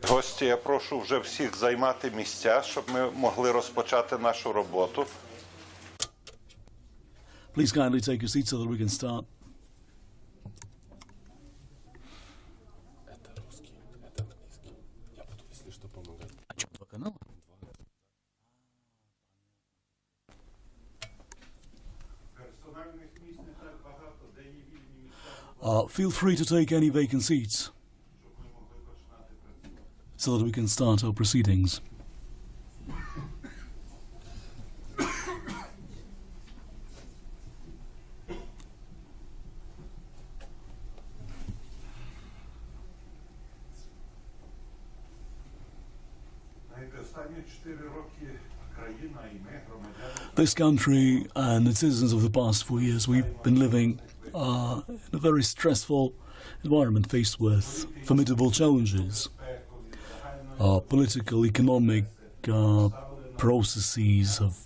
Гості, я прошу вже всіх займати місця, щоб ми могли розпочати нашу роботу. Please kindly take your seats so that we can start. Feel free to take any vacant seats so that we can start our proceedings. This country and its citizens of the past 4 years, we've been living in a very stressful environment faced with formidable challenges. Political, economic processes have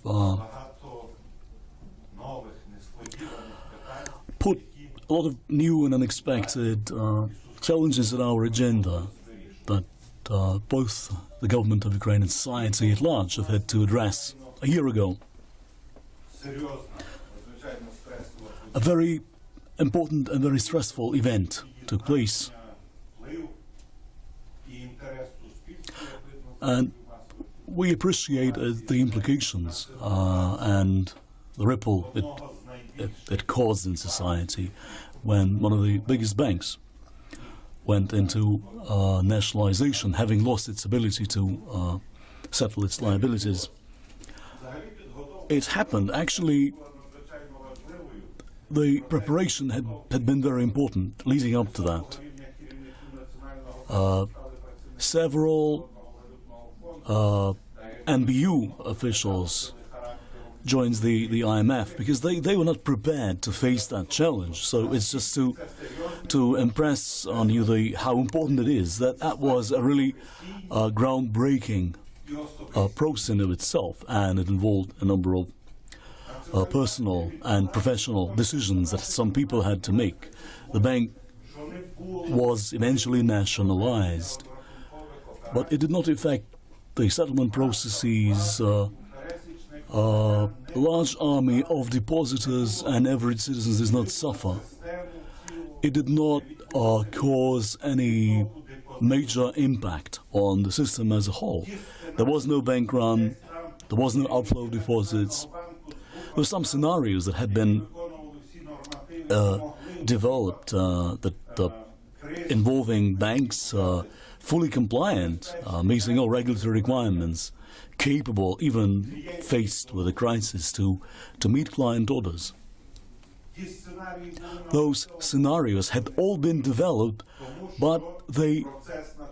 put a lot of new and unexpected challenges on our agenda that both the government of Ukraine and society at large have had to address a year ago. A very important and very stressful event took place. And we appreciated the implications and the ripple it caused in society when one of the biggest banks went into nationalization, having lost its ability to settle its liabilities. It happened, actually, the preparation had been very important leading up to that. Several NBU officials joined the IMF because they were not prepared to face that challenge. So it's just to impress on you how important it is that was a really groundbreaking process in of itself, and it involved a number of personal and professional decisions that some people had to make. The bank was eventually nationalized, but it did not affect the settlement processes. A large army of depositors and average citizens did not suffer. It did not cause any major impact on the system as a whole. There was no bank run, there was no outflow of deposits. There were some scenarios that had been developed involving banks fully compliant, meeting all regulatory requirements, capable, even faced with a crisis, to meet client orders. Those scenarios had all been developed, but they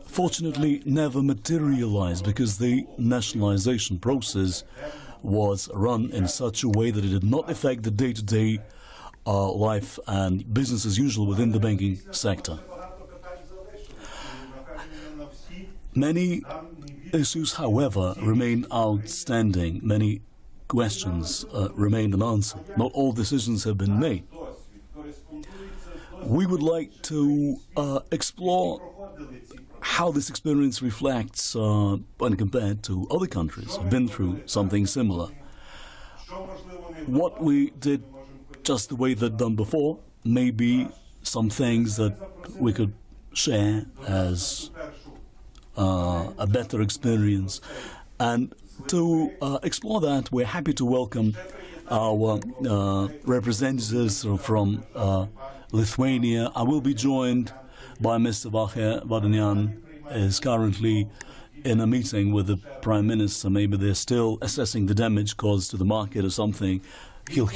fortunately never materialized because the nationalization process was run in such a way that it did not affect the day-to-day life and business as usual within the banking sector. Many issues, however, remain outstanding. Many questions remain unanswered. Not all decisions have been made. We would like to explore how this experience reflects when compared to other countries who have been through something similar. What we did just the way they'd done before, maybe some things that we could share as a better experience. And to explore that, we're happy to welcome our representatives from Lithuania. I will be joined by Mr. Vahe is currently in a meeting with the Prime Minister. Maybe they're still assessing the damage caused to the market or something. He'll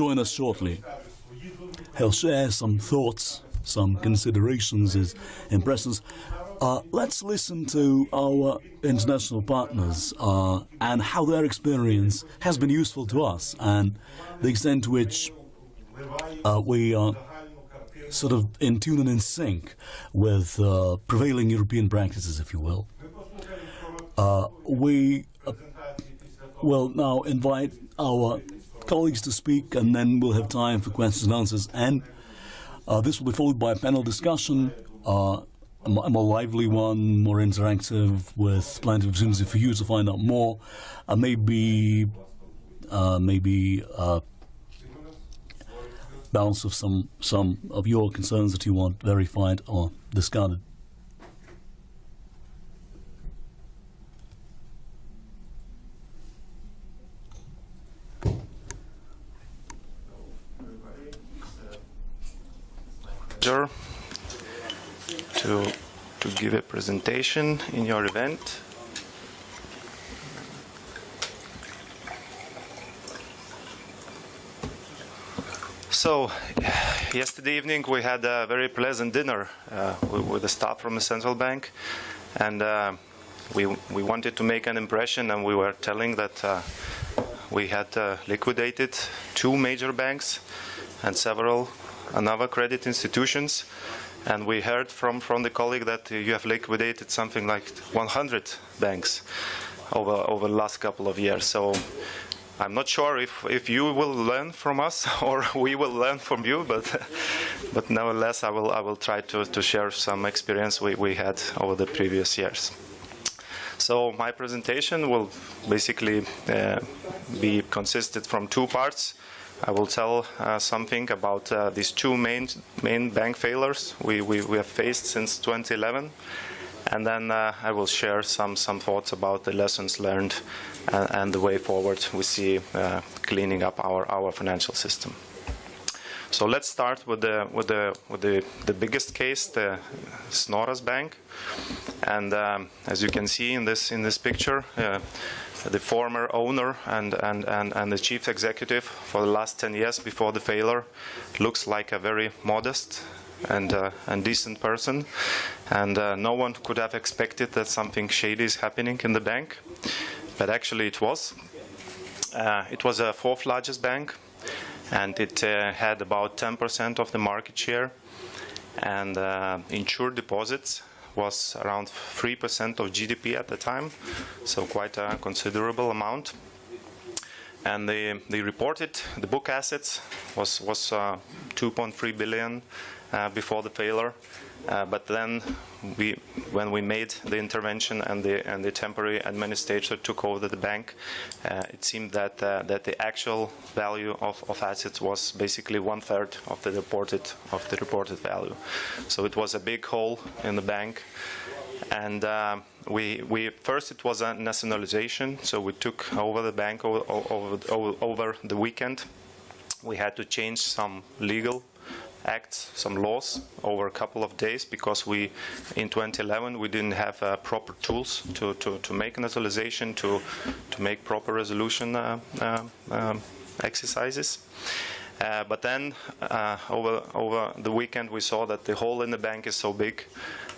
join us shortly. He'll share some thoughts, some considerations, his impressions. Let's listen to our international partners and how their experience has been useful to us and the extent to which we are sort of in tune and in sync with prevailing European practices, if you will. We will now invite our colleagues to speak, and then we'll have time for questions and answers. And this will be followed by a panel discussion a more lively one, more interactive, with plenty of opportunity for you to find out more, maybe balance of some of your concerns that you want verified or discarded. To give a presentation in your event. So, yesterday evening we had a very pleasant dinner with the staff from the central bank, and we wanted to make an impression, and we were telling that we had liquidated 2 major banks and several another credit institutions. And we heard from the colleague that you have liquidated something like 100 banks over the last couple of years. So I'm not sure if you will learn from us or we will learn from you, but nevertheless I will try to share some experience we had over the previous years. So my presentation will basically be consisted from 2 parts. I will tell something about these 2 main bank failures we have faced since 2011, and then I will share some thoughts about the lessons learned and the way forward we see cleaning up our financial system. So let's start with the biggest case, the Snoras Bank, and as you can see in this picture. The former owner and the chief executive for the last 10 years before the failure looks like a very modest and decent person, and no one could have expected that something shady is happening in the bank, but actually it was. It was a 4th largest bank, and it had about 10% of the market share, and insured deposits was around 3% of GDP at the time, so quite a considerable amount. And they reported the book assets was 2.3 billion before the failure, but then when we made the intervention and the temporary administrator took over the bank, it seemed that the actual value of assets was basically 1/3 of the reported value. So it was a big hole in the bank, and first it was a nationalization. So we took over the bank over the weekend. We had to change some legal acts, some laws over a couple of days, because in 2011 we didn't have proper tools to make nationalization, to make proper resolution exercises. But then over the weekend we saw that the hole in the bank is so big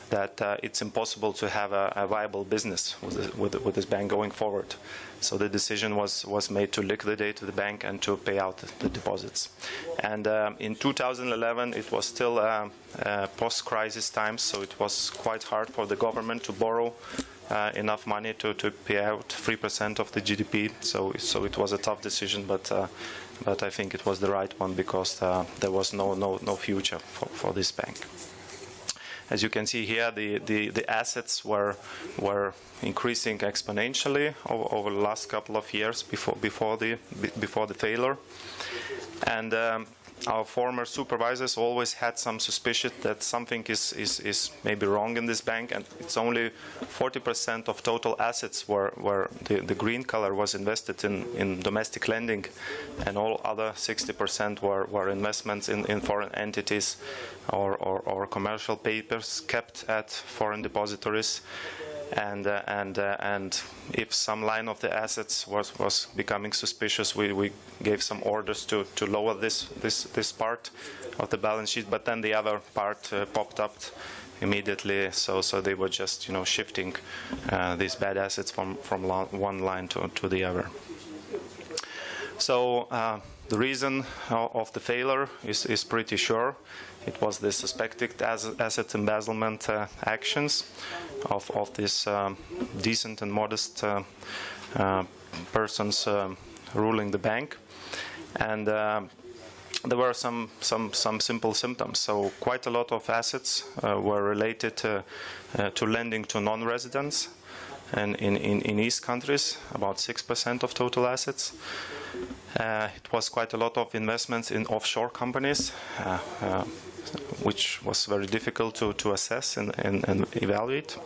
that it's impossible to have a viable business with this bank going forward. So the decision was made to liquidate the bank and to pay out the deposits. And in 2011, it was still post-crisis times, so it was quite hard for the government to borrow enough money to pay out 3% of the GDP. So it was a tough decision, but I think it was the right one, because there was no future for this bank. As you can see here, the assets were increasing exponentially over the last couple of years before the failure, and our former supervisors always had some suspicion that something is maybe wrong in this bank, and it's only 40% of total assets where the green color was invested in domestic lending, and all other 60% were investments in foreign entities or commercial papers kept at foreign depositories. And if some line of the assets was becoming suspicious, we gave some orders to lower this part of the balance sheet, but then the other part popped up immediately. So they were just shifting these bad assets from one line to the other. So the reason of the failure is pretty sure. It was the suspected asset embezzlement actions of this decent and modest persons ruling the bank. And there were some simple symptoms. So quite a lot of assets were related to lending to non-residents, and in East countries, about 6% of total assets. It was quite a lot of investments in offshore companies, which was very difficult to assess and evaluate.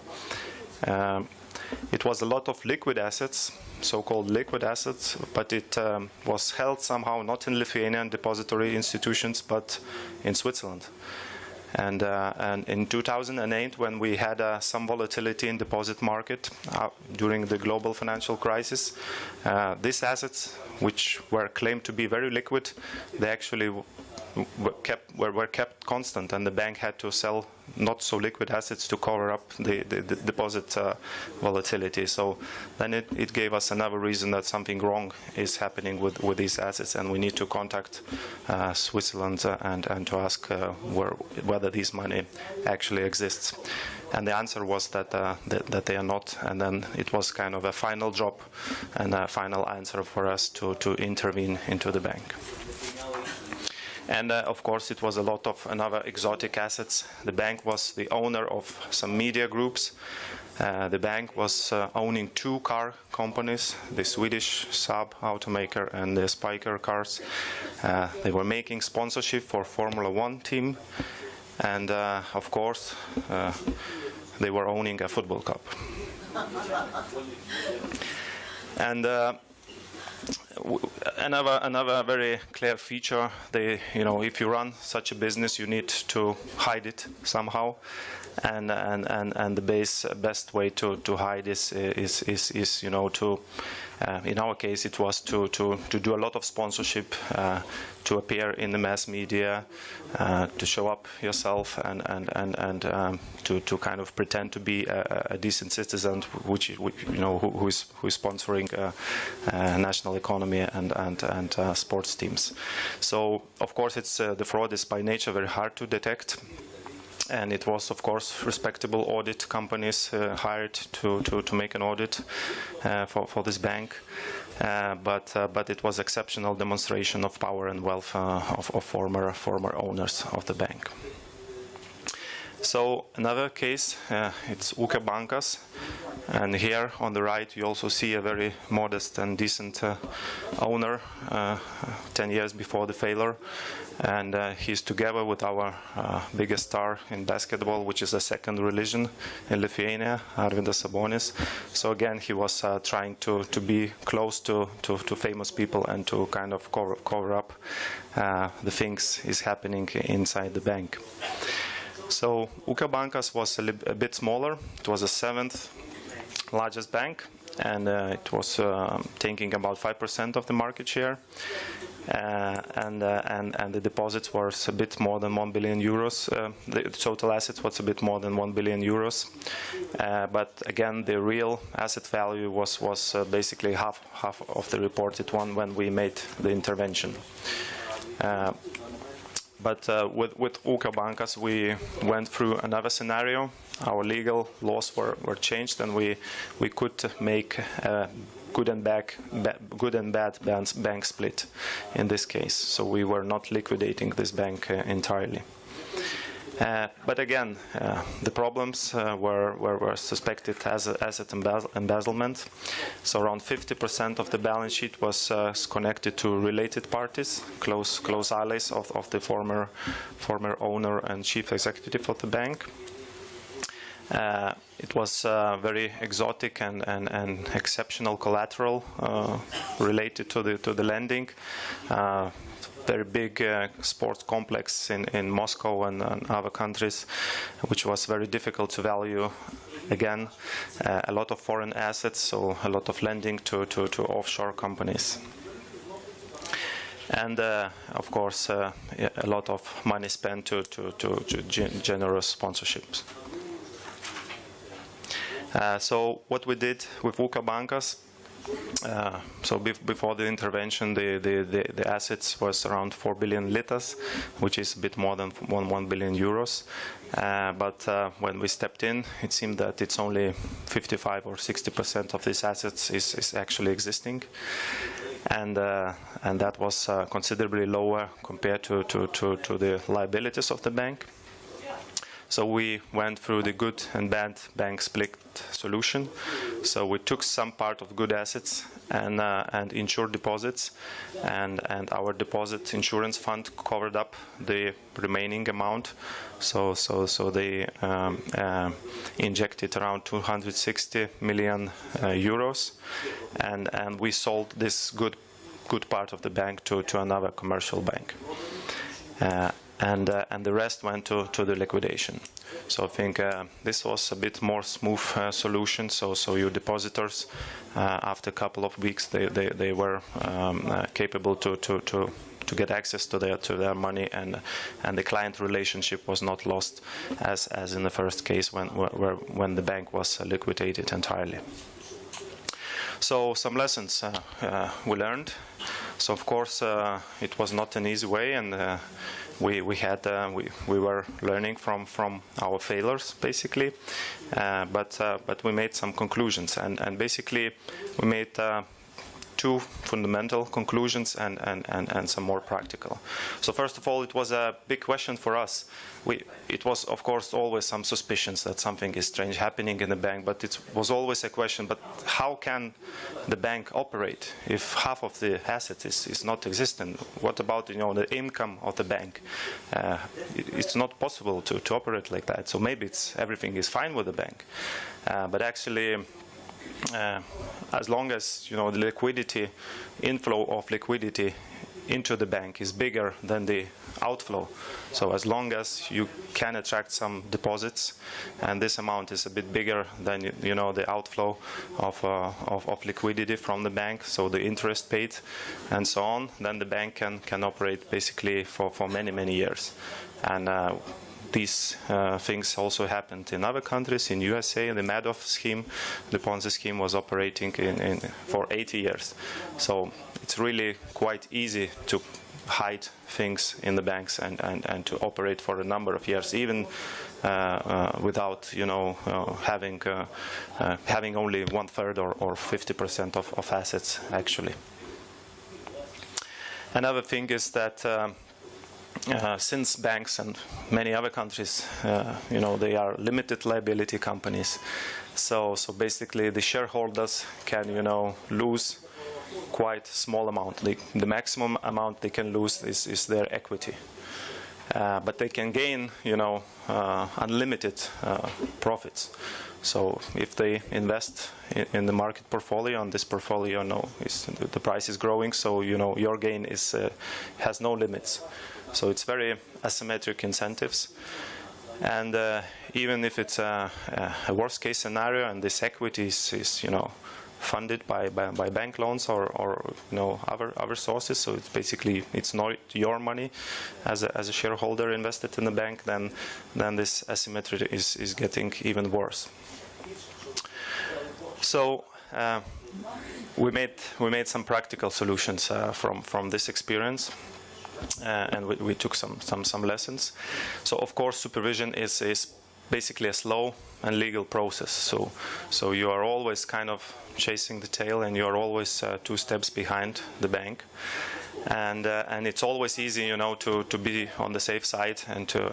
It was a lot of liquid assets, so-called liquid assets, but it was held somehow not in Lithuanian depository institutions, but in Switzerland. And in 2008, when we had some volatility in deposit market during the global financial crisis, these assets, which were claimed to be very liquid, they actually were kept constant, and the bank had to sell not so liquid assets to cover up the deposit volatility. So then it gave us another reason that something wrong is happening with these assets, and we need to contact Switzerland and to ask whether this money actually exists. And the answer was that they are not, and then it was kind of a final job and a final answer for us to intervene into the bank. And of course, it was a lot of another exotic assets. The bank was the owner of some media groups. The bank was owning 2 car companies, the Swedish Saab automaker and the Spiker cars. They were making sponsorship for Formula 1 team. And of course, they were owning a football club. And another very clear feature, if you run such a business, you need to hide it somehow, and the best way to hide this is to in our case it was to do a lot of sponsorship, to appear in the mass media, to show up yourself, and to kind of pretend to be a decent citizen, who is sponsoring national economy and sports teams. So of course the fraud is by nature very hard to detect. And it was, of course, respectable audit companies hired to make an audit for this bank, but it was exceptional demonstration of power and wealth of former owners of the bank. So another case, it's Ūkio Bankas, and here on the right you also see a very modest and decent owner 10 years before the failure. And he's together with our biggest star in basketball, which is a second religion in Lithuania, Arvydas Sabonis. So again, he was trying to be close to famous people and to kind of cover up the things is happening inside the bank. So Ūkio Bankas was a bit smaller. It was the 7th largest bank, and it was taking about 5% of the market share. And the deposits were a bit more than 1 billion euros. The total assets was a bit more than 1 billion euros. But again, the real asset value was basically half of the reported one when we made the intervention. But with Ūkio Bankas, we went through another scenario. Our legal laws were changed, and we could make good and bad bank split in this case. So we were not liquidating this bank entirely. But again, the problems were suspected as asset embezzlement. So around 50% of the balance sheet was connected to related parties, close allies of the former owner and chief executive of the bank. It was very exotic and exceptional collateral related to the lending. Very big sports complex in Moscow and other countries, which was very difficult to value. Again, a lot of foreign assets, so a lot of lending to offshore companies. And of course, a lot of money spent to generous sponsorships. So what we did with Ūkio Bankas, so before the intervention, the assets was around 4 billion litas, which is a bit more than 1 billion euros. But when we stepped in, it seemed that it's only 55 or 60% of these assets is actually existing. and that was considerably lower compared to the liabilities of the bank. So we went through the good and bad bank split solution. So we took some part of good assets and insured deposits, and our deposit insurance fund covered up the remaining amount. So they injected around 260 million euros, and we sold this good part of the bank to another commercial bank. And the rest went to the liquidation. So I think this was a bit more smooth solution. So your depositors, after a couple of weeks, they were capable to get access to their money, and the client relationship was not lost as in the first case when the bank was liquidated entirely. So some lessons we learned. So of course it was not an easy way, and we were learning from our failures basically, but we made some conclusions, and basically we made two fundamental conclusions and some more practical. So first of all, it was a big question for us. It was, of course, always some suspicions that something is strange happening in the bank, but it was always a question, but how can the bank operate if half of the asset is not existent? What about, the income of the bank? It's not possible to operate like that. So maybe everything is fine with the bank. But actually, as long as the liquidity inflow of liquidity into the bank is bigger than the outflow, so as long as you can attract some deposits and this amount is a bit bigger than the outflow of liquidity from the bank, so the interest paid and so on, then the bank can operate basically for many years. And these things also happened in other countries. In USA, the Madoff scheme, the Ponzi scheme, was operating for 80 years. So it's really quite easy to hide things in the banks and to operate for a number of years, even without having only 1/3 or 50% of assets actually. Another thing is that since banks and many other countries, they are limited liability companies, so basically the shareholders can, lose quite small amount. The maximum amount they can lose is their equity, but they can gain, unlimited profits. So if they invest in the market portfolio, and this portfolio, the price is growing, so your gain has no limits. So it's very asymmetric incentives, and even if it's a worst case scenario and this equity is funded by bank loans or other sources, so it's basically not your money as a shareholder invested in the bank, then this asymmetry is getting even worse. So we made some practical solutions from this experience. And we took some lessons. So of course supervision is basically a slow and legal process. So you are always kind of chasing the tail, and you are always 2 steps behind the bank. And it's always easy, to be on the safe side and to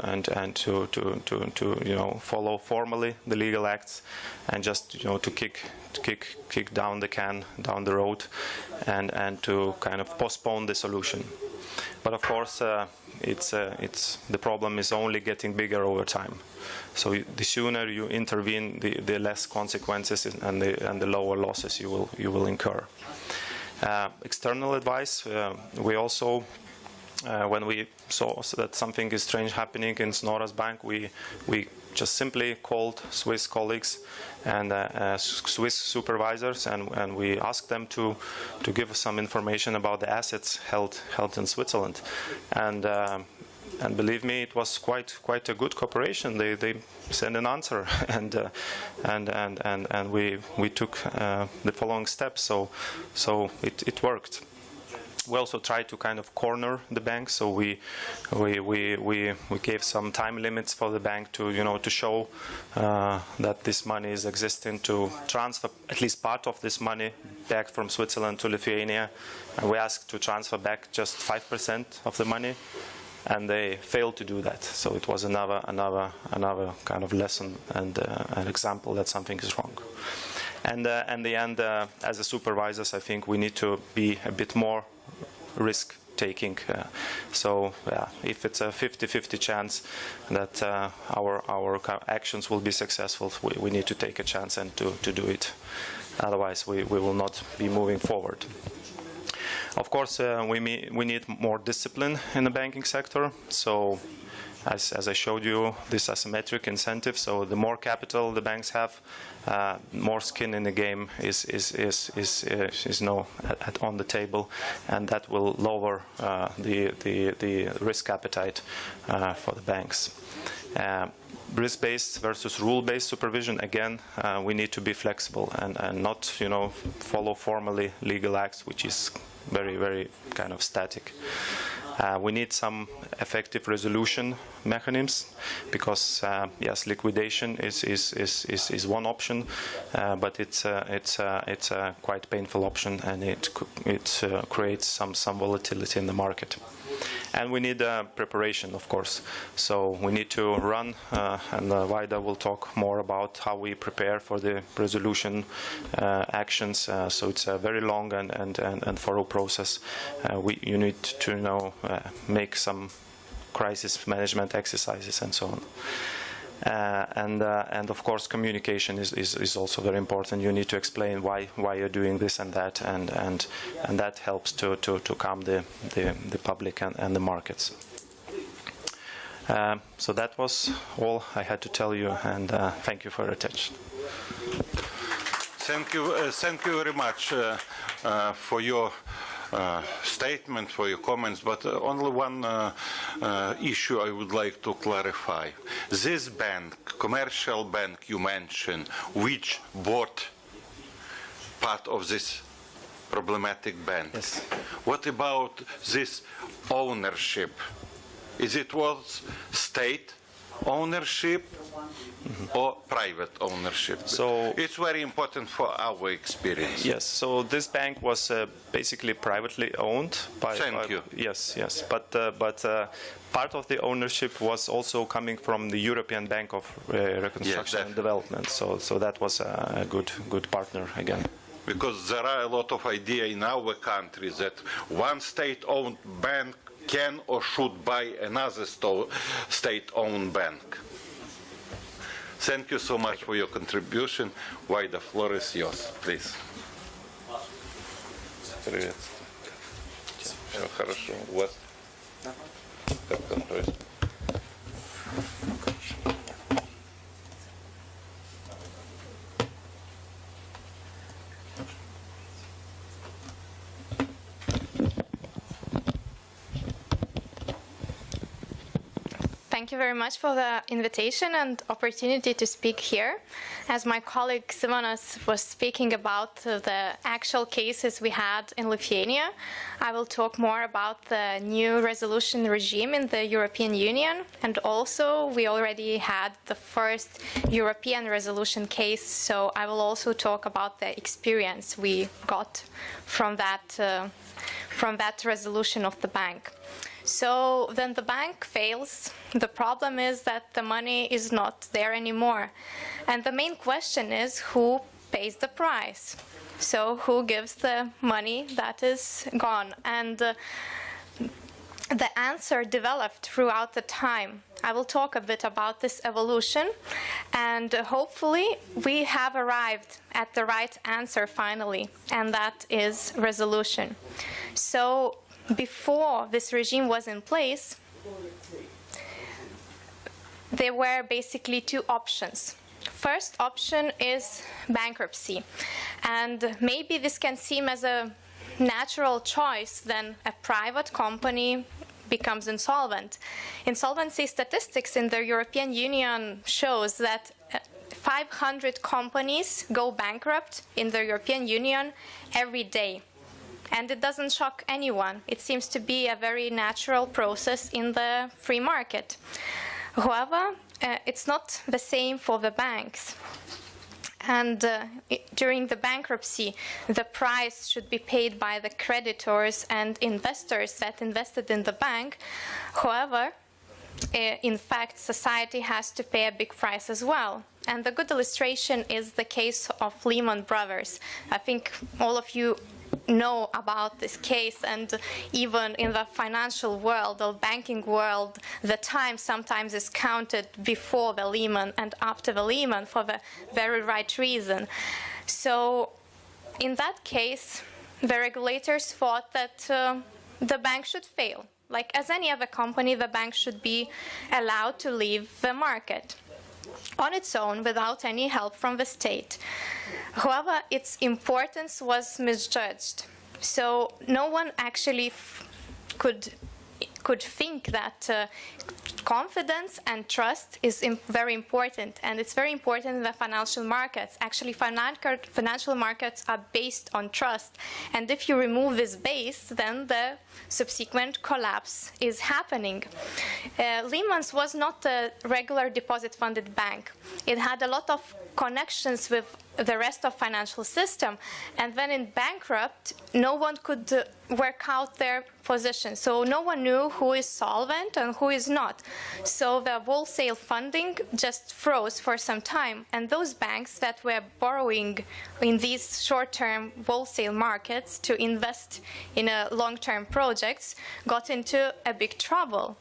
follow formally the legal acts, and just to kick down the can down the road, and to kind of postpone the solution. But of course, the problem is only getting bigger over time. So the sooner you intervene, the less consequences and the lower losses you will incur. External advice. We also, when we saw that something is strange happening in Snora's bank, we just simply called Swiss colleagues and Swiss supervisors, and we asked them to give us some information about the assets held in Switzerland. And believe me, it was quite a good cooperation. They sent an answer, and we took the following steps. So it worked. We also tried to kind of corner the bank, so we gave some time limits for the bank to, you know, to show that this money is existing, to transfer at least part of this money back from Switzerland to Lithuania. And we asked to transfer back just 5% of the money, and they failed to do that. So it was another kind of lesson and an example that something is wrong. And in the end, as a supervisors, I think we need to be a bit more risk-taking. So if it's a 50-50 chance that our actions will be successful, we need to take a chance and to do it. Otherwise, we will not be moving forward. Of course, we need more discipline in the banking sector. So, as I showed you, this asymmetric incentive. So, the more capital the banks have, more skin in the game is on the table, and that will lower the risk appetite for the banks. Risk-based versus rule-based supervision, again, we need to be flexible and not, you know, follow formally legal acts, which is very, very kind of static. We need some effective resolution mechanisms because, yes, liquidation is one option, but it's a quite painful option, and it creates some volatility in the market. And we need preparation, of course. So we need to run, and Vaida will talk more about how we prepare for the resolution actions. So it's a very long and thorough process. You need to, you know, make some crisis management exercises and so on. And of course, communication is also very important. You need to explain why you're doing this and that, and that helps to calm the public and the markets. So that was all I had to tell you, and thank you for your attention. Thank you very much for your statement, for your comments, but only one issue I would like to clarify. This bank, commercial bank you mentioned, which bought part of this problematic bank. Yes. What about this ownership? Is it was state ownership or private ownership? So it's very important for our experience. Yes. So this bank was basically privately owned by. Thank you. Yes. But part of the ownership was also coming from the European Bank of Reconstruction and Development. So that was a good partner again. Because there are a lot of ideas in our country that one state-owned bank can or should buy another state-owned bank. Thank you so much for your contribution. Why the floor is yours, please. Привет. Все хорошо. У вас? Как там происходит? Thank you very much for the invitation and opportunity to speak here. As my colleague Simonas was speaking about the actual cases we had in Lithuania, I will talk more about the new resolution regime in the European Union, and also we already had the first European resolution case, so I will also talk about the experience we got from that resolution of the bank. So then the bank fails. The problem is that the money is not there anymore. And the main question is who pays the price? So who gives the money that is gone? And the answer developed throughout the time. I will talk a bit about this evolution, and hopefully we have arrived at the right answer finally, and that is resolution. So before this regime was in place, there were basically two options. First option is bankruptcy, and maybe this can seem as a natural choice. Then a private company becomes insolvent. Insolvency statistics in the European Union shows that 500 companies go bankrupt in the European Union every day. And it doesn't shock anyone. It seems to be a very natural process in the free market. However, it's not the same for the banks. And during the bankruptcy, the price should be paid by the creditors and investors that invested in the bank. However, in fact, society has to pay a big price as well. And the good illustration is the case of Lehman Brothers. I think all of you know about this case, and even in the financial world or banking world, the time sometimes is counted before the Lehman and after the Lehman for the very right reason. So in that case, the regulators thought that the bank should fail. Like as any other company, the bank should be allowed to leave the market on its own without any help from the state. However, its importance was misjudged. So no one actually could think that confidence and trust is very important, and it's very important in the financial markets. Actually, financial markets are based on trust, and if you remove this base, then the subsequent collapse is happening. Lehman's was not a regular deposit-funded bank. It had a lot of connections with the rest of financial system, and when in bankrupt, no one could work out their position. So no one knew who is solvent and who is not. So the wholesale funding just froze for some time, and those banks that were borrowing in these short-term wholesale markets to invest in long-term projects got into a big trouble.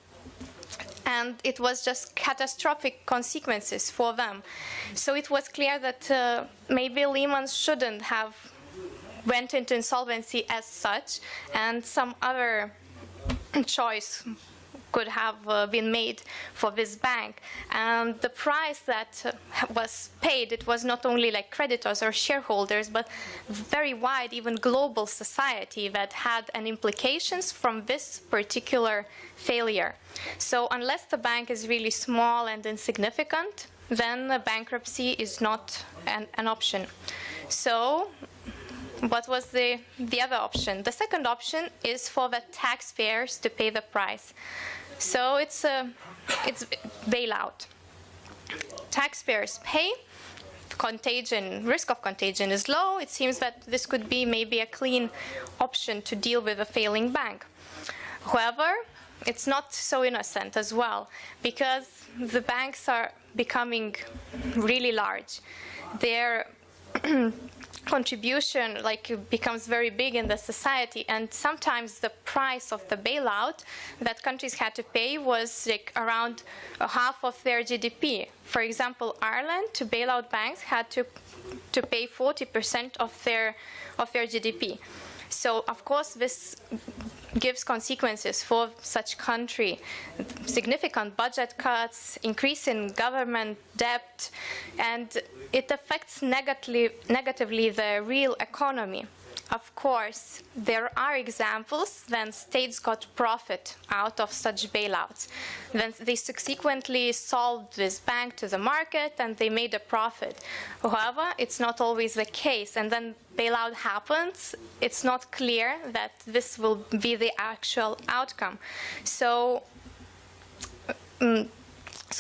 And it was just catastrophic consequences for them. So it was clear that maybe Lehman shouldn't have went into insolvency as such, and some other choice could have been made for this bank. And the price that was paid, it was not only like creditors or shareholders, but very wide, even global society that had an implications from this particular failure. So unless the bank is really small and insignificant, then bankruptcy is not an option. So what was the other option? The second option is for the taxpayers to pay the price. So it's bailout. Taxpayers pay. Risk of contagion is low. It seems that this could be maybe a clean option to deal with a failing bank. However, it's not so innocent as well, because the banks are becoming really large. Their contribution becomes very big in the society, and sometimes the price of the bailout that countries had to pay was around half of their GDP. For example, Ireland, to bail out banks, had to pay 40% of their GDP. So of course this gives consequences for such country: significant budget cuts, increase in government debt, and it affects negatively the real economy. Of course, there are examples when states got profit out of such bailouts. Then they subsequently sold this bank to the market and they made a profit. However, it's not always the case. And then bailout happens, it's not clear that this will be the actual outcome. So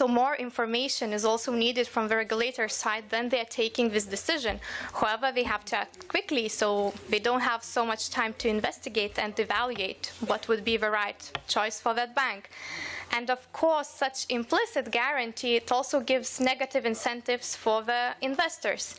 more information is also needed from the regulator side when they are taking this decision. However, they have to act quickly, so they don't have so much time to investigate and evaluate what would be the right choice for that bank. And of course, such implicit guarantee, it also gives negative incentives for the investors.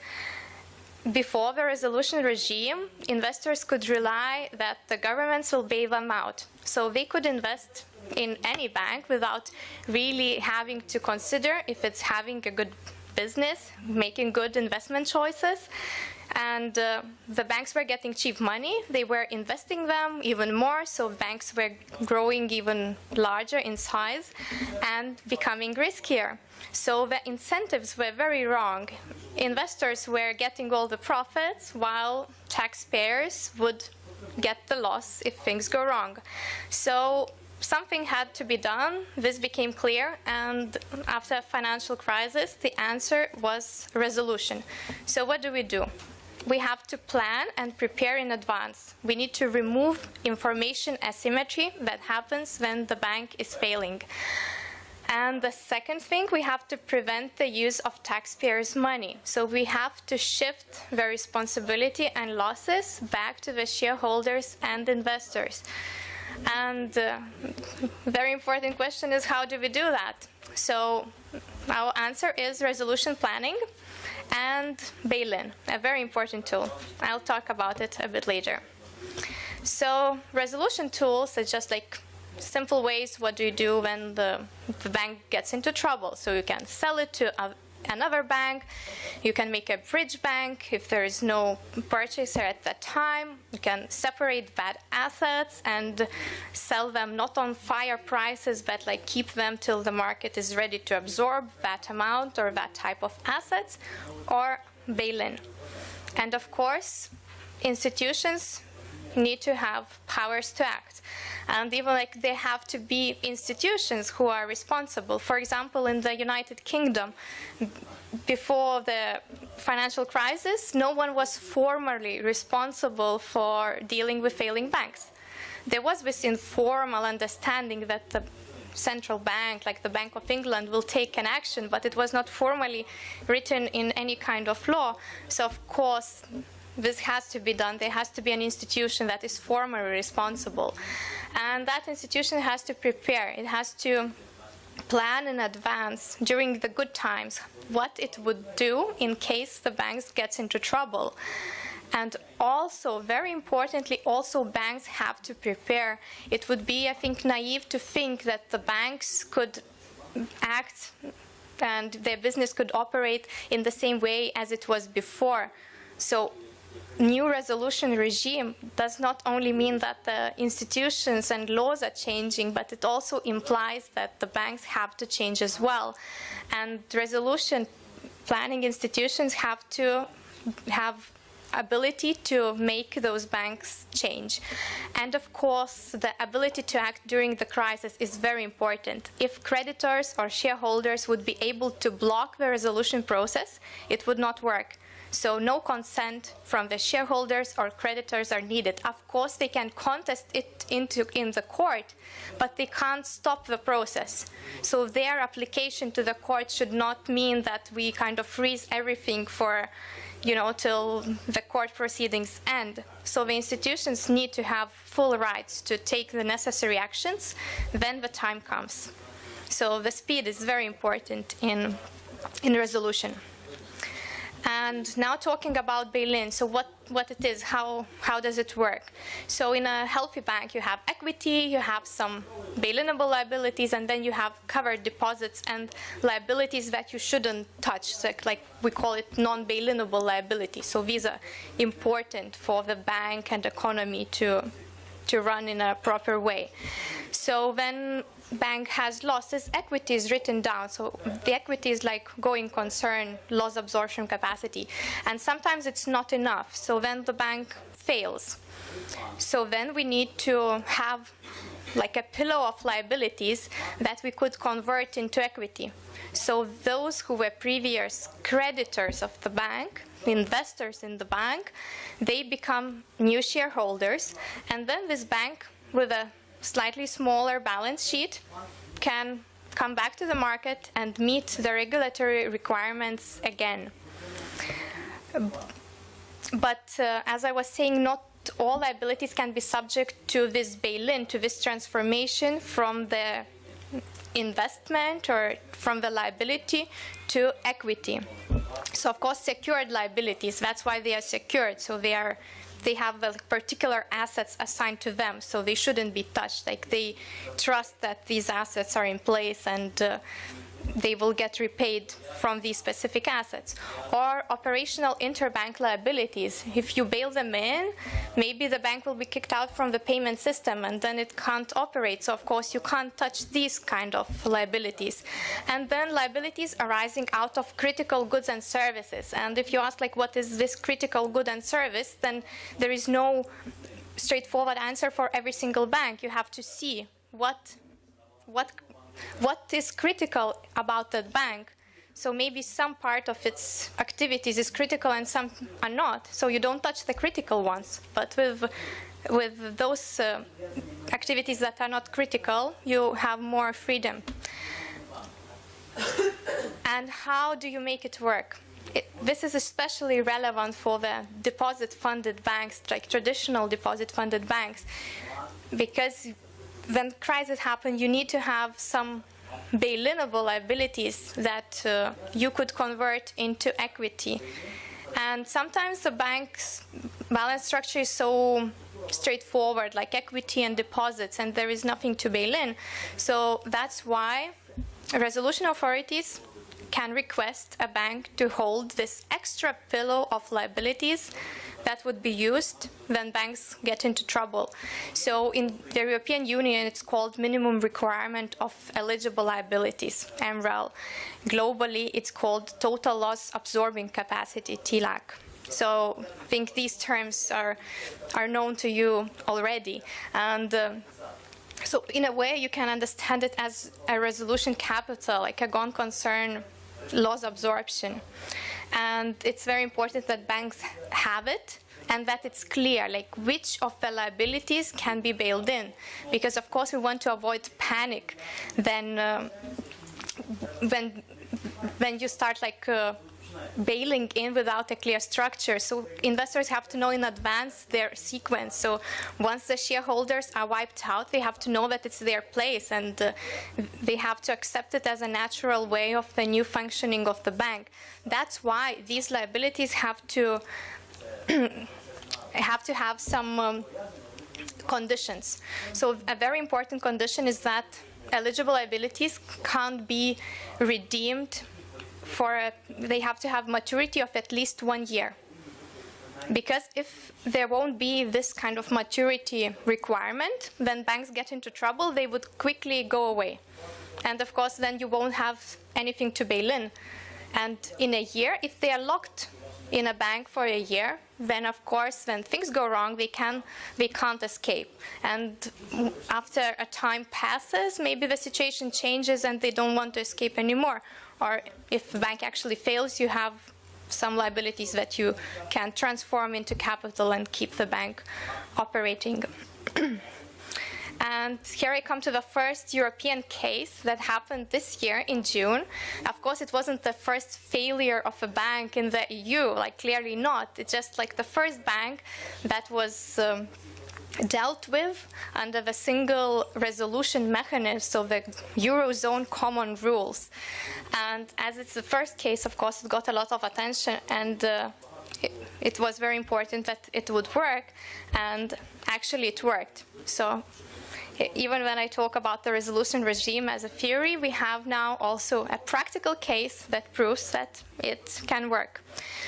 Before the resolution regime, investors could rely that the governments will bail them out. So they could invest in any bank without really having to consider if it's having a good business, making good investment choices. And the banks were getting cheap money. They were investing them even more, so banks were growing even larger in size and becoming riskier. So the incentives were very wrong. Investors were getting all the profits, while taxpayers would get the loss if things go wrong. So something had to be done. This became clear, and after a financial crisis, the answer was resolution. So what do we do? we have to plan and prepare in advance. We need to remove information asymmetry that happens when the bank is failing. And the second thing, we have to prevent the use of taxpayers' money. So we have to shift the responsibility and losses back to the shareholders and investors. And very important question is, how do we do that? So our answer is resolution planning and bail-in, a very important tool. I'll talk about it a bit later. So resolution tools are just like simple ways. What do you do when the bank gets into trouble? So you can sell it to another bank. You can make a bridge bank if there is no purchaser at that time. You can separate bad assets and sell them not on fire prices, but like keep them till the market is ready to absorb that amount or that type of assets, or bail-in. And of course, institutions need to have powers to act. And even like they have to be institutions who are responsible. For example, in the United Kingdom, before the financial crisis, no one was formally responsible for dealing with failing banks. There was this informal understanding that the central bank, like the Bank of England, will take an action, but it was not formally written in any kind of law. So of course, this has to be done. There has to be an institution that is formally responsible. And that institution has to prepare. It has to plan in advance during the good times what it would do in case the banks gets into trouble. And also, very importantly, also banks have to prepare. It would be, I think, naive to think that the banks could act and their business could operate in the same way as it was before. So new resolution regime does not only mean that the institutions and laws are changing, but it also implies that the banks have to change as well. And resolution planning institutions have to have ability to make those banks change. And of course, the ability to act during the crisis is very important. If creditors or shareholders would be able to block the resolution process, it would not work. So no consent from the shareholders or creditors are needed. Of course, they can contest it in the court, but they can't stop the process. So their application to the court should not mean that we kind of freeze everything for, till the court proceedings end. So the institutions need to have full rights to take the necessary actions when the time comes. So the speed is very important in resolution. And now talking about bail-in, so what it is, how does it work? So in a healthy bank, you have equity, you have some bail-inable liabilities, and then you have covered deposits and liabilities that you shouldn't touch, so like we call it non-bail-inable liabilities. So these are important for the bank and economy to run in a proper way. So when bank has losses, equity is written down. So the equity is like going concern, loss absorption capacity. And sometimes it's not enough. So then the bank fails. So then we need to have like a pillow of liabilities that we could convert into equity. So those who were previous creditors of the bank, investors in the bank, they become new shareholders. And then this bank with a slightly smaller balance sheet can come back to the market and meet the regulatory requirements again. But as I was saying, not all liabilities can be subject to this bail-in, to this transformation from the investment or from the liability to equity. So of course, secured liabilities, that's why they are secured. So they have the particular assets assigned to them, so they shouldn't be touched. Like they trust that these assets are in place and they will get repaid from these specific assets. Or operational interbank liabilities. If you bail them in, maybe the bank will be kicked out from the payment system and then it can't operate. So of course you can't touch these kind of liabilities. And then liabilities arising out of critical goods and services. And if you ask like what is this critical good and service, then there is no straightforward answer for every single bank. You have to see what is critical about that bank So maybe some part of its activities is critical and some are not. So you don't touch the critical ones. But with those activities that are not critical, you have more freedom. And how do you make it work? This is especially relevant for the deposit-funded banks, like traditional deposit-funded banks, because when crises happen, you need to have some bail-inable liabilities that you could convert into equity. And sometimes the bank's balance structure is so straightforward, like equity and deposits, and there is nothing to bail in. So that's why resolution authorities can request a bank to hold this extra pillow of liabilities that would be used when banks get into trouble. So in the European Union, it's called minimum requirement of eligible liabilities, MREL. Globally, it's called total loss absorbing capacity, TLAC. So I think these terms are known to you already. And so in a way, you can understand it as a resolution capital, like a gone concern loss absorption. And it's very important that banks have it and that it's clear, like which of the liabilities can be bailed in. Because of course we want to avoid panic then when you start like bailing in without a clear structure. So investors have to know in advance their sequence. So once the shareholders are wiped out, they have to know that it's their place, and they have to accept it as a natural way of the new functioning of the bank. That's why these liabilities have to have some conditions. So a very important condition is that eligible liabilities can't be redeemed they have to have maturity of at least 1 year. Because if there won't be this kind of maturity requirement, when banks get into trouble, they would quickly go away. And of course, then you won't have anything to bail in. And in a year, if they are locked in a bank for a year, then of course, when things go wrong, they can't escape. And after a time passes, maybe the situation changes and they don't want to escape anymore. Or if the bank actually fails, you have some liabilities that you can transform into capital and keep the bank operating. And here I come to the first European case that happened this year in June. Of course, it wasn't the first failure of a bank in the EU, like clearly not. It's just like the first bank that was dealt with under the single resolution mechanism, so the Eurozone common rules. And as it's the first case, of course, it got a lot of attention, and it was very important that it would work, and actually it worked. So even when I talk about the resolution regime as a theory, we have now also a practical case that proves that it can work.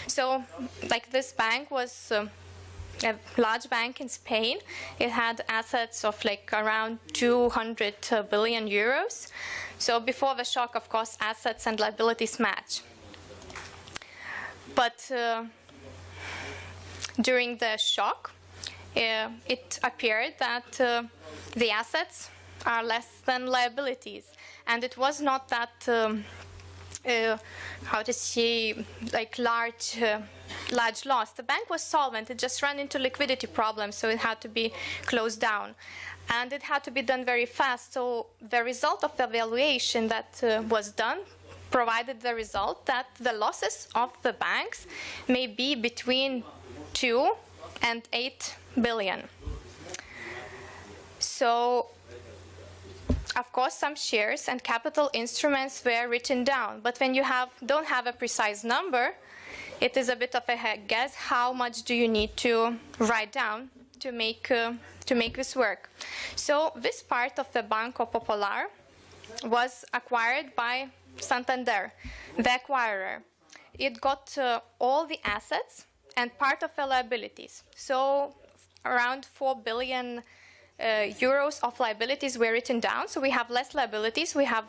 So like this bank was a large bank in Spain. It had assets of like around 200 billion euros. So before the shock, of course, assets and liabilities match. But during the shock, it appeared that the assets are less than liabilities. And it was not that, how to say, like large loss. The bank was solvent. It just ran into liquidity problems, so it had to be closed down. And it had to be done very fast. So the result of the evaluation that was done provided the result that the losses of the banks may be between 2 and 8 billion. So, of course, some shares and capital instruments were written down. But when you don't have a precise number, it is a bit of a guess. How much do you need to write down to make this work? So this part of the Banco Popular was acquired by Santander, the acquirer. It got all the assets and part of the liabilities. So around 4 billion euros of liabilities were written down. So we have less liabilities, we have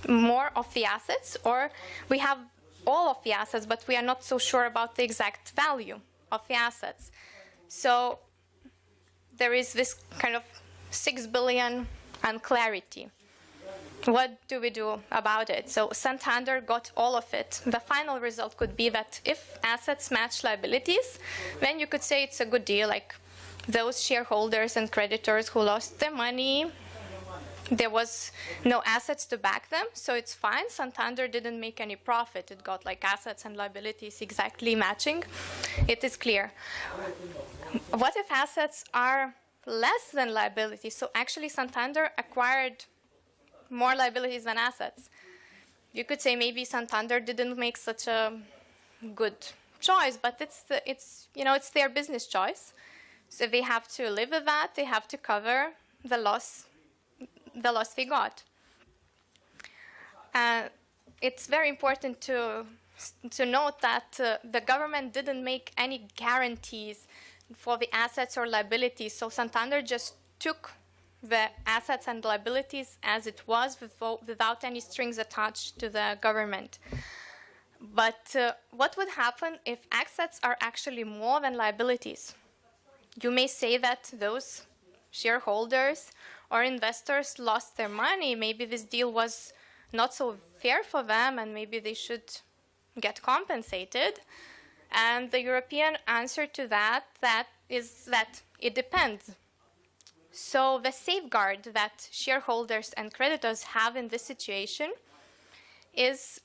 more of the assets, or we have all of the assets, but we are not so sure about the exact value of the assets. So there is this kind of 6 billion unclarity. what do we do about it? So Santander got all of it. The final result could be that if assets match liabilities, then you could say it's a good deal. Like those shareholders and creditors who lost their money, there was no assets to back them, so it's fine. Santander didn't make any profit. It got like assets and liabilities exactly matching. It is clear. What if assets are less than liabilities? So actually Santander acquired more liabilities than assets. You could say maybe Santander didn't make such a good choice, but it's their business choice. So they have to live with that. They have to cover the loss they got. It's very important to note that the government didn't make any guarantees for the assets or liabilities. So Santander just took the assets and liabilities as it was without any strings attached to the government. But what would happen if assets are actually more than liabilities? You may say that those shareholders or investors lost their money. Maybe this deal was not so fair for them and maybe they should get compensated. And the European answer to that is that it depends. So the safeguard that shareholders and creditors have in this situation is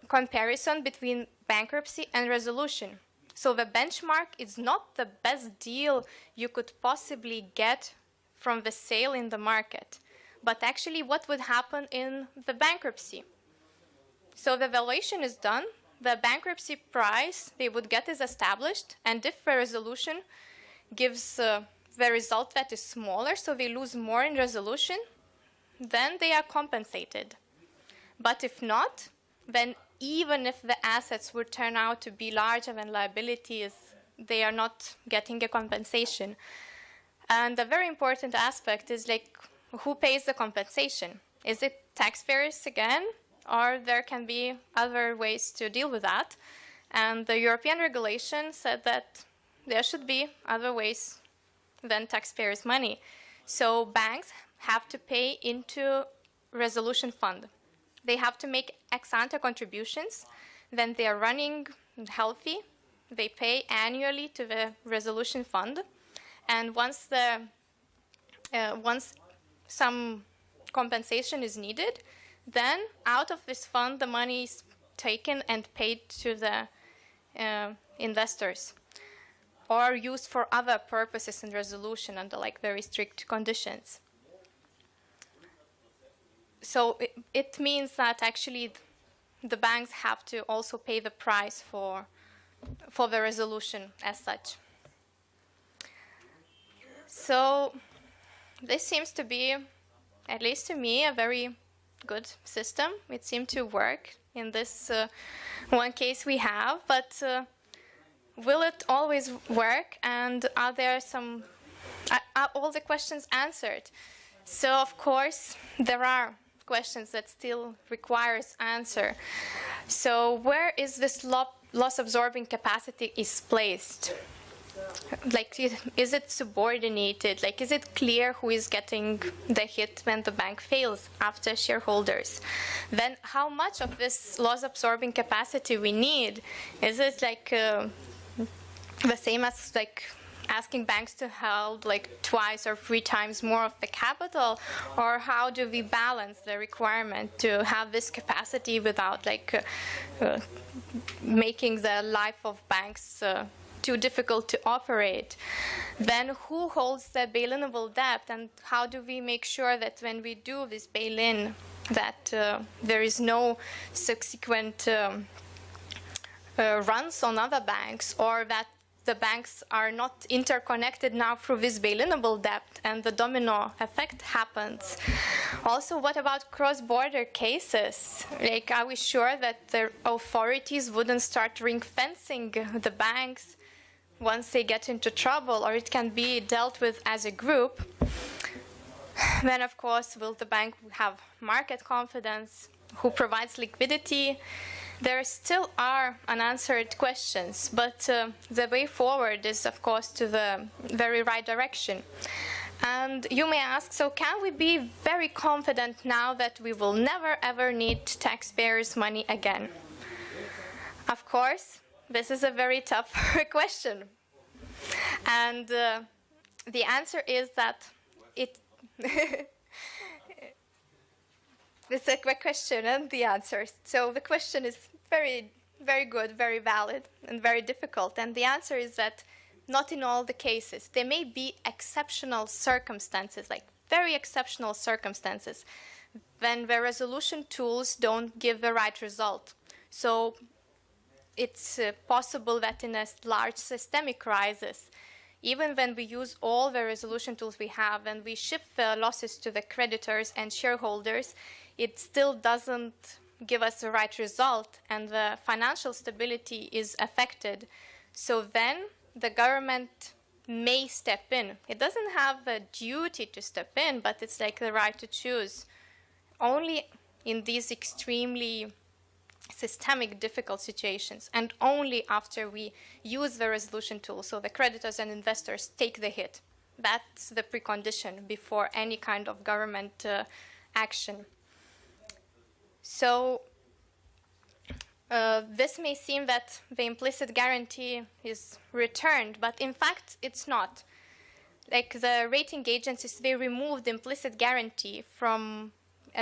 comparison between bankruptcy and resolution. So the benchmark is not the best deal you could possibly get from the sale in the market, but actually what would happen in the bankruptcy. So the valuation is done, the bankruptcy price they would get is established, and if the resolution gives the result that is smaller, so they lose more in resolution, then they are compensated. But if not, then even if the assets would turn out to be larger than liabilities, they are not getting a compensation. And a very important aspect is like, who pays the compensation? Is it taxpayers again, or there can be other ways to deal with that? And the European regulation said that there should be other ways than taxpayers' money. So banks have to pay into resolution fund. They have to make ex-ante contributions. Then they are running healthy. They pay annually to the resolution fund. And once some compensation is needed, then out of this fund the money is taken and paid to the investors, or used for other purposes in resolution under like very strict conditions. So it means that actually the banks have to also pay the price for the resolution as such. So this seems to be, at least to me, a very good system. It seemed to work in this one case we have, but will it always work? And are there are all the questions answered? So of course there are questions that still requires answer. So where is this loss absorbing capacity is placed? Like, is it subordinated? Like, is it clear who is getting the hit when the bank fails after shareholders? Then how much of this loss absorbing capacity we need? Is it like the same as like asking banks to hold like 2 or 3 times more of the capital, or how do we balance the requirement to have this capacity without like making the life of banks too difficult to operate? Then who holds the bail-inable debt, and how do we make sure that when we do this bail-in that there is no subsequent runs on other banks, or that the banks are not interconnected now through this bail-inable debt and the domino effect happens? Also, what about cross-border cases? Like, are we sure that the authorities wouldn't start ring-fencing the banks once they get into trouble, or it can be dealt with as a group? Then, of course, will the bank have market confidence? Who provides liquidity? There still are unanswered questions, but the way forward is, of course, to the very right direction. And you may ask, so can we be very confident now that we will never ever need taxpayers' money again? Of course, this is a very tough question. And the answer is that it's a quick question and the answer. So the question is very, very good, very valid, and very difficult. And the answer is that not in all the cases. There may be exceptional circumstances, like very exceptional circumstances, when the resolution tools don't give the right result. So it's possible that in a large systemic crisis, even when we use all the resolution tools we have and we shift the losses to the creditors and shareholders, it still doesn't give us the right result and the financial stability is affected. So then the government may step in. It doesn't have a duty to step in, but it's like the right to choose. Only in these extremely systemic difficult situations, and only after we use the resolution tool, so the creditors and investors take the hit. That's the precondition before any kind of government action. So this may seem that the implicit guarantee is returned, but in fact it's not. Like the rating agencies, they removed the implicit guarantee from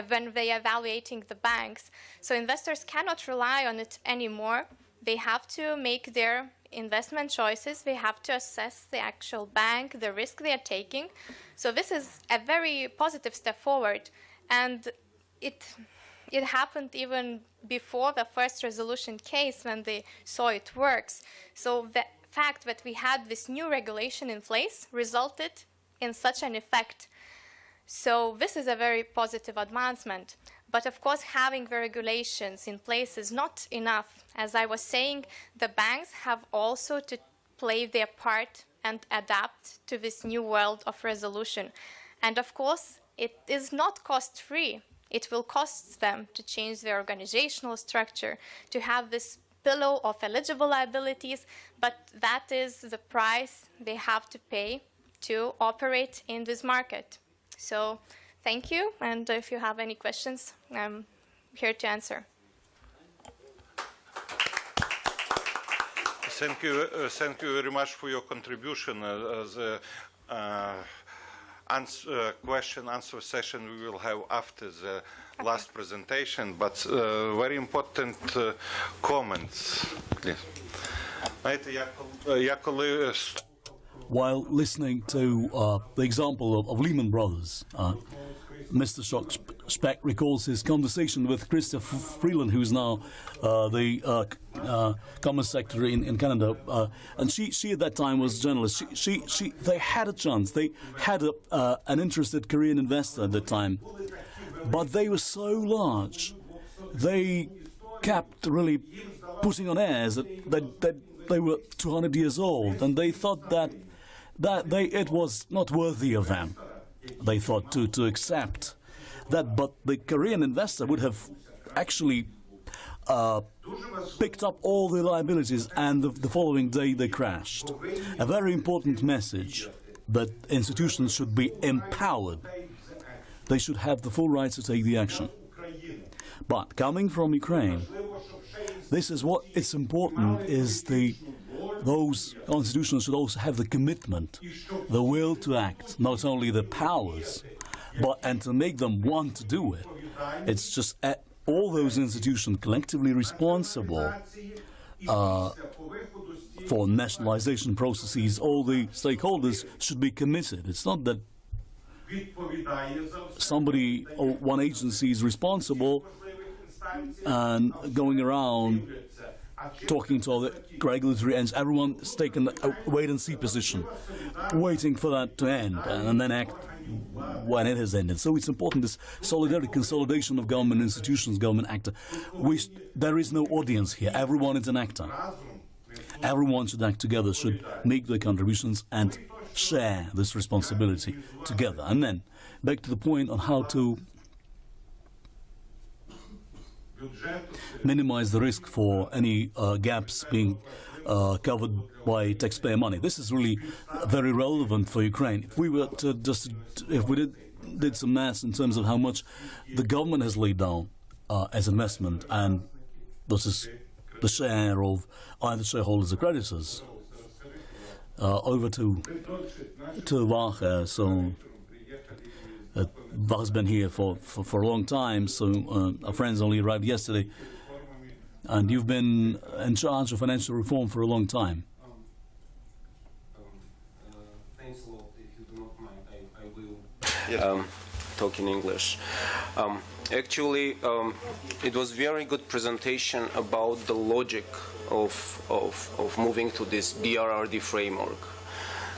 when they are evaluating the banks. So investors cannot rely on it anymore. They have to make their investment choices. They have to assess the actual bank, the risk they are taking. So this is a very positive step forward. And it happened even before the first resolution case when they saw it works. So the fact that we had this new regulation in place resulted in such an effect. So this is a very positive advancement. But of course, having the regulations in place is not enough. As I was saying, the banks have also to play their part and adapt to this new world of resolution. And of course, it is not cost-free. It will cost them to change their organizational structure, to have this pillow of eligible liabilities, but that is the price they have to pay to operate in this market. So thank you, and if you have any questions, I'm here to answer. Thank you very much for your contribution. The question-answer session we will have after the last presentation, but very important comments. Please. While listening to the example of Lehman Brothers, Mr. Speck recalls his conversation with Christopher Freeland, who's now the Commerce Secretary in Canada, and she at that time was a journalist. They had a chance. They had an interested Korean investor at the time, but they were so large, they kept really putting on airs that they were 200 years old, and they thought that it was not worthy of them. They thought to accept that, but the Korean investor would have actually picked up all the liabilities, and the following day they crashed. A very important message that institutions should be empowered. They should have the full rights to take the action. But coming from Ukraine, this is what it's important is those constitutions should also have the commitment, the will to act, not only the powers, and to make them want to do it. It's just all those institutions collectively responsible for nationalization processes. All the stakeholders should be committed. It's not that somebody or one agency is responsible and going around talking to all the regulatory ends. Everyone's taken a wait-and-see position, waiting for that to end, and then act when it has ended. So it's important, this solidarity, consolidation of government institutions, government actor. There is no audience here. Everyone is an actor. Everyone should act together, should make their contributions and share this responsibility together. And then, back to the point on how to minimize the risk for any gaps being covered by taxpayer money. This is really very relevant for Ukraine. If we were to did some maths in terms of how much the government has laid down as investment, and this is the share of either shareholders or creditors, over to Vache. So Vache's been here for a long time, so our friends only arrived yesterday. And you've been in charge of financial reform for a long time. Thanks a lot. If you do not mind, I will talk in English. Actually, it was very good presentation about the logic of moving to this BRRD framework.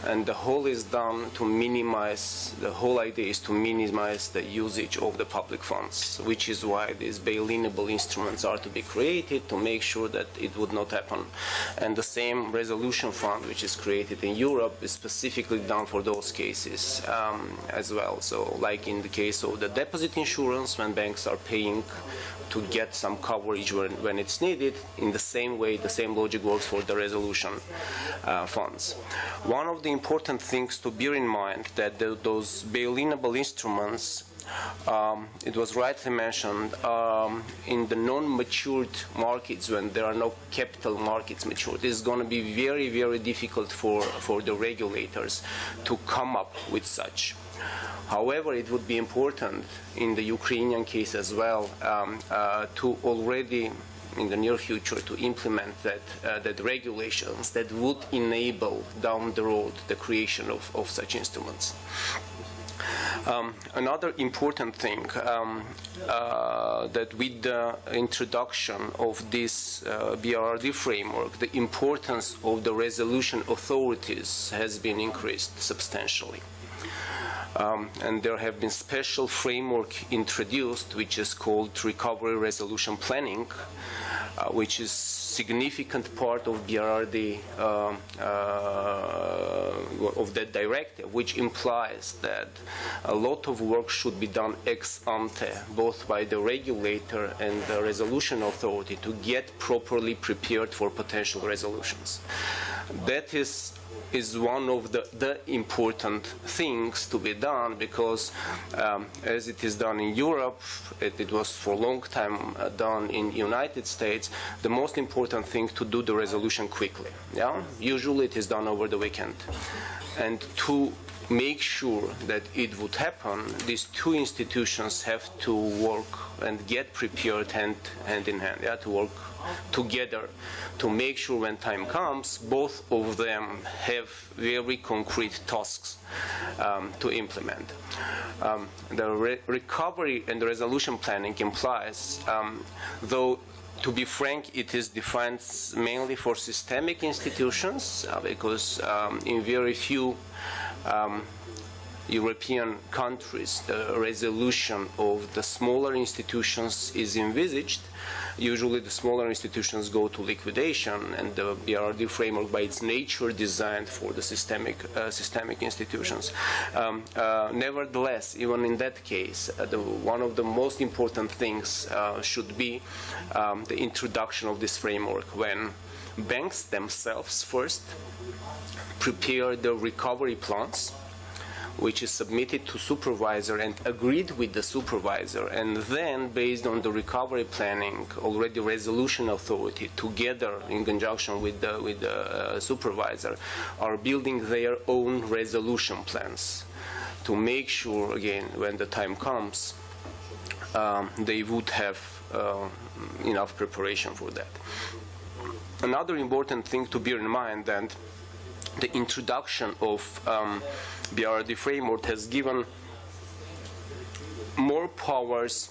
And the whole is done to minimize, the whole idea is to minimize the usage of the public funds, which is why these bail-inable instruments are to be created, to make sure that it would not happen. And the same resolution fund, which is created in Europe, is specifically done for those cases as well. So like in the case of the deposit insurance, when banks are paying to get some coverage when it's needed, in the same way, the same logic works for the resolution funds. One of the important things to bear in mind that those bail-inable instruments, it was rightly mentioned, in the non-matured markets, when there are no capital markets matured, it's going to be very, very difficult for the regulators to come up with such. However, it would be important in the Ukrainian case as well to already in the near future to implement that regulations that would enable down the road the creation of such instruments. Another important thing that with the introduction of this BRRD framework, the importance of the resolution authorities has been increased substantially. And there have been special framework introduced, which is called recovery resolution planning, which is significant part of BRRD of that directive, which implies that a lot of work should be done ex ante, both by the regulator and the resolution authority, to get properly prepared for potential resolutions. That is one of the important things to be done, because as it is done in Europe, it was for a long time done in the United States, the most important thing to do the resolution quickly. Yeah? Usually it is done over the weekend. And to make sure that it would happen, these two institutions have to work and get prepared hand in hand, yeah, to work together to make sure when time comes, both of them have very concrete tasks to implement. The recovery and the resolution planning implies, though to be frank, it is defined mainly for systemic institutions, because in very few European countries, the resolution of the smaller institutions is envisaged. Usually the smaller institutions go to liquidation, and the BRRD framework by its nature designed for the systemic institutions. Nevertheless, even in that case, one of the most important things should be the introduction of this framework, when banks themselves first prepare the recovery plans, which is submitted to supervisor and agreed with the supervisor, and then based on the recovery planning, already resolution authority together in conjunction with the supervisor are building their own resolution plans to make sure, again, when the time comes, they would have enough preparation for that. Another important thing to bear in mind that the introduction of BRRD framework has given more powers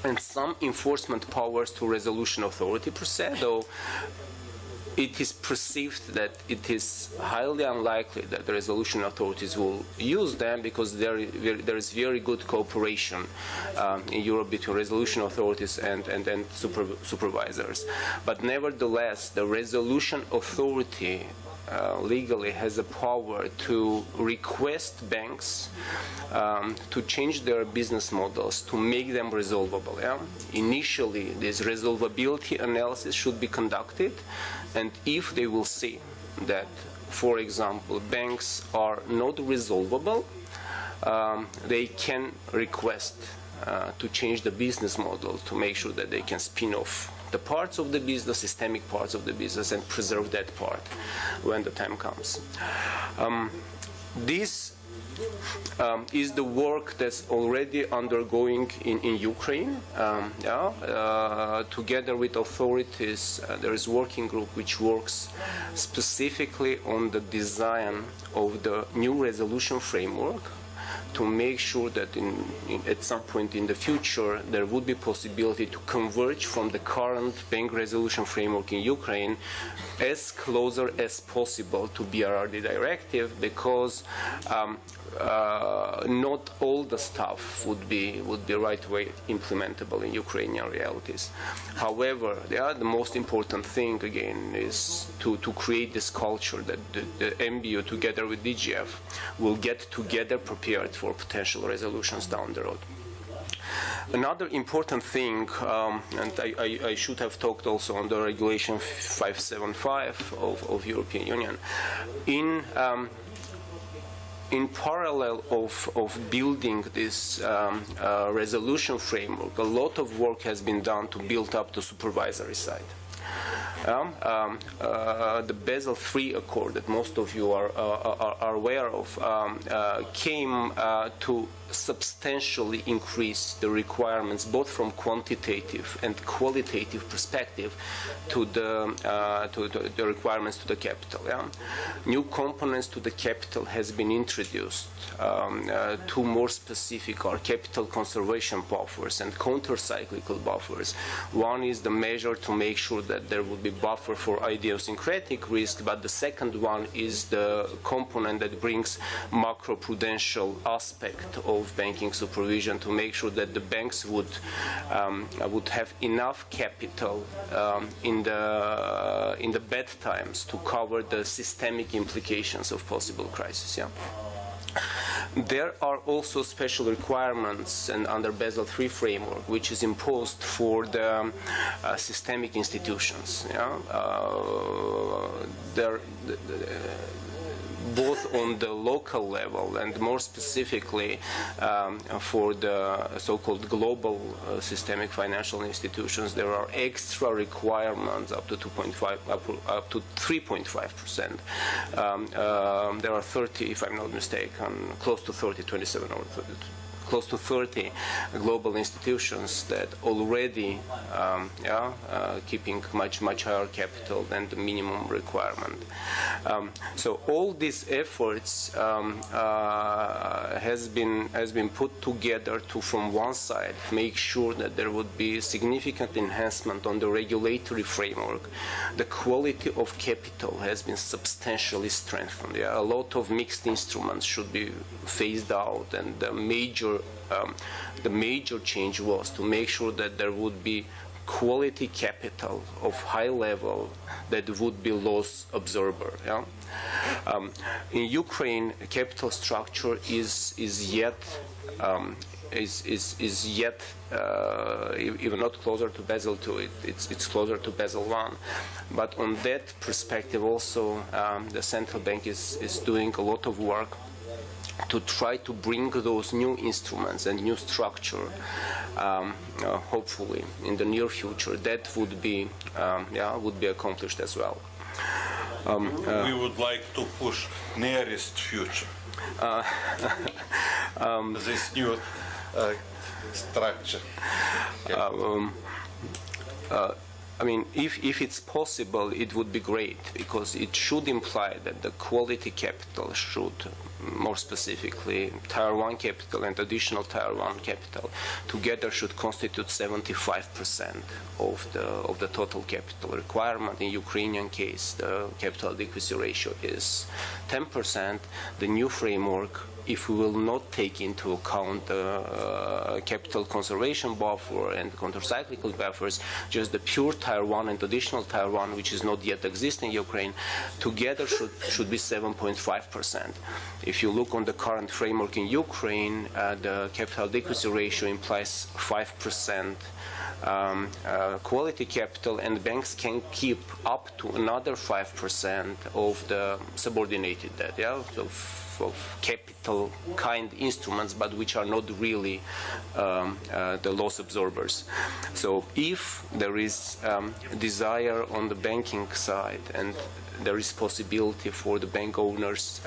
and some enforcement powers to resolution authority per se, though it is perceived that it is highly unlikely that the resolution authorities will use them, because there is very good cooperation in Europe between resolution authorities and supervisors. But nevertheless, the resolution authority legally has the power to request banks to change their business models to make them resolvable. Yeah? Initially, this resolvability analysis should be conducted, and if they will see that, for example, banks are not resolvable, they can request to change the business model to make sure that they can spin off the parts of the business, systemic parts of the business, and preserve that part when the time comes. This is the work that's already undergoing in Ukraine. Together with authorities, there is a working group which works specifically on the design of the new resolution framework to make sure that at some point in the future there would be possibility to converge from the current bank resolution framework in Ukraine as closer as possible to BRRD directive, because not all the stuff would be right way implementable in Ukrainian realities. However, the most important thing again is to create this culture that the MBU together with DGF will get together prepared for potential resolutions down the road. Another important thing, and I should have talked also on the regulation 575 of European Union, in parallel of building this resolution framework, a lot of work has been done to build up the supervisory side. The Basel III Accord that most of you are aware of came to substantially increase the requirements both from quantitative and qualitative perspective to the requirements to the capital. New components to the capital has been introduced. Two more specific are capital conservation buffers and counter-cyclical buffers. One is the measure to make sure that there would be buffer for idiosyncratic risk, but the second one is the component that brings macroprudential aspect of banking supervision to make sure that the banks would have enough capital in the bad times to cover the systemic implications of possible crisis. There are also special requirements and under Basel III framework, which is imposed for the systemic institutions. Both on the local level and more specifically for the so-called global systemic financial institutions, there are extra requirements up to 3.5%. There are 30, if I'm not mistaken, close to 30, 27 or 30. Close to 30 global institutions that already keeping much higher capital than the minimum requirement. So all these efforts has been put together to, from one side, make sure that there would be significant enhancement on the regulatory framework. The quality of capital has been substantially strengthened. A lot of mixed instruments should be phased out, and the major change was to make sure that there would be quality capital of high level that would be loss absorber. In Ukraine, capital structure is yet even not closer to Basel II. It's closer to Basel I. But on that perspective, also the central bank is doing a lot of work to try to bring those new instruments and new structure, hopefully in the near future, that would be accomplished as well. We would like to push nearest future. This new structure. I mean, if it's possible, it would be great, because it should imply that the quality capital should more specifically, Tier 1 capital and additional Tier 1 capital together should constitute 75% of the total capital requirement. In Ukrainian case, the capital adequacy ratio is 10%. The new framework, if we will not take into account the capital conservation buffer and countercyclical buffers, just the pure Tier 1 and additional Tier 1, which is not yet existing in Ukraine, together should be 7.5%. If you look on the current framework in Ukraine, the capital adequacy ratio implies 5% quality capital, and banks can keep up to another 5% of the subordinated debt. Yeah, so of capital kind instruments, but which are not really the loss absorbers. So if there is desire on the banking side and there is possibility for the bank owners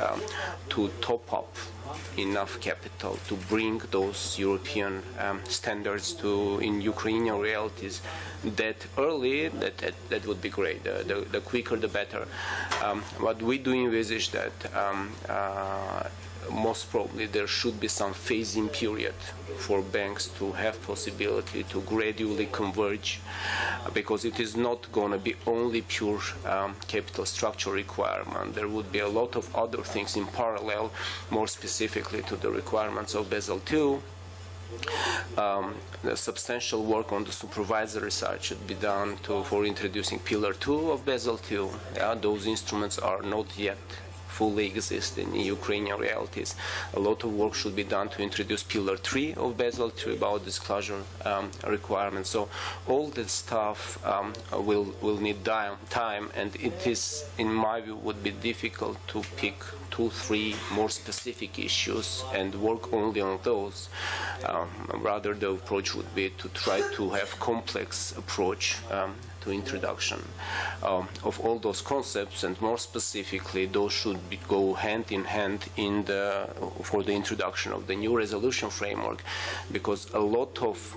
to top up enough capital to bring those European standards to in Ukrainian realities that early, that would be great. The quicker the better. But we do envisage that most probably there should be some phasing period for banks to have possibility to gradually converge, because it is not going to be only pure capital structure requirement. There would be a lot of other things in parallel, more specifically to the requirements of Basel II. The substantial work on the supervisory side should be done for introducing Pillar 2 of Basel II. Those instruments are not yet fully exist in Ukrainian realities. A lot of work should be done to introduce Pillar 3 of Basel II about disclosure requirements. So all that stuff will need time, and it is, in my view, would be difficult to pick 2-3 more specific issues and work only on those. Rather, the approach would be to try to have complex approach to introduction of all those concepts, and more specifically, those should go hand in hand for the introduction of the new resolution framework, because a lot of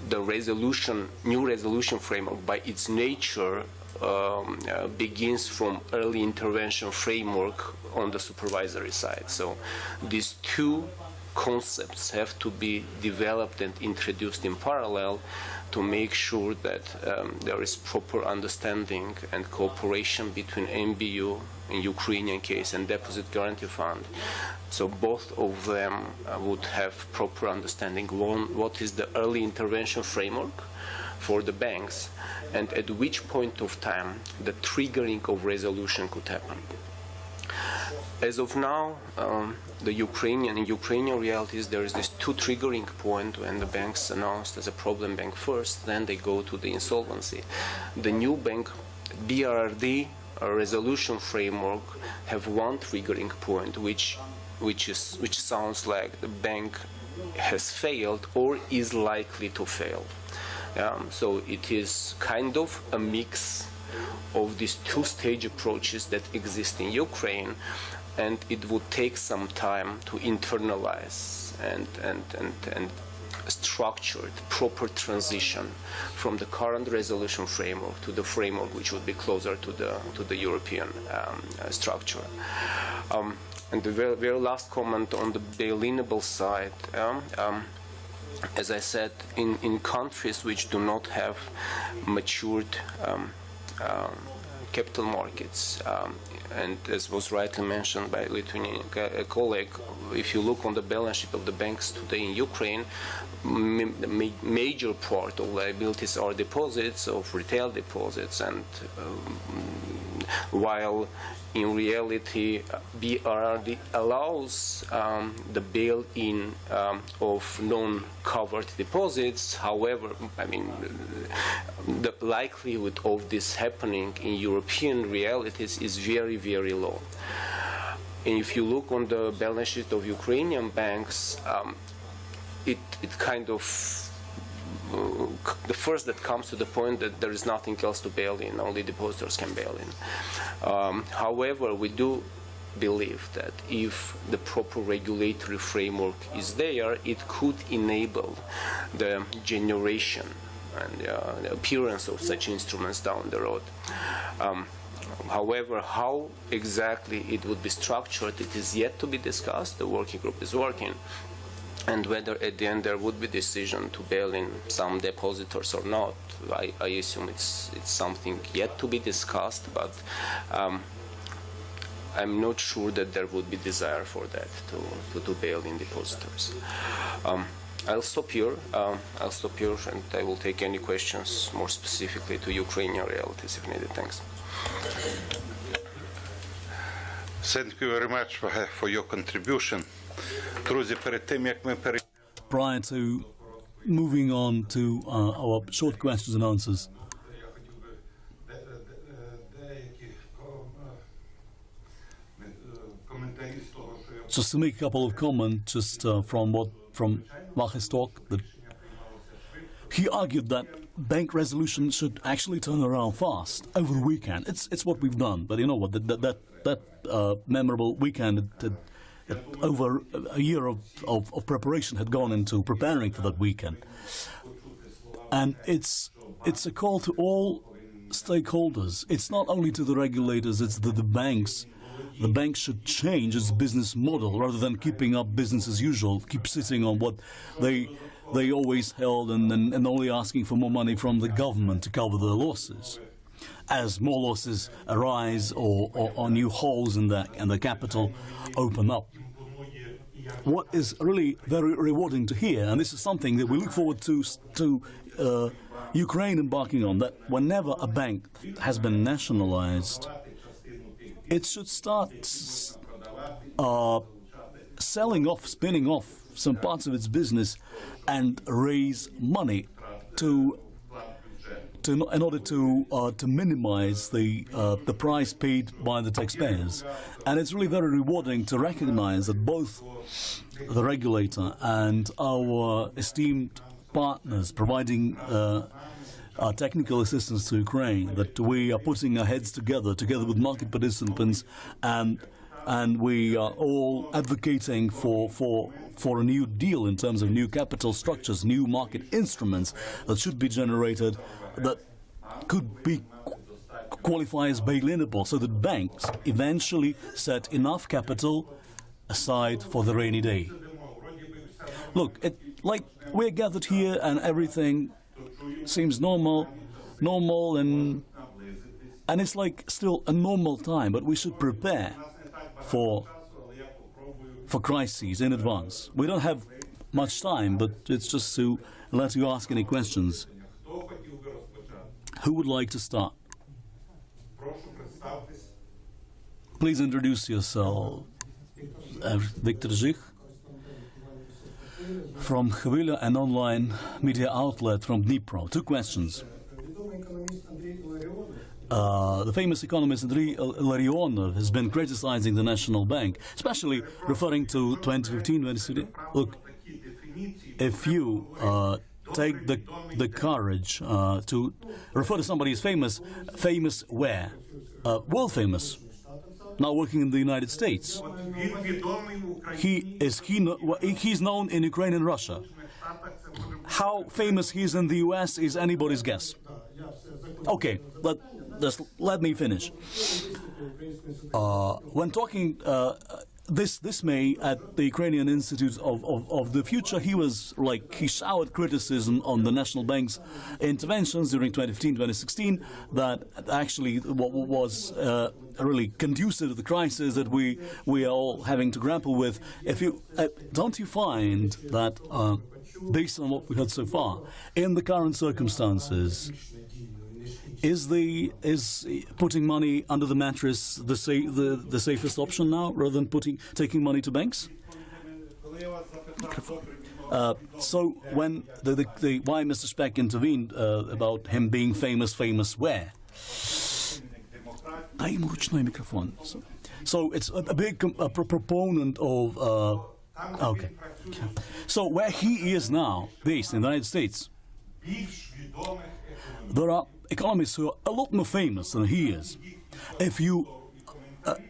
the new resolution framework, by its nature, begins from early intervention framework on the supervisory side. So these two concepts have to be developed and introduced in parallel to make sure that there is proper understanding and cooperation between MBU in Ukrainian case and Deposit Guarantee Fund. So both of them would have proper understanding what is the early intervention framework for the banks, and at which point of time the triggering of resolution could happen. As of now, in Ukrainian realities, there is this two triggering point when the banks announced as a problem bank first, then they go to the insolvency. The new bank BRRD resolution framework have one triggering point, which sounds like the bank has failed or is likely to fail. So it is kind of a mix of these two-stage approaches that exist in Ukraine, and it would take some time to internalize and structure the proper transition from the current resolution framework to the framework which would be closer to the European structure. And the very last comment on the bail-inable side. As I said, in countries which do not have matured capital markets, and as was rightly mentioned by a Lithuanian colleague, if you look on the balance sheet of the banks today in Ukraine, the major part of liabilities are deposits, of retail deposits, and while in reality, BRRD allows the bail-in of non-covered deposits. However, I mean, the likelihood of this happening in European realities is very, very low. And if you look on the balance sheet of Ukrainian banks, it kind of the first that comes to the point that there is nothing else to bail in, only depositors can bail in. However, we do believe that if the proper regulatory framework is there, it could enable the generation and the appearance of such instruments down the road. However, how exactly it would be structured, it is yet to be discussed. The working group is working. And whether at the end there would be decision to bail in some depositors or not, I assume it's something yet to be discussed, but I'm not sure that there would be desire for that, to bail in depositors. I'll stop here. And I will take any questions more specifically to Ukrainian realities if needed. Thanks. Thank you very much for your contribution. Друзі, перед тим, як ми Prior to moving on to our short questions and answers, я хотів би деякі коментарі з того, що я just to make a couple of comments just from Vache's talk, that he argued that bank resolution should actually turn around fast over the weekend. It's what we've done, but you know what? That memorable weekend, over a year of preparation had gone into preparing for that weekend, and it's a call to all stakeholders. It's not only to the regulators; it's the banks. The bank should change its business model rather than keeping up business as usual, keep sitting on what they always held and only asking for more money from the government to cover their losses. As more losses arise or new holes in the capital open up. What is really very rewarding to hear, and this is something that we look forward to Ukraine embarking on, that whenever a bank has been nationalized, it should start selling off, spinning off some parts of its business and raise money in order to minimize the price paid by the taxpayers. And it's really very rewarding to recognize that both the regulator and our esteemed partners providing technical assistance to Ukraine, that we are putting our heads together with market participants, and we are all advocating for a new deal in terms of new capital structures, new market instruments that should be generated that could be qualify as bail-inable, so that banks eventually set enough capital aside for the rainy day. Look, like we're gathered here and everything seems normal, and it's like still a normal time, but we should prepare for crises in advance. We don't have much time, but it's just to let you ask any questions. Who would like to start? Please introduce yourself. Victor Zich from Chvila, an online media outlet from Dnipro. Two questions. The famous economist Andrei Larionov has been criticizing the National Bank, especially referring to 2015-2016. Look, if you take the courage to refer to somebody as famous where? World famous, now working in the United States. He's known in Ukraine and Russia. How famous he is in the US is anybody's guess. Okay, let me finish. When talking this May at the Ukrainian Institute of the Future, he showered criticism on the National Bank's interventions during 2015-2016 that actually was really conducive to the crisis that we are all having to grapple with. Don't you find that, based on what we heard so far, in the current circumstances, is putting money under the mattress the safest option now, rather than taking money to banks? So when why Mr. Speck intervened about him being famous where? So it's a big proponent of. Okay. So where he is now, based in the United States, there are economists who are a lot more famous than he is, if you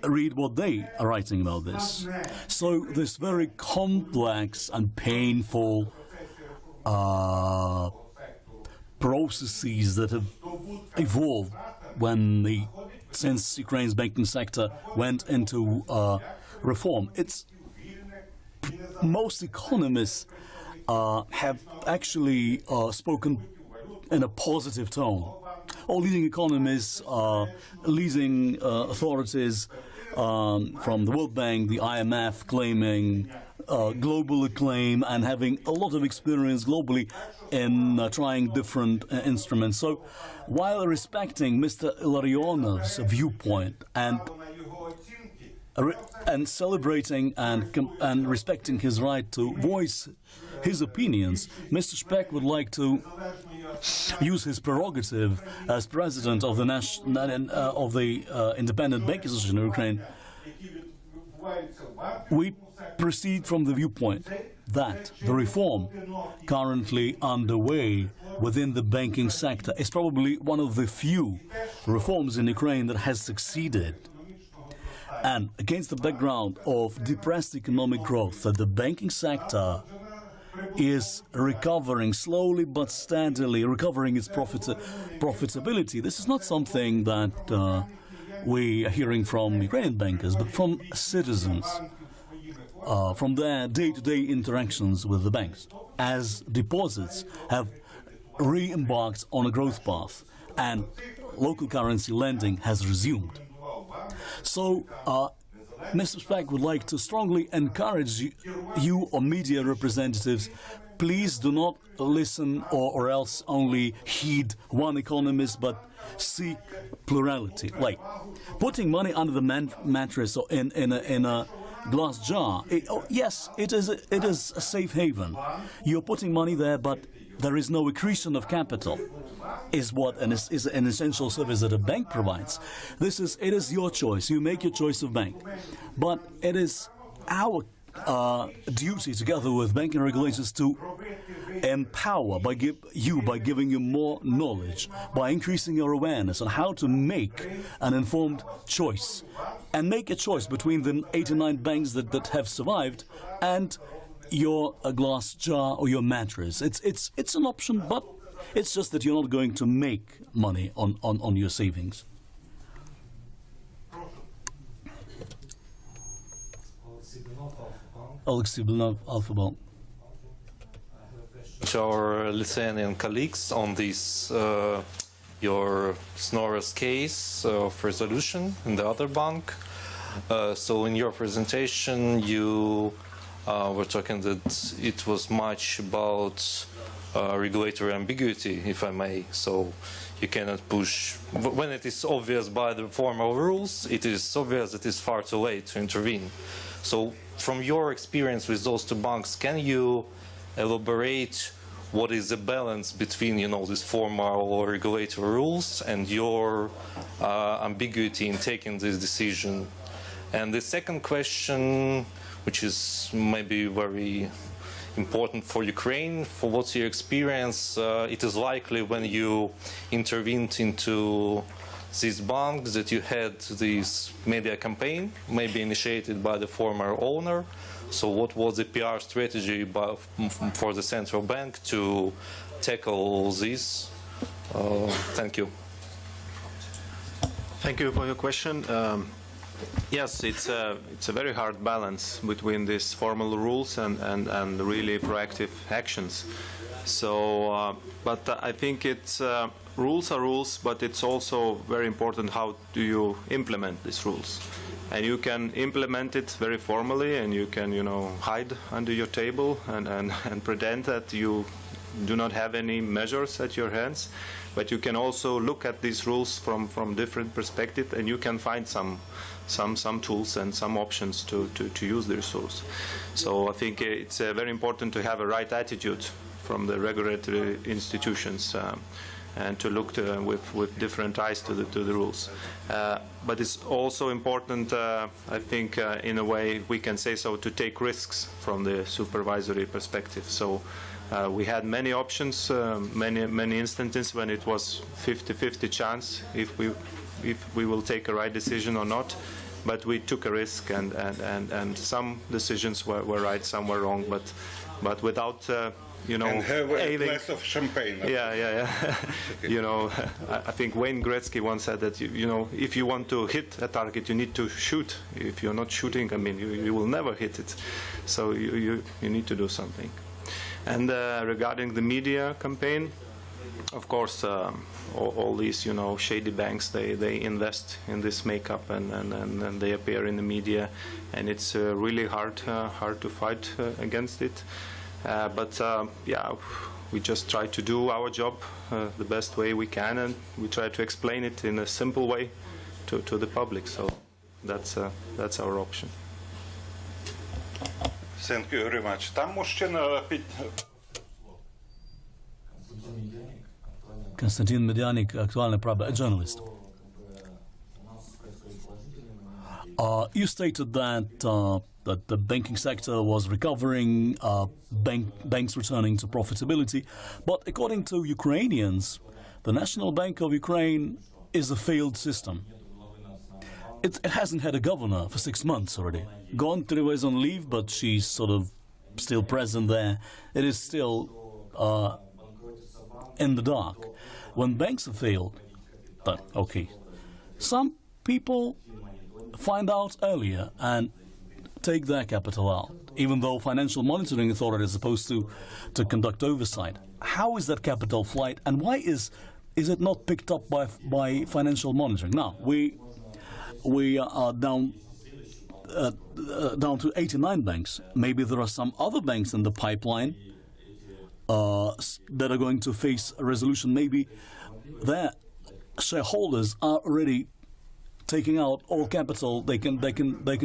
read what they are writing about this. So this very complex and painful processes that have evolved when the since Ukraine's banking sector went into reform. Most economists have actually spoken in a positive tone. All leading economists, leading authorities from the World Bank, the IMF, claiming global acclaim and having a lot of experience globally in trying different instruments. So while respecting Mr. Ilarionov's viewpoint and celebrating and respecting his right to voice his opinions, Mr. Speck would like to use his prerogative as president of the Independent Banking Association of Ukraine. We proceed from the viewpoint that the reform currently underway within the banking sector is probably one of the few reforms in Ukraine that has succeeded. And against the background of depressed economic growth, that the banking sector is recovering slowly but steadily, recovering its profitability. This is not something that we are hearing from Ukrainian bankers, but from citizens, from their day-to-day interactions with the banks, as deposits have re-embarked on a growth path and local currency lending has resumed. So, Mr. Speck would like to strongly encourage you or media representatives, please do not listen or else only heed one economist, but seek plurality. Like putting money under the mattress or in a glass jar. Yes, it is a safe haven. You're putting money there, but there is no accretion of capital. Is an essential service that a bank provides. It is your choice. You make your choice of bank, but it is our duty, together with banking regulators, to empower by giving you more knowledge, by increasing your awareness on how to make an informed choice, and make a choice between the 89 banks that have survived and your glass jar or your mattress. It's an option, but it's just that you're not going to make money on your savings. Alexei Blinov, Alpha Bank. To our Lithuanian colleagues on this, your Snoras case of resolution in the other bank. So in your presentation, you were talking that it was much about regulatory ambiguity, if I may. So you cannot push, when it is obvious by the formal rules, it is obvious that it's far too late to intervene. So from your experience with those two banks, can you elaborate what is the balance between, these formal or regulatory rules and your ambiguity in taking this decision? And the second question, which is maybe very important for Ukraine, for what's your experience, it is likely when you intervened into these banks that you had this media campaign, maybe initiated by the former owner. So what was the PR strategy for the central bank to tackle this? Thank you. Thank you for your question. Yes, it's a very hard balance between these formal rules and really proactive actions. So, but I think it's rules are rules, but it's also very important how do you implement these rules. And you can implement it very formally, and you can, hide under your table and pretend that you do not have any measures at your hands. But you can also look at these rules from different perspectives, and you can find some tools and some options to use these rules. So I think it's very important to have a right attitude from the regulatory institutions and to look with different eyes to the rules. But it's also important, I think, in a way we can say so, to take risks from the supervisory perspective. So we had many options, many instances when it was 50-50 chance if we will take a right decision or not. But we took a risk, and some decisions were right, some were wrong. But without And have a ailing. glass of champagne. Yeah. I think Wayne Gretzky once said that if you want to hit a target, you need to shoot. If you're not shooting, I mean, you will never hit it. So you need to do something. And regarding the media campaign, of course, all these shady banks, they invest in this makeup and they appear in the media, and it's really hard to fight against it. But we just try to do our job the best way we can, and we try to explain it in a simple way to the public. So that's our option. Thank you very much. Там мужчина Konstantin Medyanik, Aktualna Pravda, a journalist. You stated that that the banking sector was recovering, banks returning to profitability, but according to Ukrainians, the National Bank of Ukraine is a failed system. It hasn't had a governor for 6 months already. Gontareva is on leave, but she's sort of still present there. It is still in the dark. When banks have failed, but okay, some people find out earlier and take their capital out, even though Financial Monitoring Authority is supposed to conduct oversight. How is that capital flight, and why is it not picked up by financial monitoring? Now we are down to 89 banks. Maybe there are some other banks in the pipeline that are going to face a resolution. Maybe their shareholders are already taking out all capital they can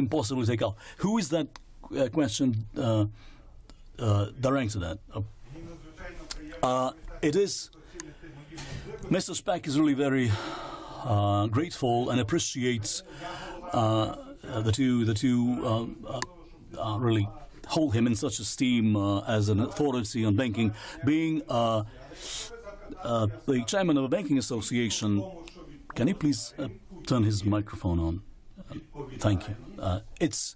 possibly take out. Who is that question directed at? It is. Mr. Speck is really very grateful and appreciates the two really hold him in such esteem as an authority on banking, being the chairman of a banking association. Can you please turn his microphone on? Thank you. It's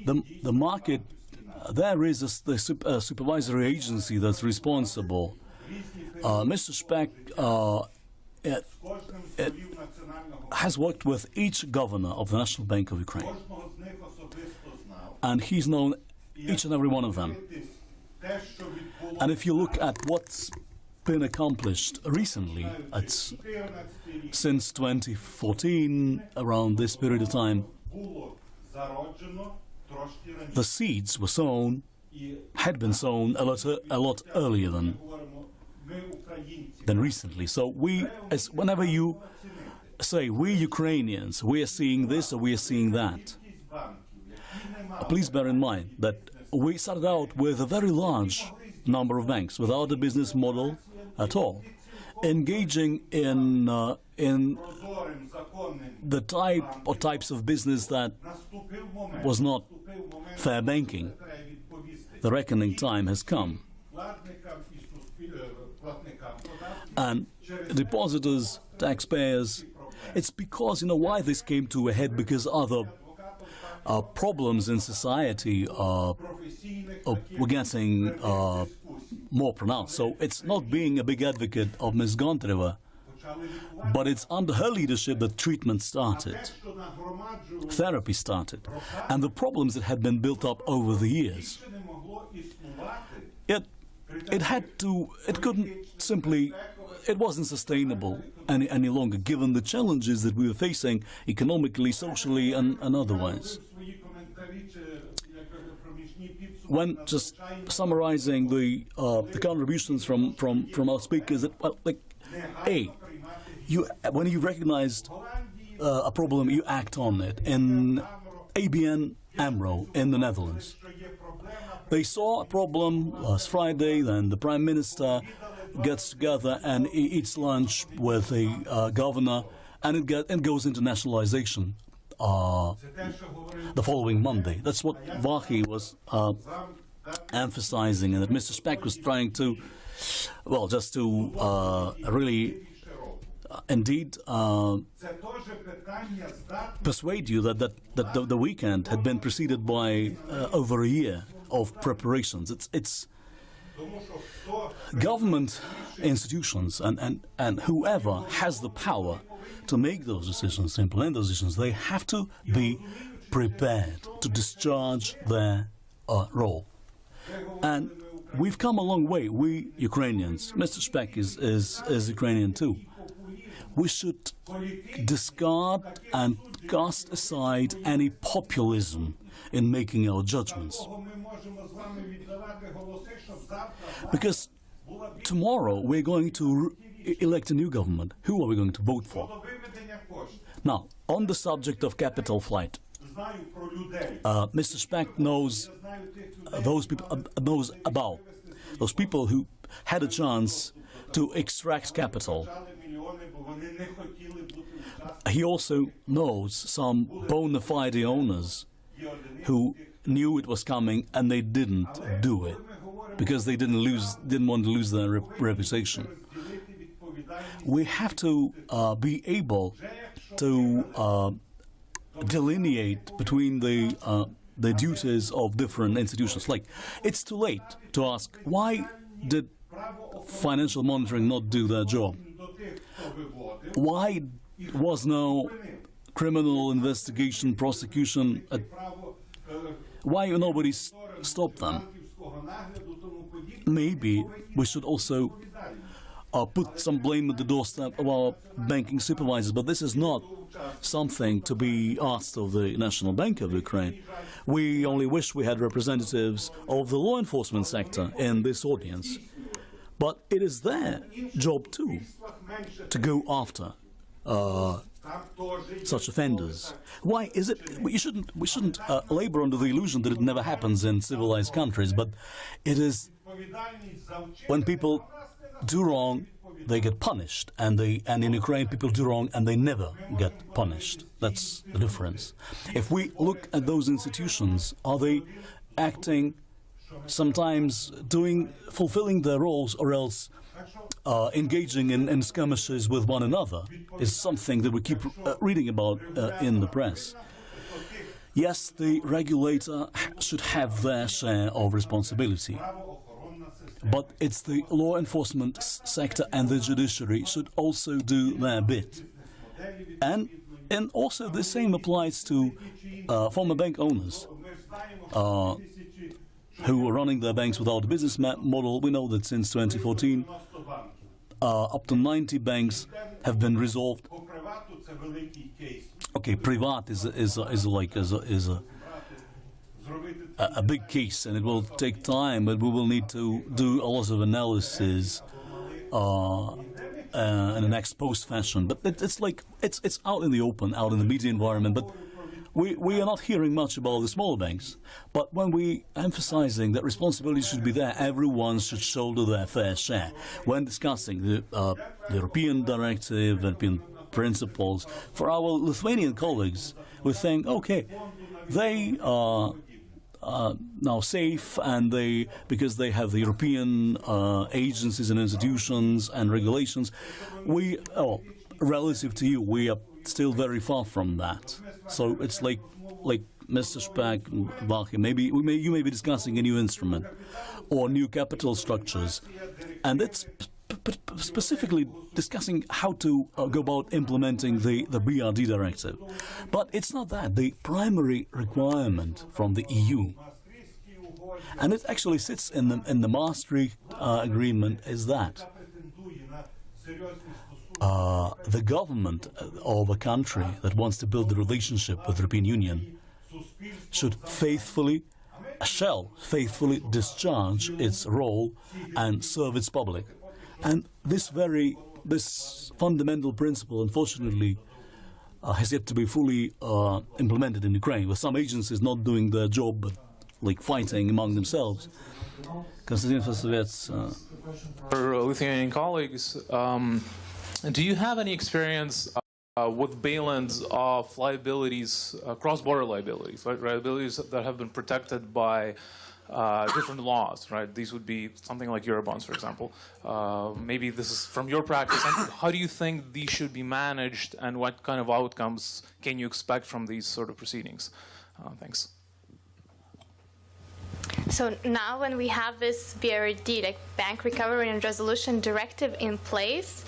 the market. There is the supervisory agency that's responsible. Mr. Speck has worked with each governor of the National Bank of Ukraine, and he's known each and every one of them. And if you look at what's been accomplished recently, since 2014, around this period of time, the seeds were sown, had been sown a lot earlier than recently. So whenever you say we Ukrainians, we are seeing this or we are seeing that, please bear in mind that we started out with a very large number of banks without a business model at all, engaging in the type or types of business that was not fair banking. The reckoning time has come. And depositors, taxpayers, it's because, why this came to a head, because other problems in society were getting more pronounced. So it's not being a big advocate of Ms. Gontareva, but it's under her leadership that treatment started, therapy started, and the problems that had been built up over the years. It wasn't sustainable any longer, given the challenges that we were facing economically, socially, and otherwise. When just summarizing the contributions from our speakers, when you recognized a problem, you act on it. In ABN AMRO in the Netherlands, they saw a problem last Friday. Then the Prime Minister gets together and eats lunch with the governor, and it goes into nationalization the following Monday. That's what Vahi was emphasizing, and that Mr. Speck was trying to, really indeed persuade you that the weekend had been preceded by over a year of preparations. government institutions and whoever has the power to make those decisions, to implement those decisions, they have to be prepared to discharge their role. And we've come a long way, we Ukrainians. Mr. Speck is Ukrainian too. We should discard and cast aside any populism in making our judgments. Because tomorrow we're going to elect a new government. Who are we going to vote for? Now, on the subject of capital flight, Mr. Speck knows those people who had a chance to extract capital. He also knows some bona fide owners who knew it was coming and they didn't do it because they didn't want to lose their reputation. We have to be able to delineate between the duties of different institutions. Like, it's too late to ask, why did financial monitoring not do their job? Why was no criminal investigation, prosecution? Why nobody stopped them? Maybe we should also put some blame at the doorstep of our banking supervisors, but this is not something to be asked of the National Bank of Ukraine. We only wish we had representatives of the law enforcement sector in this audience. But it is their job too to go after such offenders. Why is it? We shouldn't labor under the illusion that it never happens in civilized countries. But it is when people do wrong, they get punished, and in Ukraine people do wrong and they never get punished. That's the difference. If we look at those institutions, are they acting? Sometimes fulfilling their roles, or else engaging in skirmishes with one another, is something that we keep reading about in the press. Yes, the regulator should have their share of responsibility, but it's the law enforcement sector and the judiciary should also do their bit. And also the same applies to former bank owners who are running their banks without a business model. We know that since 2014, up to 90 banks have been resolved. Okay, Privat is a big case, and it will take time, but we will need to do a lot of analysis in an ex-post fashion. But it's out in the open, out in the media environment. But we are not hearing much about the small banks. But when we emphasizing that responsibility should be there, everyone should shoulder their fair share. When discussing the European directive, European principles, for our Lithuanian colleagues, we think, okay, they are now safe, and because they have the European agencies and institutions and regulations. Relative to you, we are still very far from that. So it's like Mr. Speck, maybe you may be discussing a new instrument or new capital structures, and it's specifically discussing how to go about implementing the BRD directive. But it's not that. The primary requirement from the EU, and it actually sits in the Maastricht agreement, is that the government of a country that wants to build a relationship with the European Union shall faithfully discharge its role and serve its public. And this fundamental principle, unfortunately, has yet to be fully implemented in Ukraine, with some agencies not doing their job, but fighting among themselves. Konstantin Fasovets. For Lithuanian colleagues, do you have any experience with bail-ins of liabilities, cross-border liabilities, right? Liabilities that have been protected by different laws, right? These would be something like Eurobonds, for example. Maybe this is from your practice. And how do you think these should be managed, and what kind of outcomes can you expect from these sort of proceedings? Thanks. So now when we have this BRD, like Bank Recovery and Resolution Directive in place,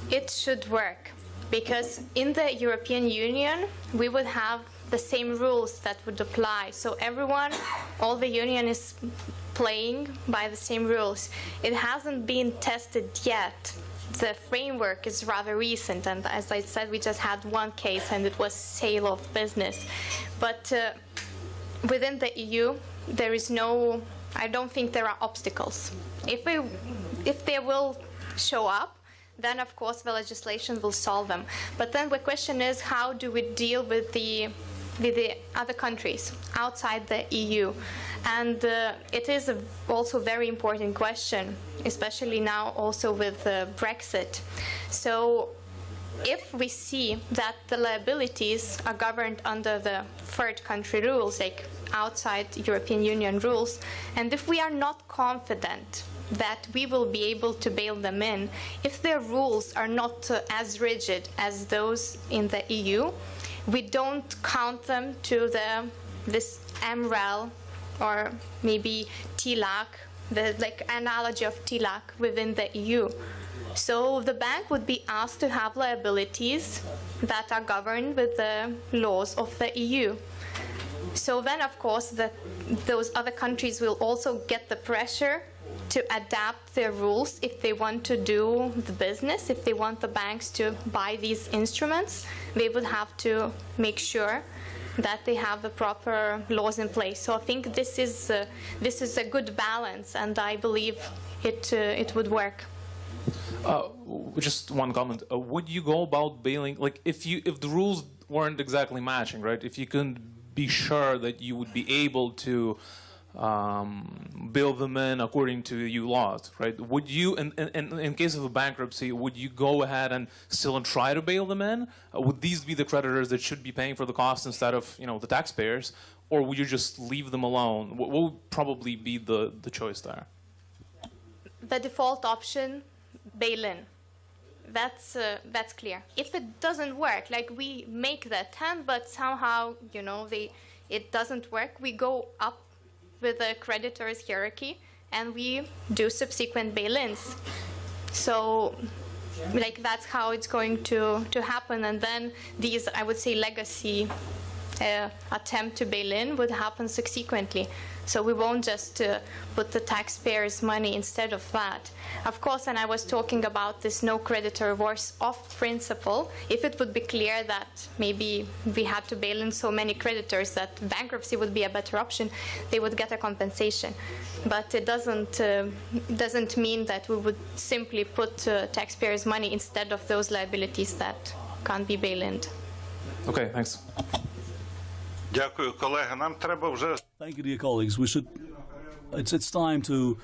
it should work. Because in the European Union, we would have the same rules that would apply. So everyone, all the union is playing by the same rules. It hasn't been tested yet. The framework is rather recent, and as I said, we just had one case, and it was sale of business. But within the EU, there is no, I don't think there are obstacles. If they will show up, then of course the legislation will solve them. But then the question is, how do we deal with the other countries outside the EU? And it is also a very important question, especially now also with Brexit. So if we see that the liabilities are governed under the third country rules, like outside European Union rules, and if we are not confident that we will be able to bail them in, if their rules are not as rigid as those in the EU, we don't count them to this MREL or maybe TLAC, the analogy of TLAC within the EU. So the bank would be asked to have liabilities that are governed with the laws of the EU. So then, of course, those other countries will also get the pressure to adapt their rules if they want to do the business, if they want the banks to buy these instruments. They would have to make sure that they have the proper laws in place. So I think this is a good balance, and I believe it would work. Just one comment. Would you go about bailing, like if the rules weren't exactly matching, right? If you couldn't be sure that you would be able to bail them in according to EU laws, right? Would you, in case of a bankruptcy, would you go ahead and still try to bail them in? Would these be the creditors that should be paying for the cost instead of the taxpayers, or would you just leave them alone? What would probably be the choice there? The default option, bail in. That's clear. If it doesn't work, like we make the attempt, but somehow it doesn't work, we go up with the creditors hierarchy and we do subsequent bail-ins. So that's how it's going to happen, and then these, I would say, legacy attempt to bail in would happen subsequently. So we won't just put the taxpayers' money instead of that. Of course, and I was talking about this no creditor worse off principle. If it would be clear that maybe we had to bail in so many creditors that bankruptcy would be a better option, they would get a compensation. But it doesn't mean that we would simply put taxpayers' money instead of those liabilities that can't be bailed. Okay, thanks. Дякую, колеги. Нам треба вже. Thank you, dear colleagues. It's time to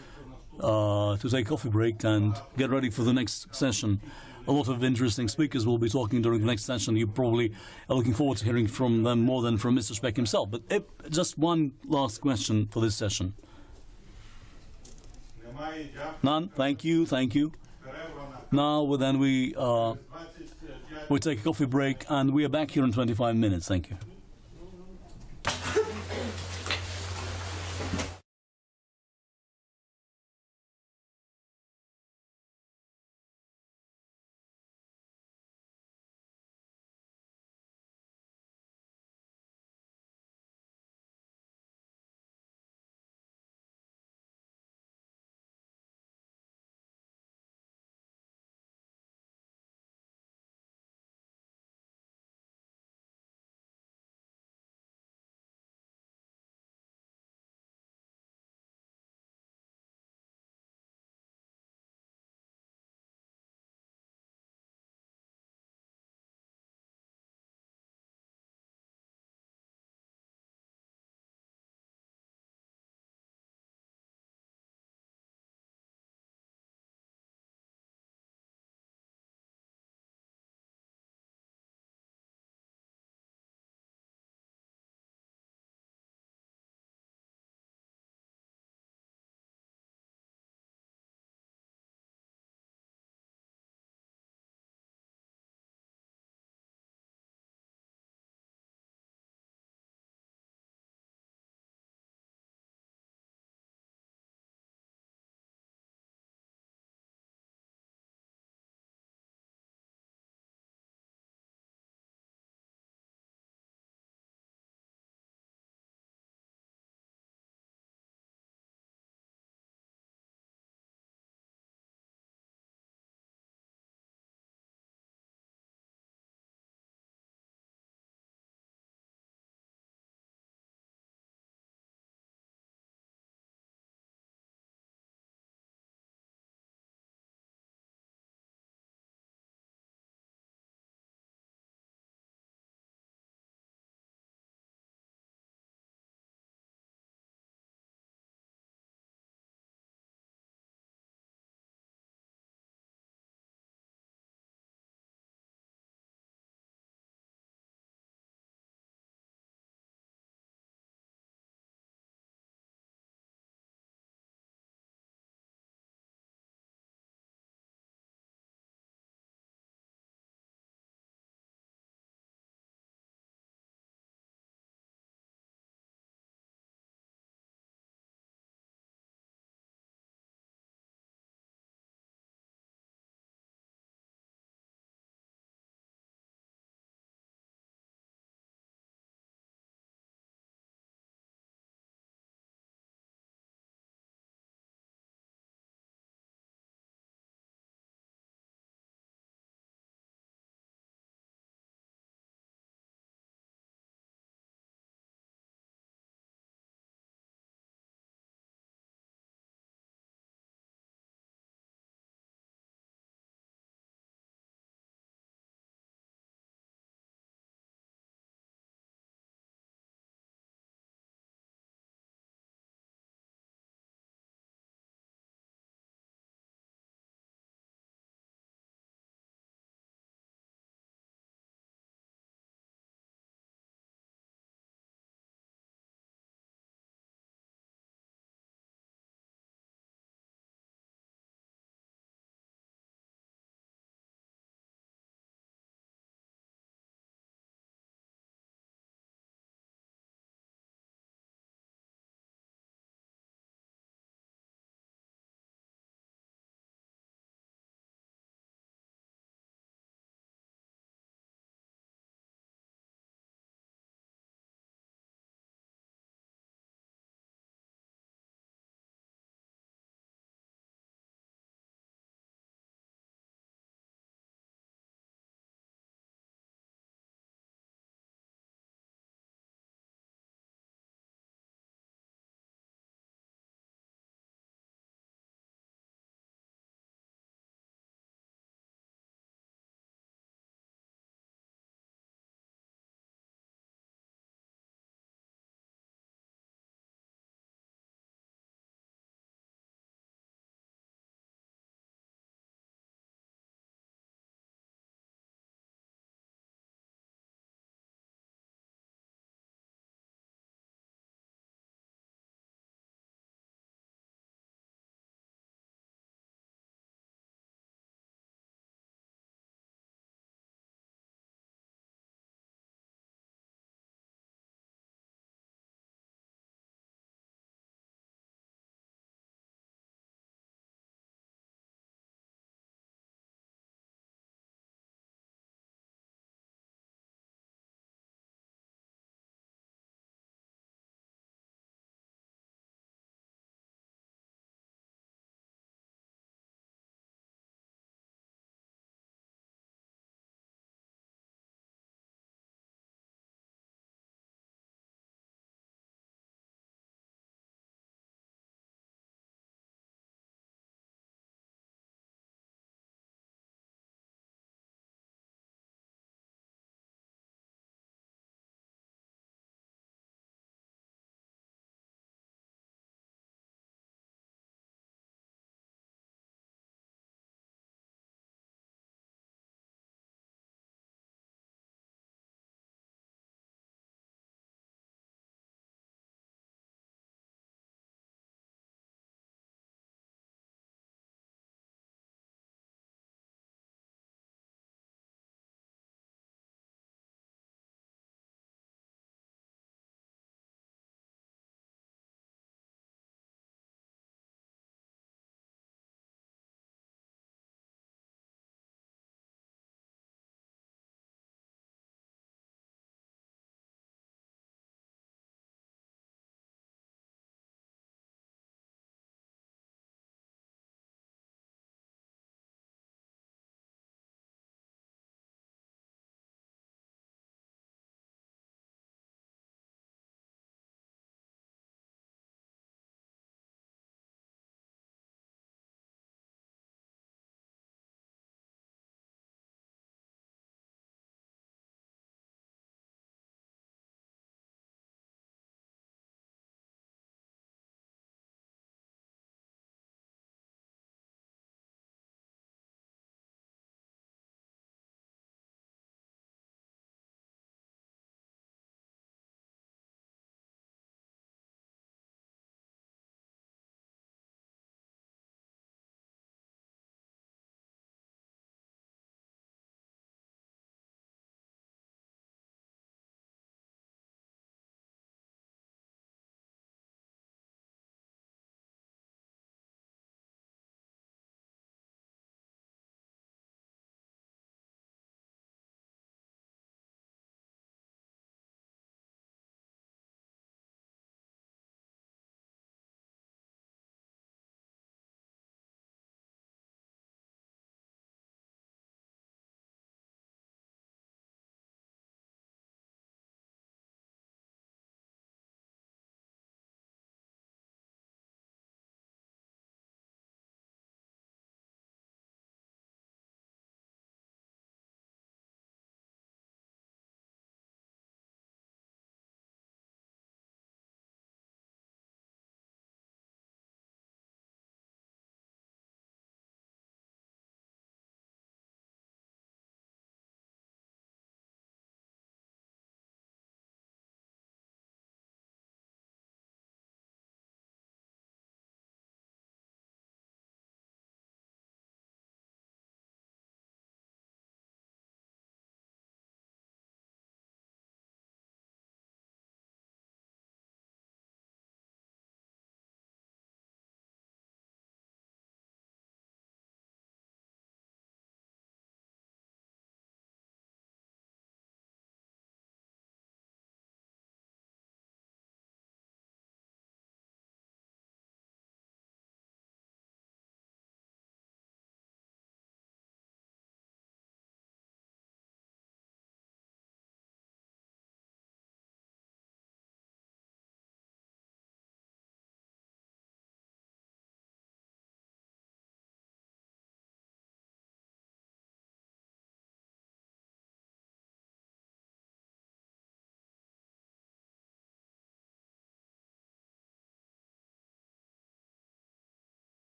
take a coffee break and get ready for the next session. A lot of interesting speakers will be talking during the next session. You probably are looking forward to hearing from them more than from Mr. Speck himself. But just one last question for this session. None? Thank you. Now then we take a coffee break and we are back here in 25 minutes. Thank you.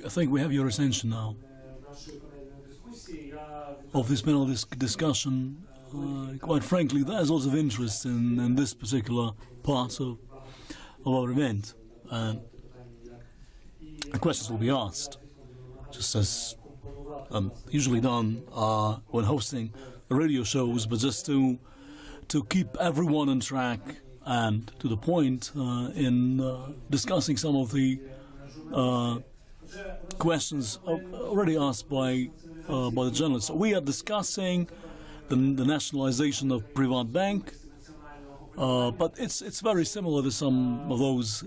I think we have your attention now. Of this panel discussion, quite frankly, there's lots of interest in this particular part of our event. The questions will be asked, just as usually done when hosting radio shows, but just to keep everyone on track and to the point in discussing some of the questions already asked by the journalists. We are discussing the nationalization of Privat Bank, but it's very similar to some of those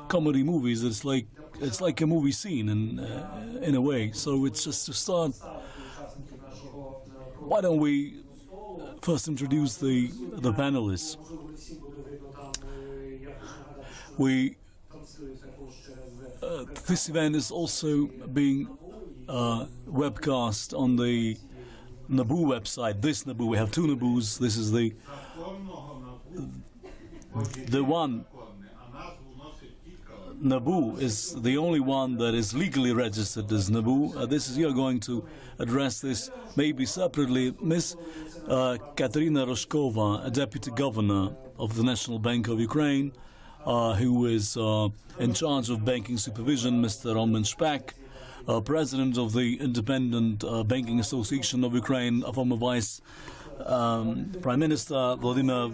comedy movies. It's like a movie scene in a way. So it's just to start. Why don't we first introduce the panelists? This event is also being webcast on the NABU website. This NABU, we have two NABUs. This is the one. NABU is the only one that is legally registered as NABU. You're going to address this maybe separately. Ms. Katerina Roshkova, a deputy governor of the National Bank of Ukraine, who is in charge of banking supervision, Mr. Roman Shpak, president of the Independent Banking Association of Ukraine, a former vice Prime Minister Vladimir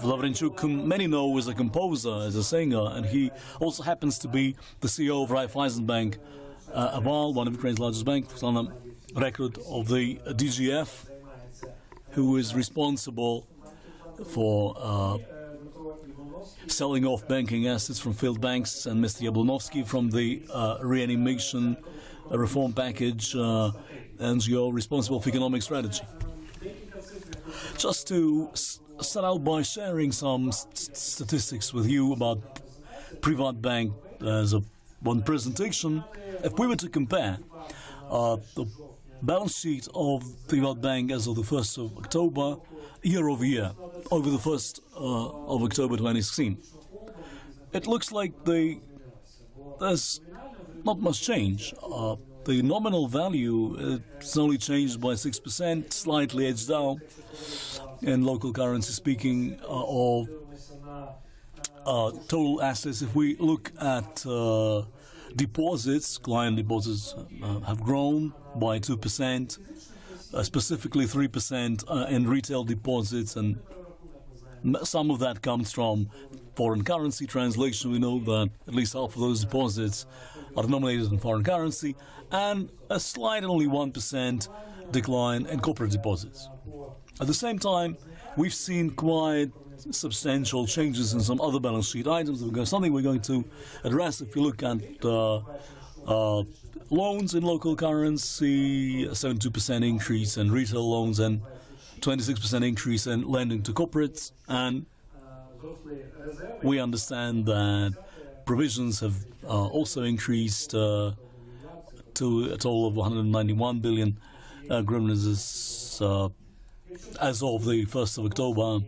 Vlavrenchuk, whom many know as a composer, as a singer, and he also happens to be the CEO of Raiffeisen Bank, Aval, one of Ukraine's largest banks, on the record of the DGF, who is responsible for selling off banking assets from failed banks, and Mr. Yablonovsky from the reanimation reform package NGO responsible for economic strategy. Just to start out by sharing some statistics with you about Privat Bank as one presentation. If we were to compare the balance sheet of Privat Bank as of the 1st of October, year over year, over the 1st of October 2016, it looks like there's not much change. The nominal value is only changed by 6%, slightly edged down in local currency, speaking of total assets. If we look at deposits, client deposits have grown by 2%, specifically 3% in retail deposits, and some of that comes from foreign currency translation. We know that at least half of those deposits are denominated in foreign currency, and a slight, only 1% decline in corporate deposits. At the same time, we've seen quite substantial changes in some other balance sheet items. Something we're going to address. If you look at loans in local currency, a 72% increase in retail loans and 26% increase in lending to corporates, and we understand that provisions have also increased to a total of 191 billion hryvnias as of the 1st of October.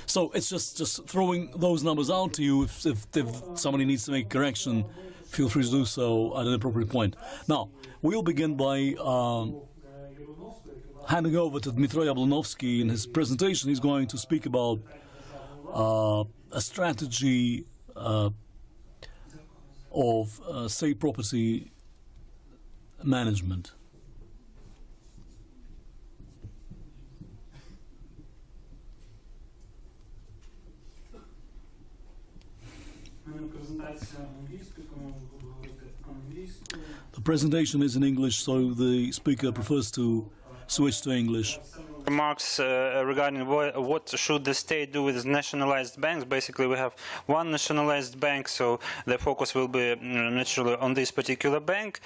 So it's just throwing those numbers out to you. If somebody needs to make a correction, feel free to do so at an appropriate point. Now, we'll begin by handing over to Dmitry Yablonovsky. In his presentation, he's going to speak about a strategy of state property management. The presentation is in English, so the speaker prefers to switch to English. Remarks regarding what should the state do with nationalized banks. Basically, we have one nationalized bank, so the focus will be naturally on this particular bank.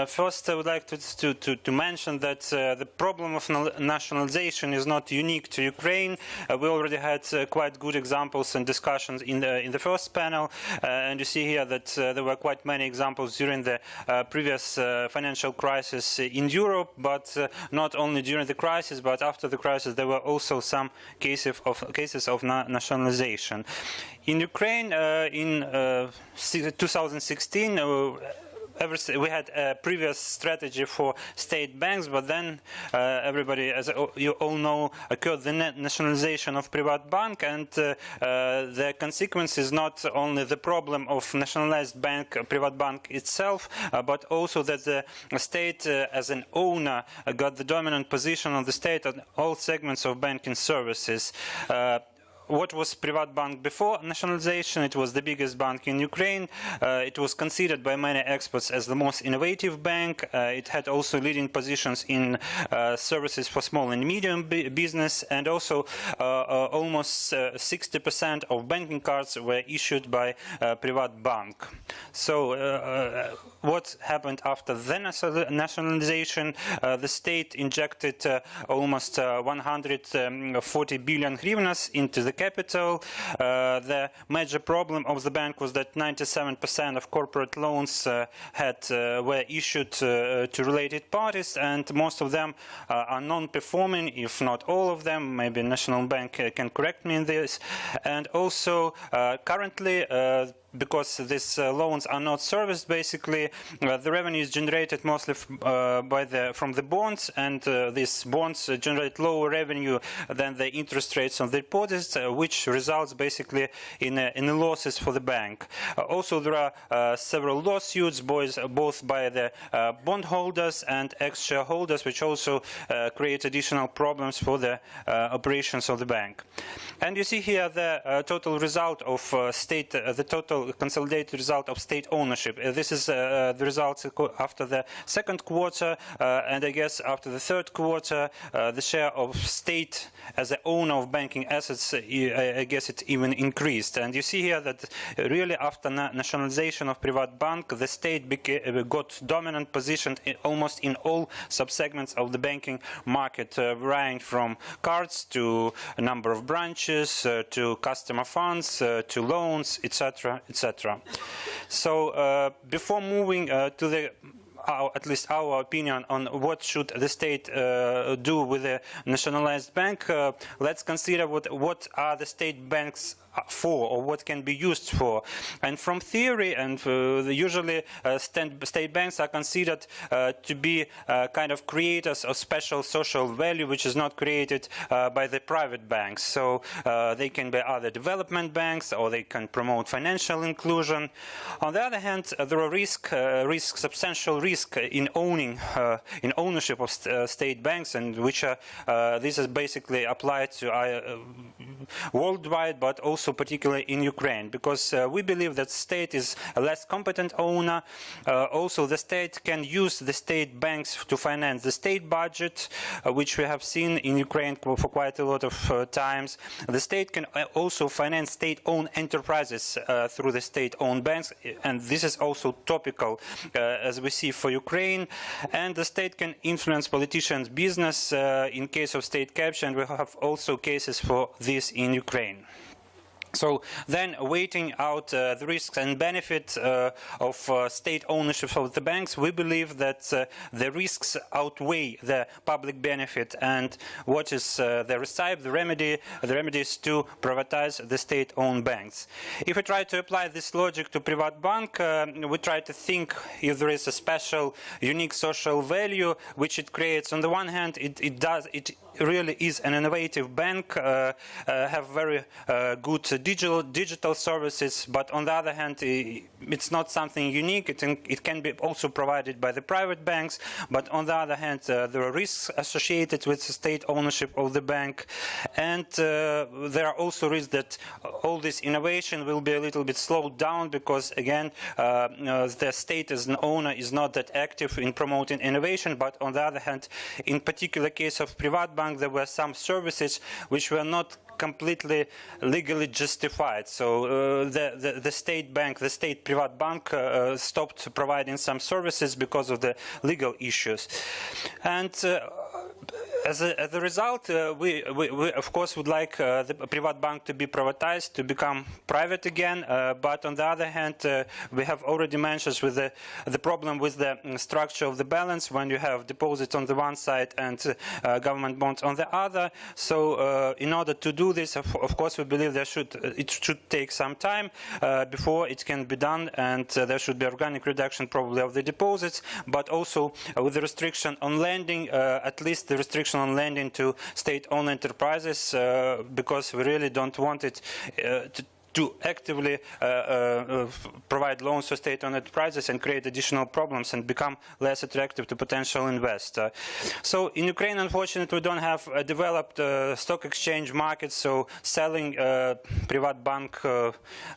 First, I would like to mention that the problem of nationalization is not unique to Ukraine. We already had quite good examples and discussions in the first panel, and you see here that there were quite many examples during the previous financial crisis in Europe, but not only during the crisis, but after after the crisis, there were also some cases of nationalization. In Ukraine, in 2016, we had a previous strategy for state banks, but then everybody, as you all know, occurred the nationalization of private bank, and the consequence is not only the problem of nationalized bank, private bank itself, but also that the state as an owner got the dominant position of the state on all segments of banking services. What was private bank before nationalization? It was the biggest bank in Ukraine. It was considered by many experts as the most innovative bank. It had also leading positions in services for small and medium business, and also almost 60% of banking cards were issued by private bank. So what happened after the nationalization? The state injected almost 140 billion hryvnias into the capital. The major problem of the bank was that 97% of corporate loans were issued to related parties, and most of them are non-performing, if not all of them. Maybe National Bank can correct me in this. And also currently, because these loans are not serviced, basically, the revenue is generated mostly from the bonds, and these bonds generate lower revenue than the interest rates on the deposits, which results basically in losses for the bank. Also, there are several lawsuits, both by the bondholders and ex-shareholders, which also create additional problems for the operations of the bank. And you see here the total result of the total consolidated result of state ownership. This is the results after the second quarter, and I guess after the third quarter, the share of state as the owner of banking assets, I guess it even increased. And you see here that really after nationalization of private bank, the state got dominant position almost in all subsegments of the banking market, varying from cards to a number of branches, to customer funds, to loans, etc., etc. So before moving to the at least our opinion on what should the state do with a nationalized bank, let's consider what are the state banks for, or what can be used for. And from theory, and usually state banks are considered to be kind of creators of special social value, which is not created by the private banks. So they can be either development banks, or they can promote financial inclusion. On the other hand, there are substantial risk in ownership of state banks, and which this is basically applied to worldwide, but also particularly in Ukraine, because we believe that state is a less competent owner. Also, the state can use the state banks to finance the state budget, which we have seen in Ukraine for quite a lot of times. The state can also finance state-owned enterprises through the state-owned banks, and this is also topical, as we see for Ukraine. And the state can influence politicians' business in case of state capture, and we have also cases for this in Ukraine. So then, weighing out the risks and benefits of state ownership of the banks, we believe that the risks outweigh the public benefit, and what is the recipe, the remedy is to privatize the state-owned banks. If we try to apply this logic to private bank, we try to think if there is a special, unique social value which it creates. On the one hand, it really is an innovative bank, have very good digital services, but on the other hand, it's not something unique. It can be also provided by the private banks, but on the other hand, there are risks associated with the state ownership of the bank, and there are also risks that all this innovation will be a little bit slowed down, because again, the state as an owner is not that active in promoting innovation. But on the other hand, in particular case of private bank, there were some services which were not completely legally justified. So the state bank, the state private bank stopped providing some services because of the legal issues. And as a result, we of course would like the private bank to be privatized, to become private again. But on the other hand, we have already mentioned with the problem with the structure of the balance when you have deposits on the one side and government bonds on the other. So in order to do this, of course, we believe it should take some time before it can be done, and there should be organic reduction probably of the deposits, but also with the restriction on lending, at least the restriction on lending to state-owned enterprises, because we really don't want it to actively provide loans to state-owned enterprises and create additional problems and become less attractive to potential investors. So in Ukraine, unfortunately, we don't have a developed stock exchange market, so selling private bank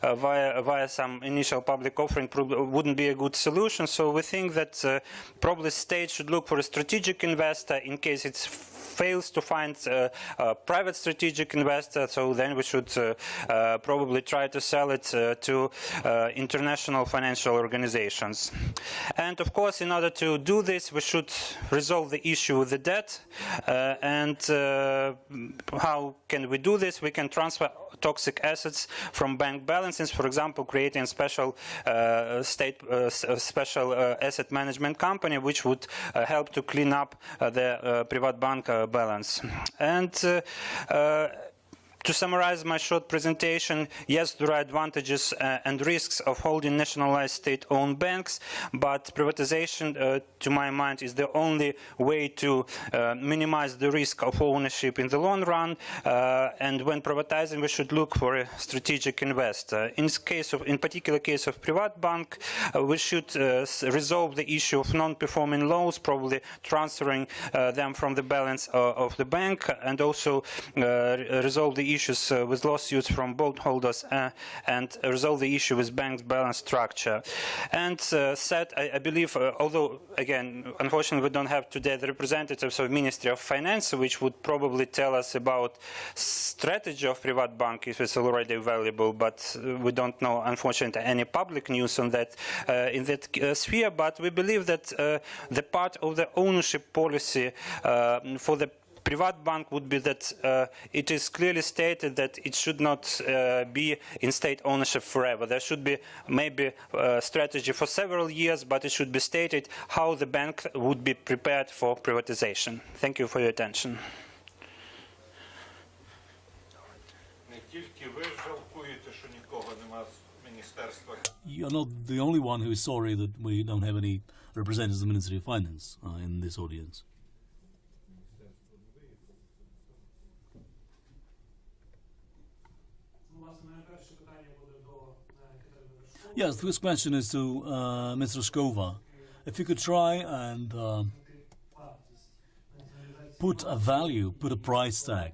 via some initial public offering wouldn't be a good solution. So we think that probably state should look for a strategic investor in case it's fails to find a private strategic investor, so then we should probably try to sell it to international financial organizations. And of course, in order to do this, we should resolve the issue with the debt. And how can we do this? We can transfer toxic assets from bank balances, for example, creating a special special asset management company, which would help to clean up the private bank balance. And to summarize my short presentation, yes, there are advantages and risks of holding nationalized state-owned banks, but privatization, to my mind, is the only way to minimize the risk of ownership in the long run. And when privatizing, we should look for a strategic investor. In particular case of private bank, we should resolve the issue of non-performing loans, probably transferring them from the balance of the bank, and also resolve the issues with lawsuits from bondholders and resolve the issue with banks' balance structure. And I believe, although, again, unfortunately, we don't have today the representatives of Ministry of Finance, which would probably tell us about strategy of private bank if it's already available, but we don't know, unfortunately, any public news on that in that sphere. But we believe that the part of the ownership policy for the private bank would be that it is clearly stated that it should not be in state ownership forever. There should be maybe a strategy for several years, but it should be stated how the bank would be prepared for privatization. Thank you for your attention. You're not the only one who is sorry that we don't have any representatives of the Ministry of Finance in this audience. Yes, the first question is to Mr. Shkova. If you could try and put a price tag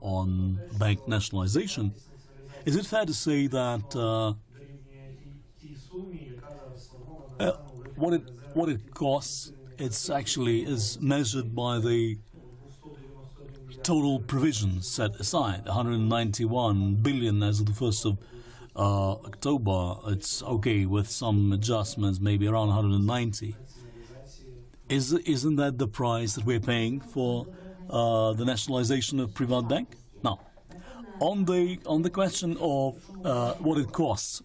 on bank nationalization, is it fair to say that what it costs, it's actually is measured by the total provisions set aside, 191 billion as of the 1st of October? It's okay with some adjustments, maybe around 190. Isn't that the price that we're paying for the nationalization of private bank? Now, on the question of what it costs,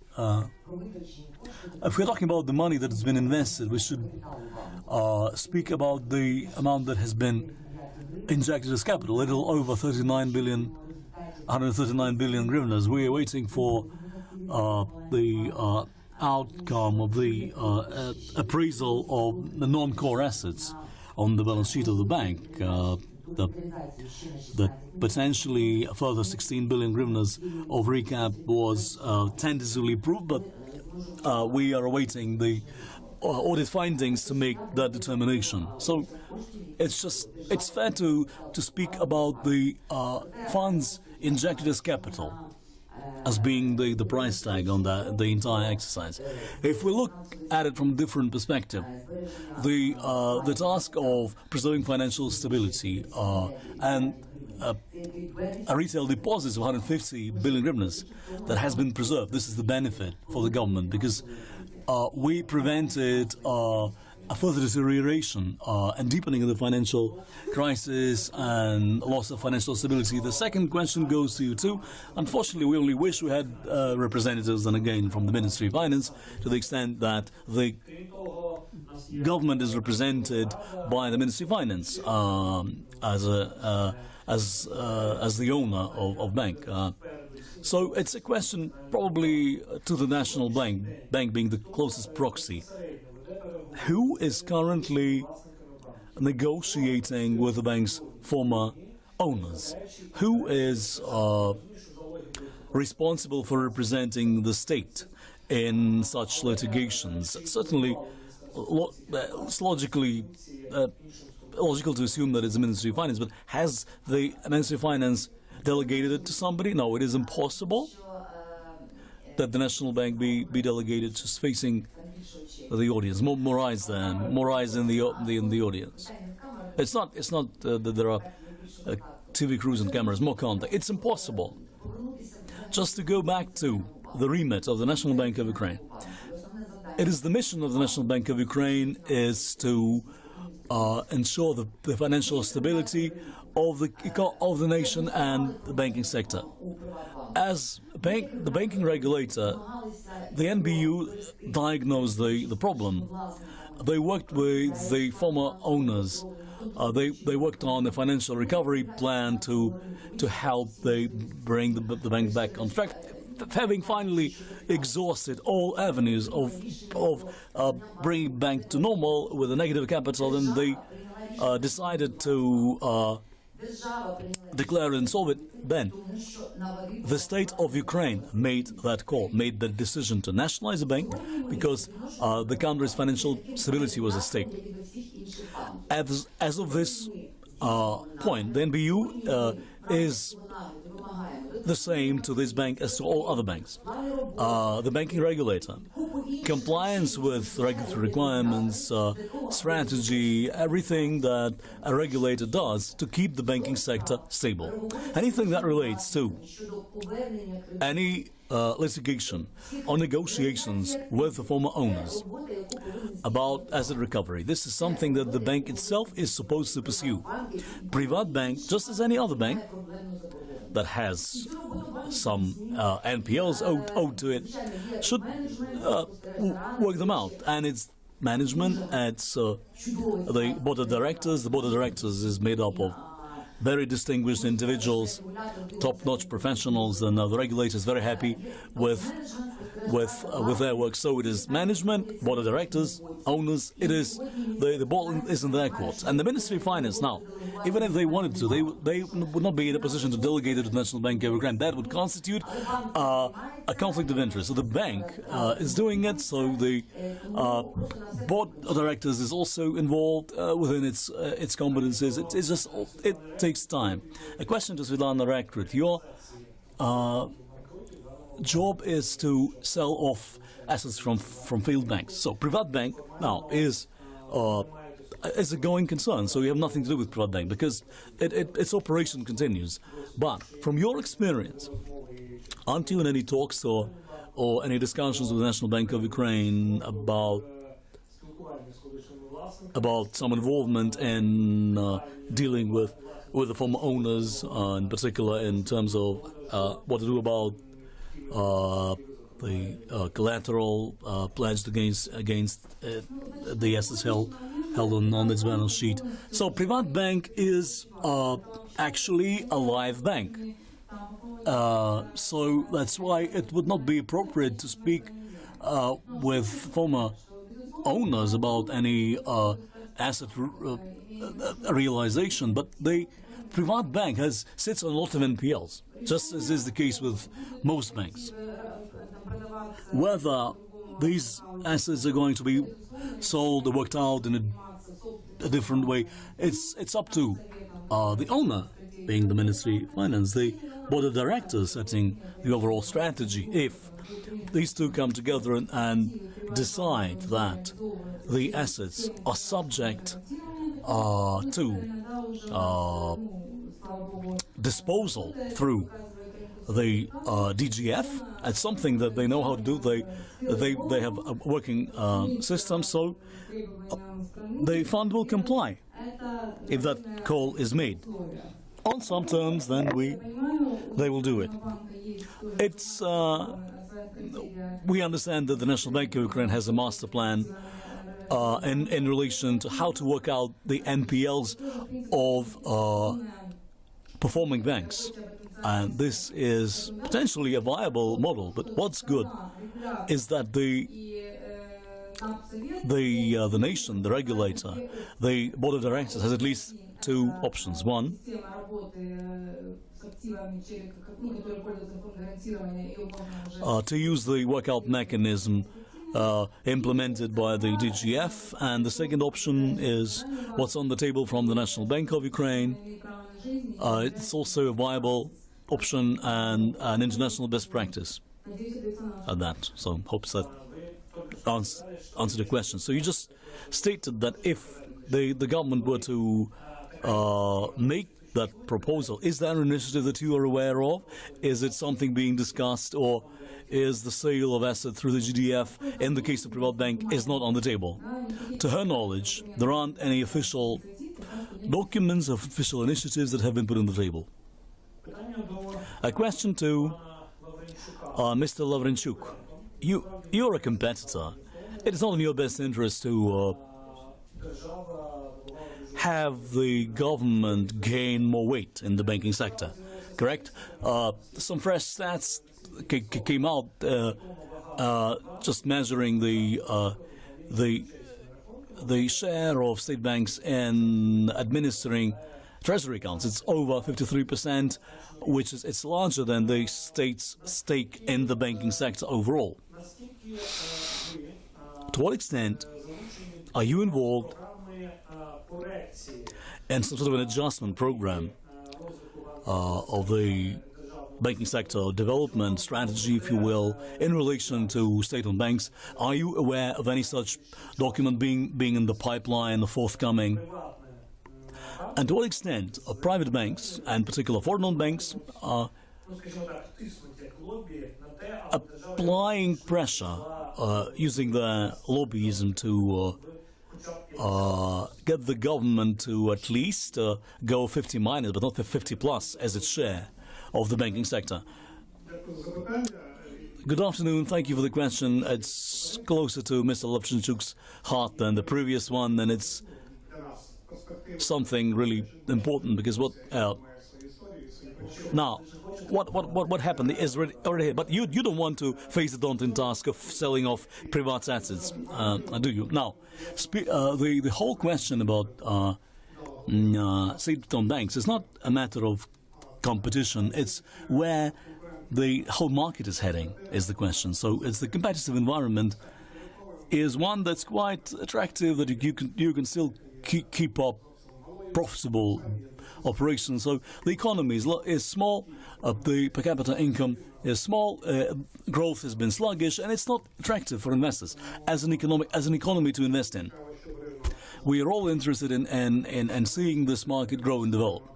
if we're talking about the money that has been invested, we should speak about the amount that has been injected as capital, a little over 139 billion hryvnias. We are waiting for the outcome of the appraisal of the non-core assets on the balance sheet of the bank. That potentially a further 16 billion hryvnias of recap was tentatively approved, but we are awaiting the audit findings to make that determination. So it's fair to speak about the funds injected as capital as being the price tag on the entire exercise. If we look at it from a different perspective, the task of preserving financial stability and a retail deposits of 150 billion hryvnias that has been preserved. This is the benefit for the government because we prevented a further deterioration and deepening of the financial crisis and loss of financial stability. The second question goes to you too. Unfortunately, we only wish we had representatives, and again from the Ministry of Finance, to the extent that the government is represented by the Ministry of Finance as the owner of bank. So it's a question probably to the National Bank being the closest proxy. Who is currently negotiating with the bank's former owners? Who is responsible for representing the state in such litigations? Certainly, it's logical to assume that it's the Ministry of Finance, but has the Ministry of Finance delegated it to somebody? No, it is impossible that the National Bank be delegated, just facing the audience. More eyes in the audience. It's not that there are TV crews and cameras, more contact. It's impossible. Just to go back to the remit of the National Bank of Ukraine. It is the mission of the National Bank of Ukraine is to ensure the financial stability of the nation and the banking sector. As the banking regulator, the NBU diagnosed the problem. They worked with the former owners. They worked on the financial recovery plan to help bring the bank back on track. Having finally exhausted all avenues of bringing bank to normal with a negative capital, then they decided to declare insolvent. Then the state of Ukraine made that call, made the decision to nationalize the bank because the country's financial stability was at stake. As of this point, the NBU is the same to this bank as to all other banks. The banking regulator, compliance with regulatory requirements, strategy, everything that a regulator does to keep the banking sector stable. Anything that relates to any litigation or negotiations with the former owners about asset recovery. This is something that the bank itself is supposed to pursue. Privat bank, just as any other bank that has some NPLs owed to it, should work them out. And its management, it's the board of directors. The board of directors is made up of very distinguished individuals, top-notch professionals, and the regulator is very happy with their work. So it is management, board of directors, owners. It is the ball is in their court. And the Ministry of Finance now, even if they wanted to, they would not be in a position to delegate it to the National Bank of Ukraine. That would constitute a conflict of interest. So the bank is doing it. So the board of directors is also involved within its competencies. It takes time. A question to Svetlana Rekrit. Your job is to sell off assets from failed banks. So Privat Bank now is a going concern. So you have nothing to do with Privat Bank because its operation continues. But from your experience, aren't you in any talks or any discussions with the National Bank of Ukraine about some involvement in dealing with the former owners, in particular in terms of what to do about the collateral pledged against the assets held on its balance sheet? So Privat Bank is actually a live bank. So that's why it would not be appropriate to speak with former owners about any asset realization, but the Privat Bank sits on a lot of NPLs, just as is the case with most banks. Whether these assets are going to be sold or worked out in a different way, it's up to the owner, being the Ministry of Finance, the board of directors setting the overall strategy. If these two come together and decide that the assets are subject to disposal through the DGF. It's something that they know how to do. They have a working system, so the fund will comply if that call is made. On some terms, then they will do it. It's we understand that the National Bank of Ukraine has a master plan in relation to how to work out the NPLs of performing banks. And this is potentially a viable model, but what's good is that the nation, the regulator, the board of directors has at least two options. One, to use the workout mechanism implemented by the DGF, and the second option is what's on the table from the National Bank of Ukraine. It's also a viable option and an international best practice at that. So hopes that answer the question. So you just stated that if the government were to make that proposal, is there an initiative that you are aware of? Is it something being discussed, or is the sale of assets through the GDF in the case of Privat Bank is not on the table? To her knowledge, there aren't any official documents of official initiatives that have been put on the table. A question to Mr. Lavrenchuk. You're a competitor. It is not in your best interest to have the government gain more weight in the banking sector, correct? Some fresh stats came out just measuring the share of state banks in administering treasury accounts. It's over 53%, which is it's larger than the state's stake in the banking sector overall. To what extent are you involved in some sort of an adjustment program of the banking sector development strategy, if you will, in relation to state-owned banks? Are you aware of any such document being in the pipeline, the forthcoming? And to what extent are private banks, and particular foreign-owned banks, are applying pressure, using their lobbyism to get the government to at least go 50 minus, but not 50 plus as its share of the banking sector? Good afternoon. Thank you for the question. It's closer to Mr. Lavrenchuk's heart than the previous one, and it's something really important because what happened is already here. But you don't want to face the daunting task of selling off private assets, do you? Now, the whole question about state-owned banks is not a matter of competition. It's where the whole market is heading is the question. So it's the competitive environment is one that's quite attractive, that you can still keep up profitable operations. So the economy is small, the per capita income is small, growth has been sluggish, and it's not attractive for investors as an economy to invest in. We are all interested in seeing this market grow and develop.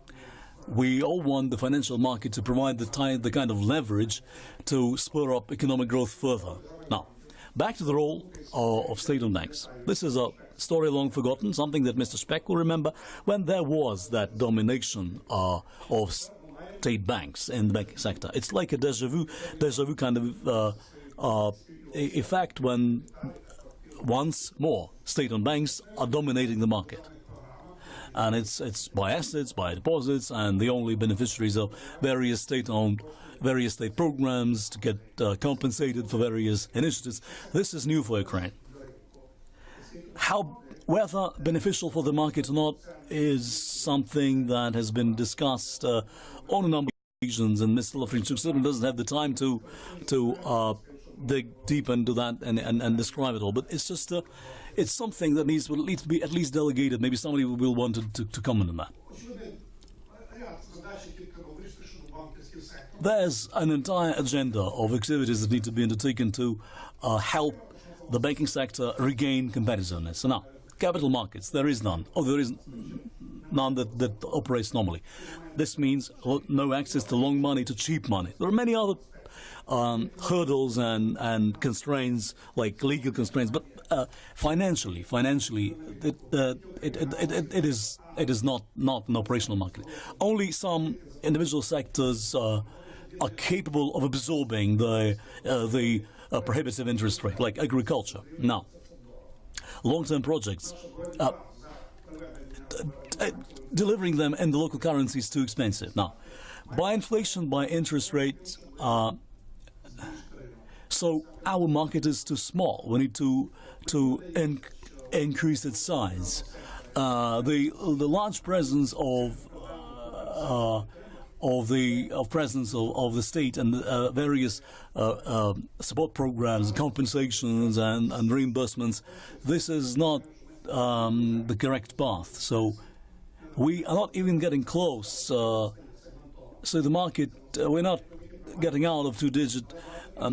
We all want the financial market to provide the kind of leverage to spur up economic growth further. Now, back to the role of state-owned banks. This is a story long forgotten, something that Mr. Speck will remember, when there was that domination of state banks in the banking sector. It's like a deja vu kind of effect when once more state-owned banks are dominating the market. And it's by assets, by deposits, and the only beneficiaries of various state programs to get compensated for various initiatives. This is new for Ukraine. Whether beneficial for the market or not is something that has been discussed on a number of occasions, and Mr. Lavrenchuk certainly doesn't have the time to dig deep into that and describe it all. But it's just it's something that needs to be at least delegated. Maybe somebody will want to comment on that. There's an entire agenda of activities that need to be undertaken to help the banking sector regain competitiveness. So now, capital markets, there is none. There is none that operates normally. This means no access to long money, to cheap money. There are many other hurdles and constraints, like legal constraints, but financially, it is not an operational market. Only some individual sectors are capable of absorbing the prohibitive interest rate, like agriculture. Now, long-term projects, delivering them in the local currency is too expensive. Now, by inflation, by interest rates, so our market is too small. We need to increase its size. The large presence of the state and various support programs, compensations and reimbursements, this is not the correct path. So we are not even getting close. So the market, we're not getting out of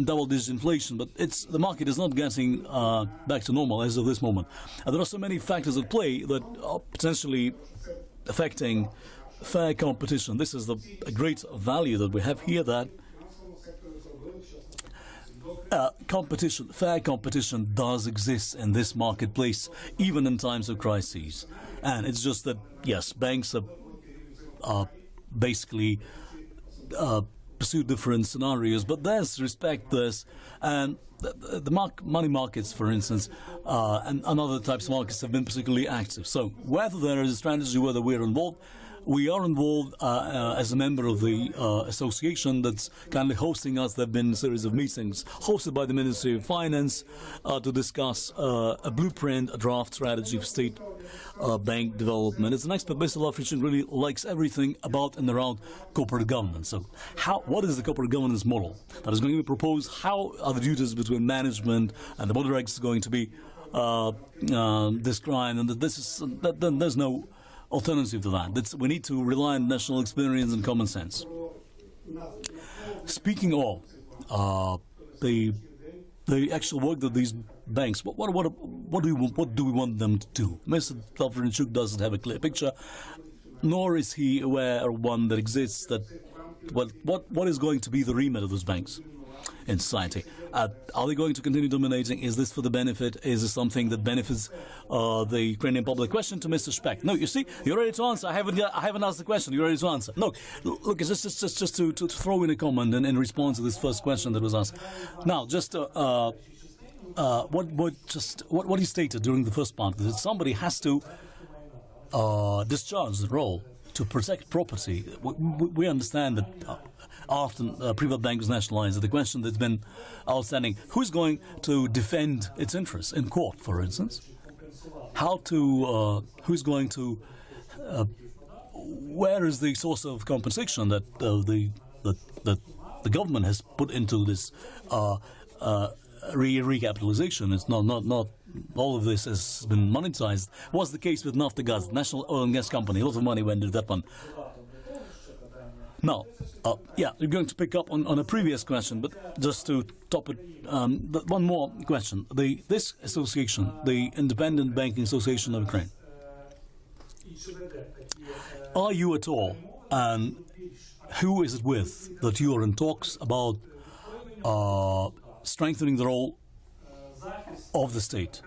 double-digit inflation, but the market is not getting back to normal as of this moment. And there are so many factors at play that are potentially affecting fair competition. This is a great value that we have here, that fair competition does exist in this marketplace, even in times of crises. And it's just that, yes, banks are basically pursue different scenarios, but there's respect, and the money markets, for instance, and other types of markets have been particularly active. So whether there is a strategy, whether we are involved as a member of the association that's kindly hosting us. There have been a series of meetings hosted by the Ministry of Finance to discuss a blueprint, a draft strategy for state bank development. It's an expert-based law which really likes everything about and around corporate governance. So what is the corporate governance model that is going to be proposed? How are the duties between management and the board of directors going to be described? And there's no alternative to that. We need to rely on national experience and common sense. Speaking of the actual work that these banks, what do we want them to do? Mr. Telferinchuk doesn't have a clear picture, nor is he aware of one that exists. That what is going to be the remit of those banks in society? Are they going to continue dominating? Is this for the benefit? Is this something that benefits the Ukrainian public? Question to Mr. Speck. No, you see, you're ready to answer. I haven't asked the question. You're ready to answer. No, look, it's just to throw in a comment and response to this first question that was asked. Now, just what he stated during the first part, that somebody has to discharge the role to protect property. We understand that often private bank is nationalized. The question that's been outstanding: who's going to defend its interests in court, for instance? Who's going to? Where is the source of compensation that the government has put into this recapitalization? It's not all of this has been monetized. What's the case with Naftogaz, National Oil and Gas Company? A lot of money went into that one. Now, you're going to pick up on a previous question, but just to top it, one more question. This association, the Independent Banking Association of Ukraine, are you at all, and who is it with, that you are in talks about strengthening the role of the state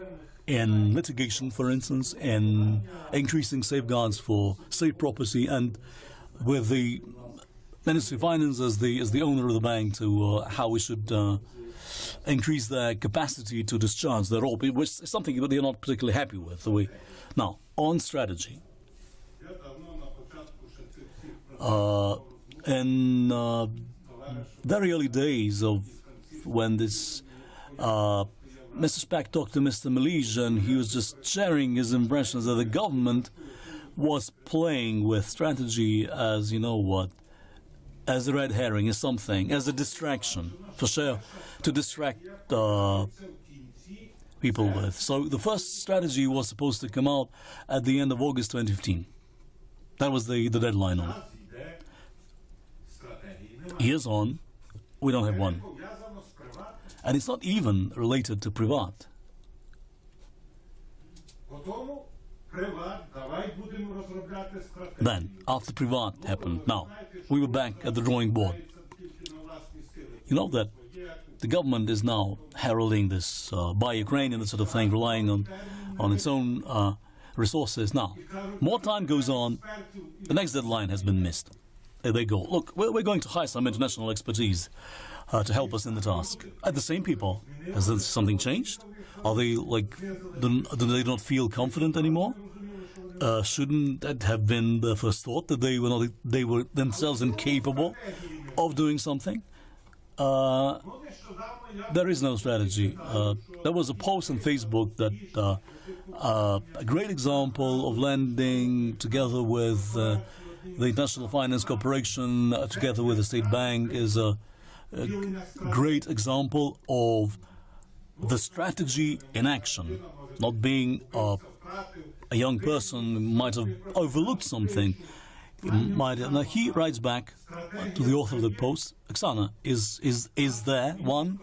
in litigation, for instance, in increasing safeguards for state property, and with the Ministry of Finance as the owner of the bank, to how we should increase their capacity to discharge their role, which is something that they're not particularly happy with. Now, on strategy, in very early days of when this Mr. Speck talked to Mr. Malaysia, and he was just sharing his impressions that the government was playing with strategy as, as a red herring, as something, as a distraction, for sure, to distract people with. So the first strategy was supposed to come out at the end of August 2015. That was the deadline on it. Years on, we don't have one. And it's not even related to Privat. Then, after Privat happened, now, we were back at the drawing board. You know that the government is now heralding this buy Ukrainian, that sort of thing, relying on its own resources. Now, more time goes on, the next deadline has been missed. There they go. Look, we're going to hire some international expertise to help us in the task. Are the same people? Has something changed? Are they like, do they not feel confident anymore? Shouldn't that have been the first thought, that they were themselves incapable of doing something? There is no strategy. There was a post on Facebook that a great example of lending together with the International Finance Corporation, together with the State Bank, is a great example of the strategy in action. Not being a young person might have overlooked something. He writes back to the author of the post, Oksana, is there one?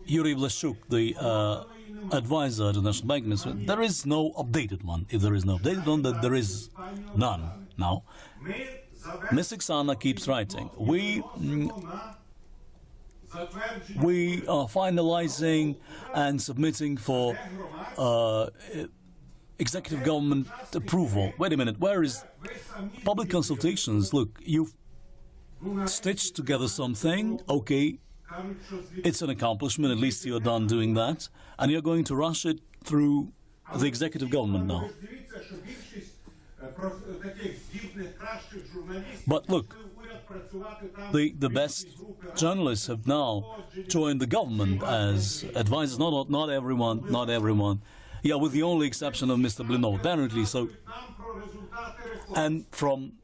Yuri Blashuk, the advisor to the National Bank Minister, there is no updated one. If there is no updated one, then there is none. Now, Ms. Oksana keeps writing. We are finalizing and submitting for executive government approval. Wait a minute, where is public consultations? Look, you've stitched together something, okay, it's an accomplishment, at least you're done doing that, and you're going to rush it through the executive government now. But look, the best journalists have now joined the government as advisors. Not everyone. Yeah, with the only exception of Mr. Blinov, apparently. So, and from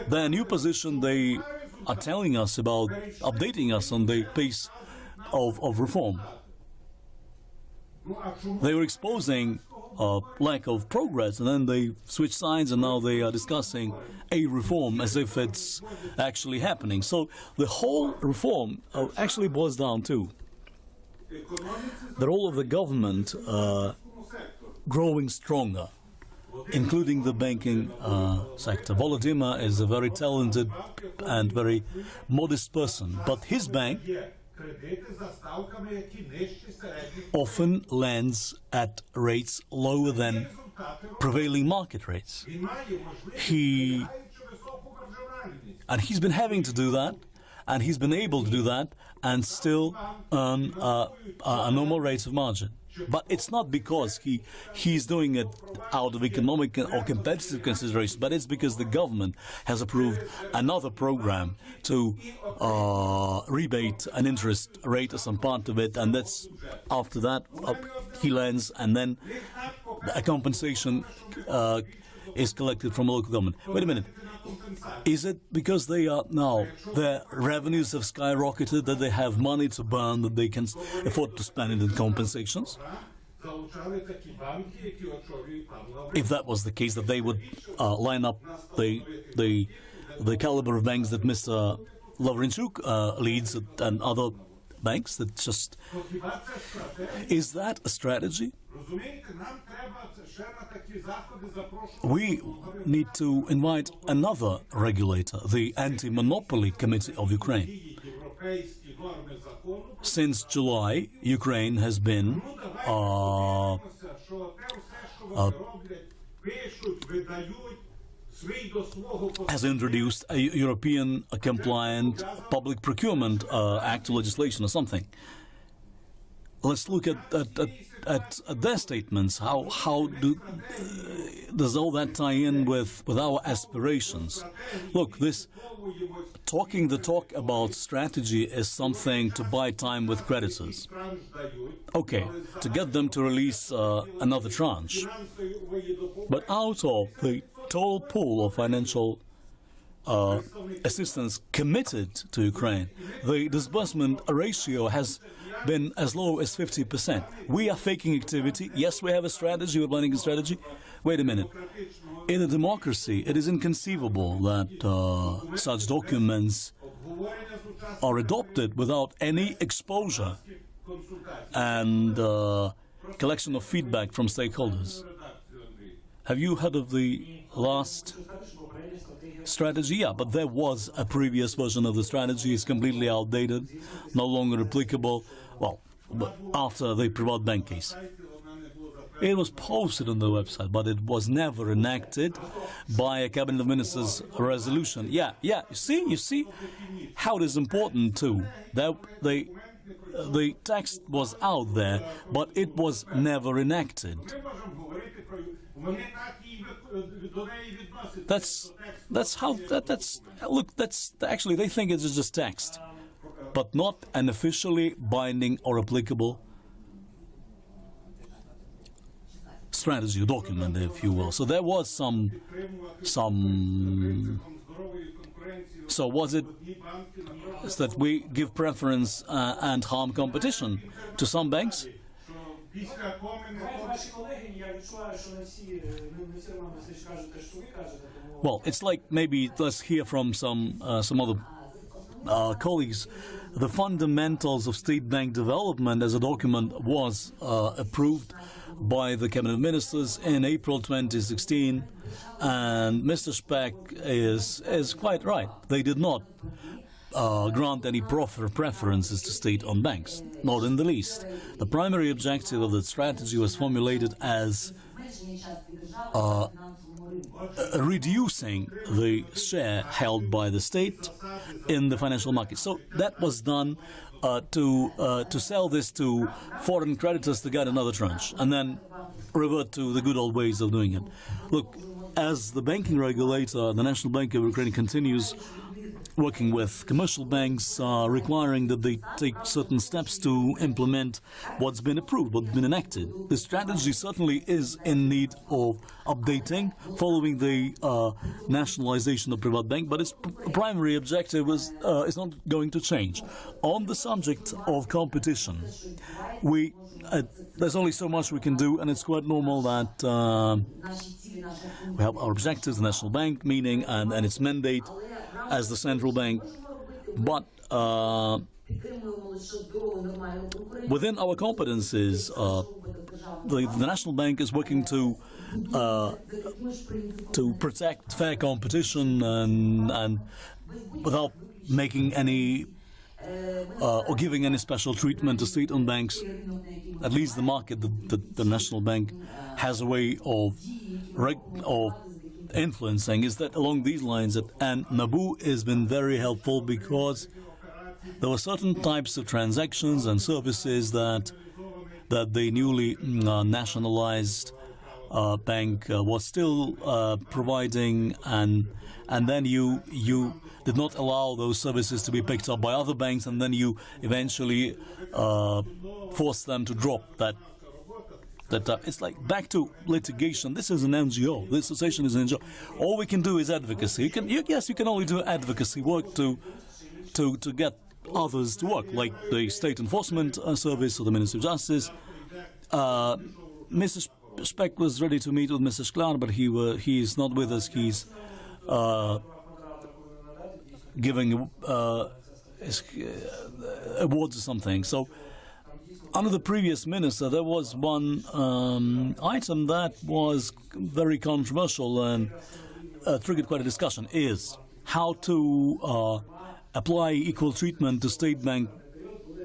their new position, they are telling us about, updating us on the pace of reform. They were exposing lack of progress, and then they switched sides, and now they are discussing a reform as if it's actually happening. So the whole reform actually boils down to the role of the government growing stronger, including the banking sector. Volodymyr is a very talented and very modest person, but his bank often lends at rates lower than prevailing market rates. He's been having to do that, and he's been able to do that, and still earn a normal rate of margin. But it's not because he's doing it out of economic or competitive considerations, but it's because the government has approved another program to rebate an interest rate or some part of it, and that's after that he lends, and then a compensation is collected from local government. Wait a minute. Is it because they are now, their revenues have skyrocketed, that they have money to burn, that they can afford to spend it in compensations? If that was the case, that they would line up the caliber of banks that Mr. Lavrenchuk leads, and other banks, that just... Is that a strategy? We need to invite another regulator, the Anti-Monopoly Committee of Ukraine. Since July, Ukraine has been has introduced a European compliant public procurement act legislation or something. Let's look at their statements. How does all that tie in with our aspirations? Look, this talking the talk about strategy is something to buy time with creditors. Okay, to get them to release another tranche. But out of the total pool of financial assistance committed to Ukraine, the disbursement ratio has been as low as 50%. We are faking activity. Yes, we have a strategy, we're planning a strategy. Wait a minute. In a democracy, it is inconceivable that such documents are adopted without any exposure and collection of feedback from stakeholders. Have you heard of the last strategy? Yeah, but there was a previous version of the strategy. It's completely outdated, no longer applicable. Well, but after the private bank case. It was posted on the website, but it was never enacted by a Cabinet of Ministers resolution. Yeah, you see how it is important too. That the text was out there, but it was never enacted. That's actually they think it's just text, but not an officially binding or applicable strategy document, if you will. So there was some. So was it that we give preference and harm competition to some banks? Well, it's like maybe let's hear from some other colleagues. The fundamentals of state bank development as a document was approved by the Cabinet of Ministers in April 2016, and Mr. Speck is quite right. They did not grant any preferences to state-owned banks, not in the least. The primary objective of the strategy was formulated as reducing the share held by the state in the financial market. So that was done to sell this to foreign creditors to get another tranche, and then revert to the good old ways of doing it. Look, as the banking regulator, the National Bank of Ukraine continues working with commercial banks, requiring that they take certain steps to implement what's been approved, what's been enacted. The strategy certainly is in need of updating following the nationalization of private bank, but its primary objective is not going to change. On the subject of competition, there's only so much we can do, and it's quite normal that we have our objectives, the National Bank, meaning and its mandate as the central bank, but within our competences, the National Bank is working to protect fair competition and without making any or giving any special treatment to state-owned banks. At least the market, the National Bank has a way of influencing is that along these lines, and NABU has been very helpful because there were certain types of transactions and services that the newly nationalized bank was still providing, and then you did not allow those services to be picked up by other banks, and then you eventually forced them to drop that. It's like back to litigation. This is an NGO. This association is an NGO. All we can do is advocacy. You can only do advocacy work to get others to work, like the State Enforcement Service or the Ministry of Justice. Mr. Speck was ready to meet with Mr. Sklar, but he is not with us. He's giving awards or something. So. Under the previous minister, there was one item that was very controversial and triggered quite a discussion, is how to apply equal treatment to state bank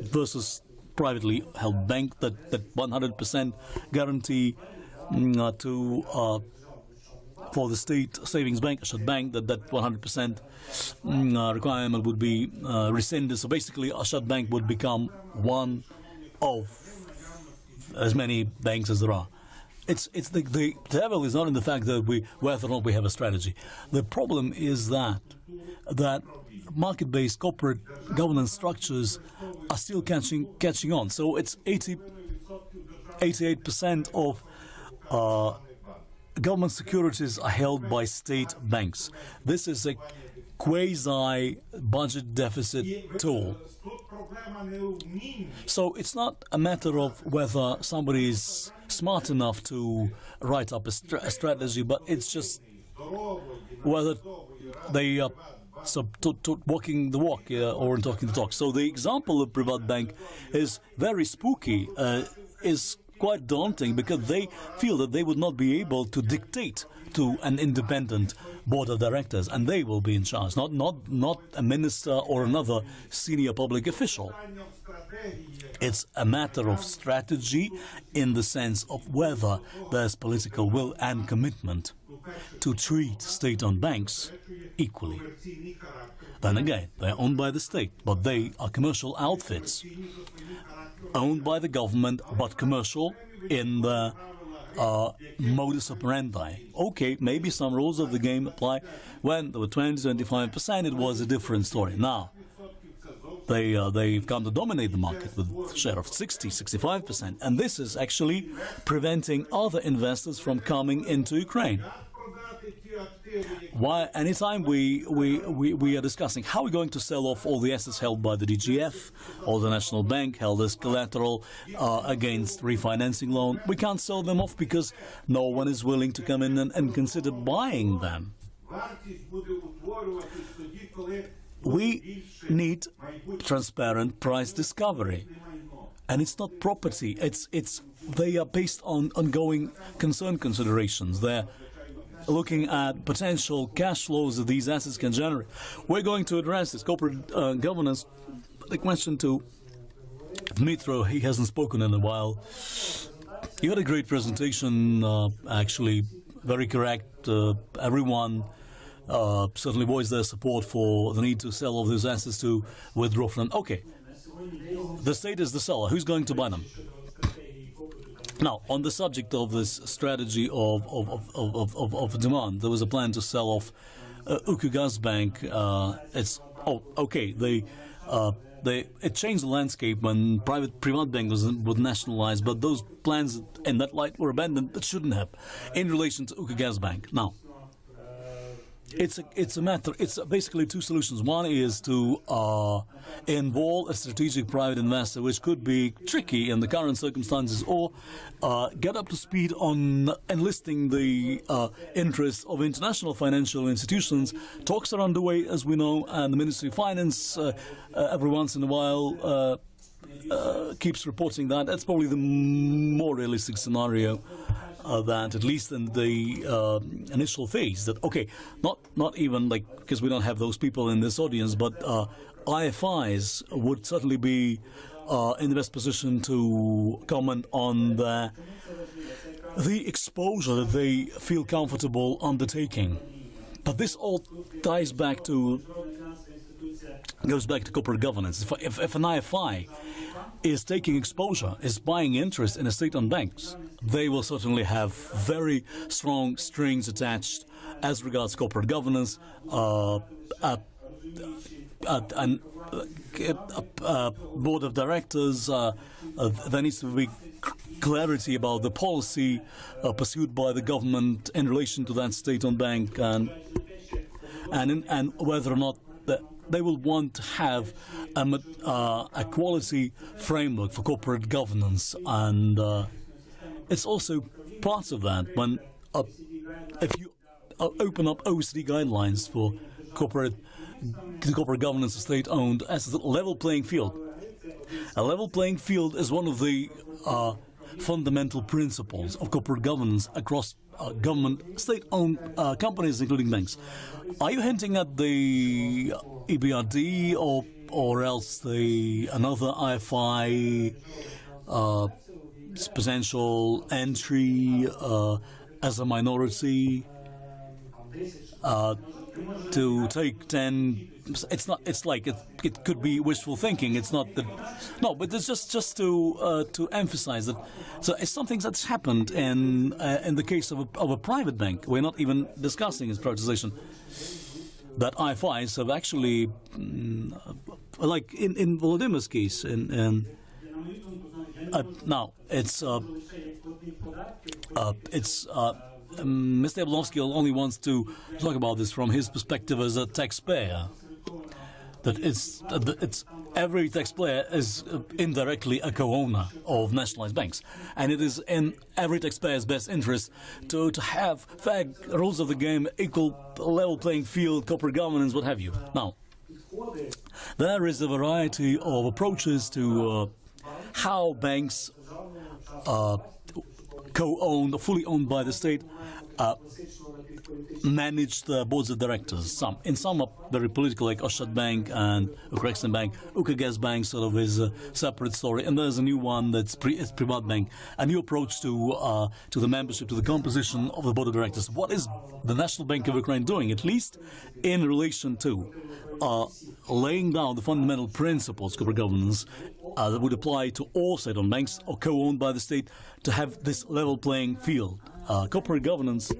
versus privately held bank, that 100% guarantee for the state savings bank, Ashad Bank, that 100% requirement would be rescinded. So basically, Ashad Bank would become one of as many banks as there are. It's the devil is not in the fact that whether or not we have a strategy. The problem is that market-based corporate governance structures are still catching on. So it's 88% of government securities are held by state banks. This is a quasi-budget deficit tool. So it's not a matter of whether somebody is smart enough to write up a strategy, but it's just whether they are walking the walk or talking the talk. So the example of private bank is very spooky. Is quite daunting because they feel that they would not be able to dictate to an independent board of directors, and they will be in charge, not a minister or another senior public official. It's a matter of strategy in the sense of whether there's political will and commitment to treat state-owned banks equally. Then again, they're owned by the state, but they are commercial outfits, owned by the government, but commercial in the modus operandi. Okay, maybe some rules of the game apply. When there were 20-25%, it was a different story. Now, they've come to dominate the market with a share of 60-65%, and this is actually preventing other investors from coming into Ukraine. Why? Anytime we are discussing how we're going to sell off all the assets held by the DGF or the National Bank held as collateral against refinancing loan, we can't sell them off because no one is willing to come in and consider buying them. We need transparent price discovery, and it's not property. They are based on ongoing concern considerations. They're looking at potential cash flows that these assets can generate. We're going to address this corporate governance. The question to Dmitro, he hasn't spoken in a while. You had a great presentation, actually, very correct. Everyone certainly voiced their support for the need to sell off those assets to withdraw from them. Okay, the state is the seller. Who's going to buy them? Now, on the subject of this strategy of demand, there was a plan to sell off Ukrgazbank. It changed the landscape when Privatbank was nationalized, but those plans in that light were abandoned, but shouldn't have, in relation to Ukrgazbank. Now, it's a matter. It's basically two solutions. One is to involve a strategic private investor, which could be tricky in the current circumstances, or get up to speed on enlisting the interests of international financial institutions. Talks are underway, as we know, and the Ministry of Finance every once in a while keeps reporting that. That's probably the more realistic scenario. That at least in the initial phase, that okay, not even like, because we don't have those people in this audience, but IFIs would certainly be in the best position to comment on the exposure that they feel comfortable undertaking. But this all goes back to corporate governance. If an IFI is taking exposure, is buying interest in a state-owned banks, they will certainly have very strong strings attached as regards corporate governance, board of directors. There needs to be clarity about the policy pursued by the government in relation to that state-owned bank, and whether or not they will want to have a quality framework for corporate governance, and it's also part of that when if you open up OECD guidelines for corporate governance of state-owned as a level playing field. A level playing field is one of the fundamental principles of corporate governance across government, state-owned companies, including banks. Are you hinting at the EBRD or else another IFI potential entry as a minority to take 10? It's not. It's like it could be wishful thinking. It's not that. No, but it's just to emphasize that. So it's something that's happened in the case of a private bank. We're not even discussing its privatization. That IFIs have actually, like in Volodymyr's case, now it's Mr. Yablonski only wants to talk about this from his perspective as a taxpayer. That it's every taxpayer is indirectly a co-owner of nationalized banks, and it is in every taxpayer's best interest to have fair rules of the game, equal level playing field, corporate governance, what have you. Now, there is a variety of approaches to how banks co-owned or fully owned by the state, manage the boards of directors. In some are very political, like Oshad Bank and Ukrainian Bank. Ukagas Bank sort of is a separate story, and there's a new one that's it's Privat Bank. A new approach to the membership, to the composition of the board of directors. What is the National Bank of Ukraine doing, at least in relation to laying down the fundamental principles of corporate governance that would apply to all state-owned banks or co-owned by the state, to have this level playing field. Corporate governance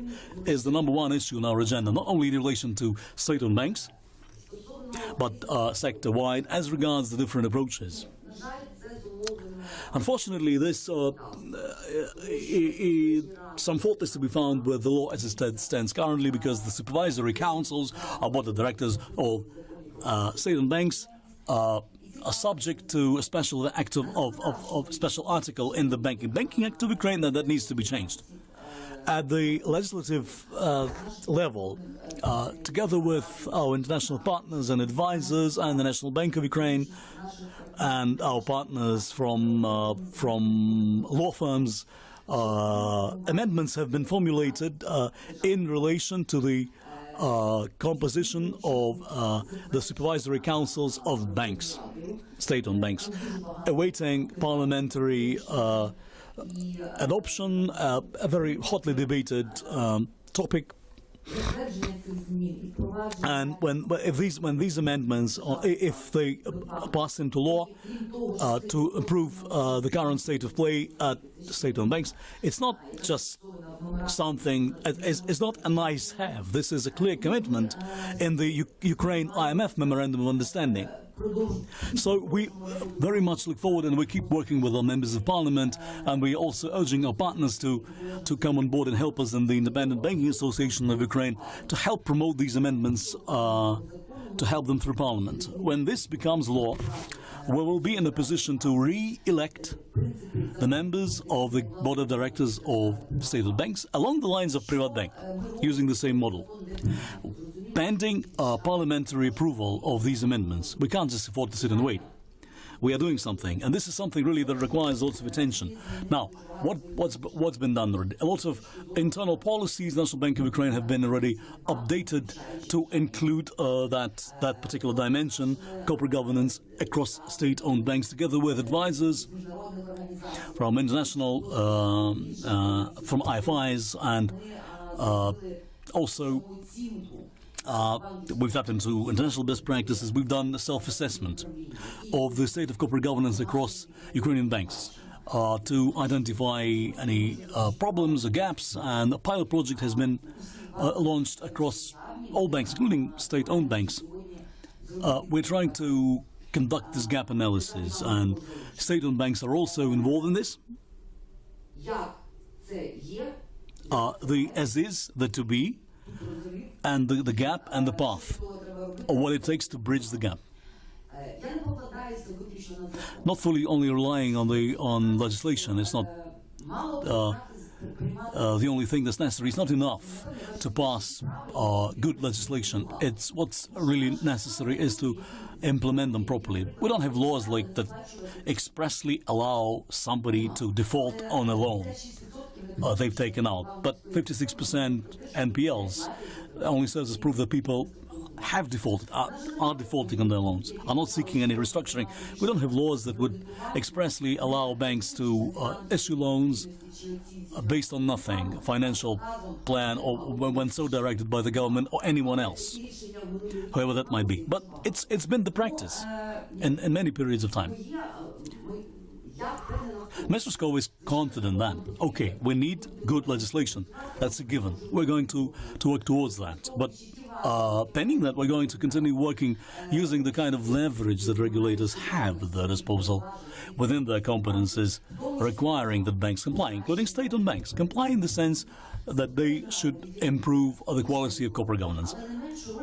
is the #1 issue on our agenda, not only in relation to state-owned banks, but sector-wide as regards the different approaches. Unfortunately, some fault is to be found with the law as it stands currently, because the supervisory councils or board of directors of state-owned banks are subject to a special act of special article in the Banking Act of Ukraine that needs to be changed. At the legislative level, together with our international partners and advisors and the National Bank of Ukraine and our partners from law firms, amendments have been formulated in relation to the composition of the supervisory councils of banks, state-owned banks, awaiting parliamentary adoption, a very hotly debated topic. And when these amendments, if they pass into law to improve the current state of play at state-owned banks, it's not just something. It's not a nice have. This is a clear commitment in the Ukraine IMF Memorandum of Understanding. So we very much look forward, and we keep working with our members of parliament, and we're also urging our partners to come on board and help us in the Independent Banking Association of Ukraine to help promote these amendments, to help them through parliament. When this becomes law, we will be in a position to re-elect the members of the board of directors of state-owned banks along the lines of Privat Bank, using the same model. Pending parliamentary approval of these amendments, we can't just afford to sit and wait. We are doing something, and this is something really that requires lots of attention. Now, what's been done already? A lot of internal policies, the National Bank of Ukraine, have been already updated to include that particular dimension, corporate governance across state-owned banks, together with advisors from international, from IFIs, and also. We've tapped into international best practices. We've done a self-assessment of the state of corporate governance across Ukrainian banks to identify any problems or gaps, and a pilot project has been launched across all banks, including state-owned banks. We're trying to conduct this gap analysis, and state-owned banks are also involved in this. The as-is, the to-be, and the gap and the path, or what it takes to bridge the gap. Not fully only relying on legislation. It's not the only thing that's necessary. It's not enough to pass good legislation. It's what's really necessary is to implement them properly. We don't have laws like that expressly allow somebody to default on a loan they've taken out, but 56% NPLs only serves as proof that people have defaulted, are defaulting on their loans, are not seeking any restructuring. We don't have laws that would expressly allow banks to issue loans based on nothing, financial plan, or when so directed by the government or anyone else, whoever that might be. But it's been the practice in many periods of time. Mr. is confident that, okay, we need good legislation. That's a given. We're going to work towards that. But pending that, we're going to continue working using the kind of leverage that regulators have at their disposal within their competences, requiring that banks comply, including state-owned banks, comply in the sense that they should improve the quality of corporate governance.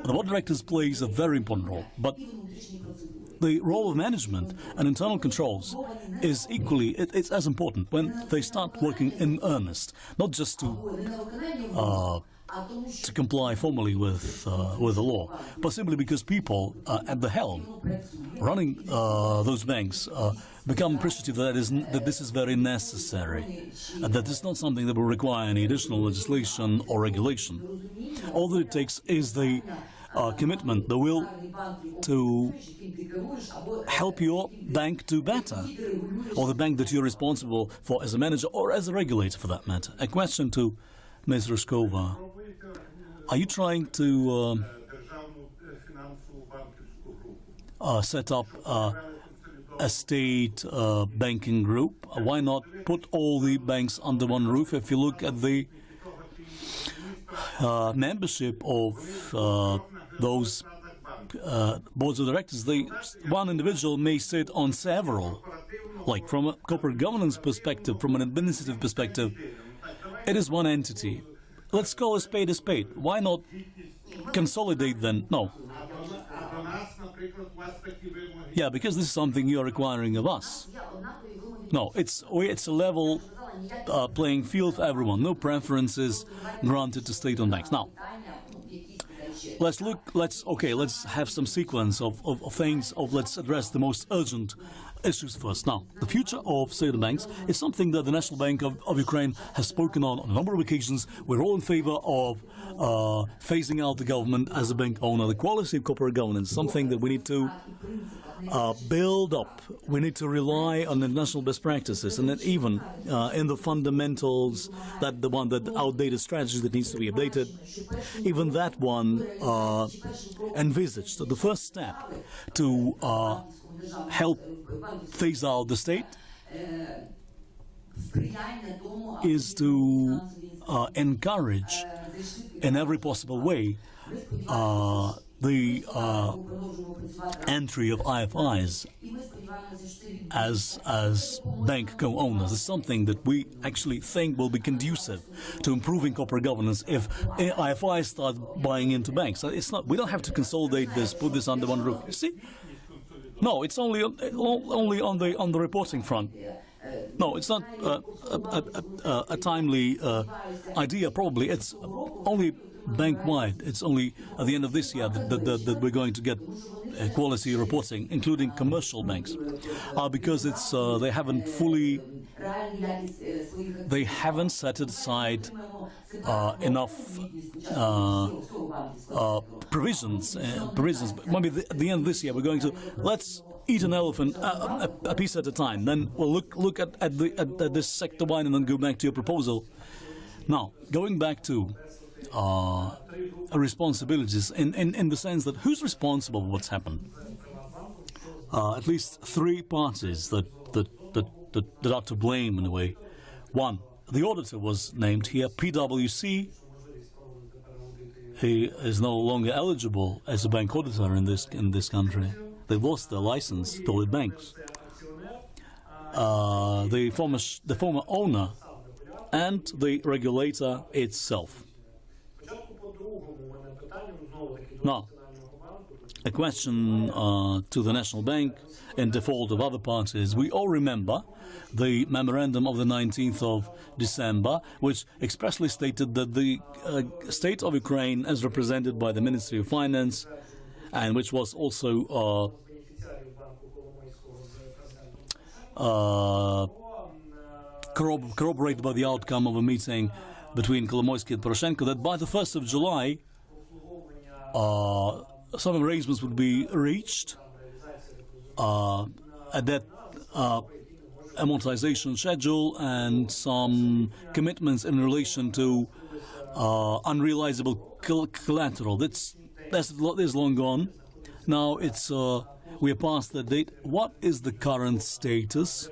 The board of directors plays a very important role, but the role of management and internal controls is equally, it's as important when they start working in earnest, not just to to comply formally with the law, but simply because people at the helm running those banks become appreciative that this is very necessary, and that it's not something that will require any additional legislation or regulation. All that it takes is the commitment, the will to help your bank do better, or the bank that you're responsible for as a manager or as a regulator for that matter. A question to Ms. Ryskova. Are you trying to set up a state banking group? Why not put all the banks under one roof? If you look at the membership of those boards of directors, one individual may sit on several. Like from a corporate governance perspective, from an administrative perspective, it is one entity. Let's call a spade. Why not consolidate then? No. Yeah, because this is something you are requiring of us. No, it's a level playing field for everyone. No preferences granted to state-owned banks. Now, let's have some sequence of things. Let's address the most urgent issues first. Now, the future of state-owned banks is something that the National Bank of Ukraine has spoken on a number of occasions. We're all in favor of phasing out the government as a bank owner. The quality of corporate governance, something that we need to build up. We need to rely on international best practices, and then even in the fundamentals, that outdated strategy that needs to be updated, even that one envisaged. So the first step to help phase out the state is to encourage in every possible way the entry of IFIs as bank co-owners. It's something that we actually think will be conducive to improving corporate governance if IFIs start buying into banks. It's not. We don't have to consolidate this, put this under one roof. You see? No, it's only on the reporting front. No, it's not a timely idea. Probably it's only bank-wide. It's only at the end of this year that we're going to get quality reporting, including commercial banks, because it's they haven't set aside enough provisions. Maybe at the end of this year we're going to let's eat an elephant a piece at a time. Then we'll look at this sector-wide and then go back to your proposal. Now, going back to responsibilities in the sense that who's responsible for what's happened? At least three parties that are to blame in a way. One, the auditor was named here. PwC. He is no longer eligible as a bank auditor in this country. They lost their license, call it banks. The former owner and the regulator itself. Now, a question to the National Bank in default of other parties. We all remember the memorandum of the 19th of December, which expressly stated that the state of Ukraine, as represented by the Ministry of Finance, and which was also corroborated by the outcome of a meeting between Kolomoisky and Poroshenko, that by the 1st of July, some arrangements would be reached at that amortization schedule and some commitments in relation to unrealizable collateral. This is long gone. Now we are past that date. What is the current status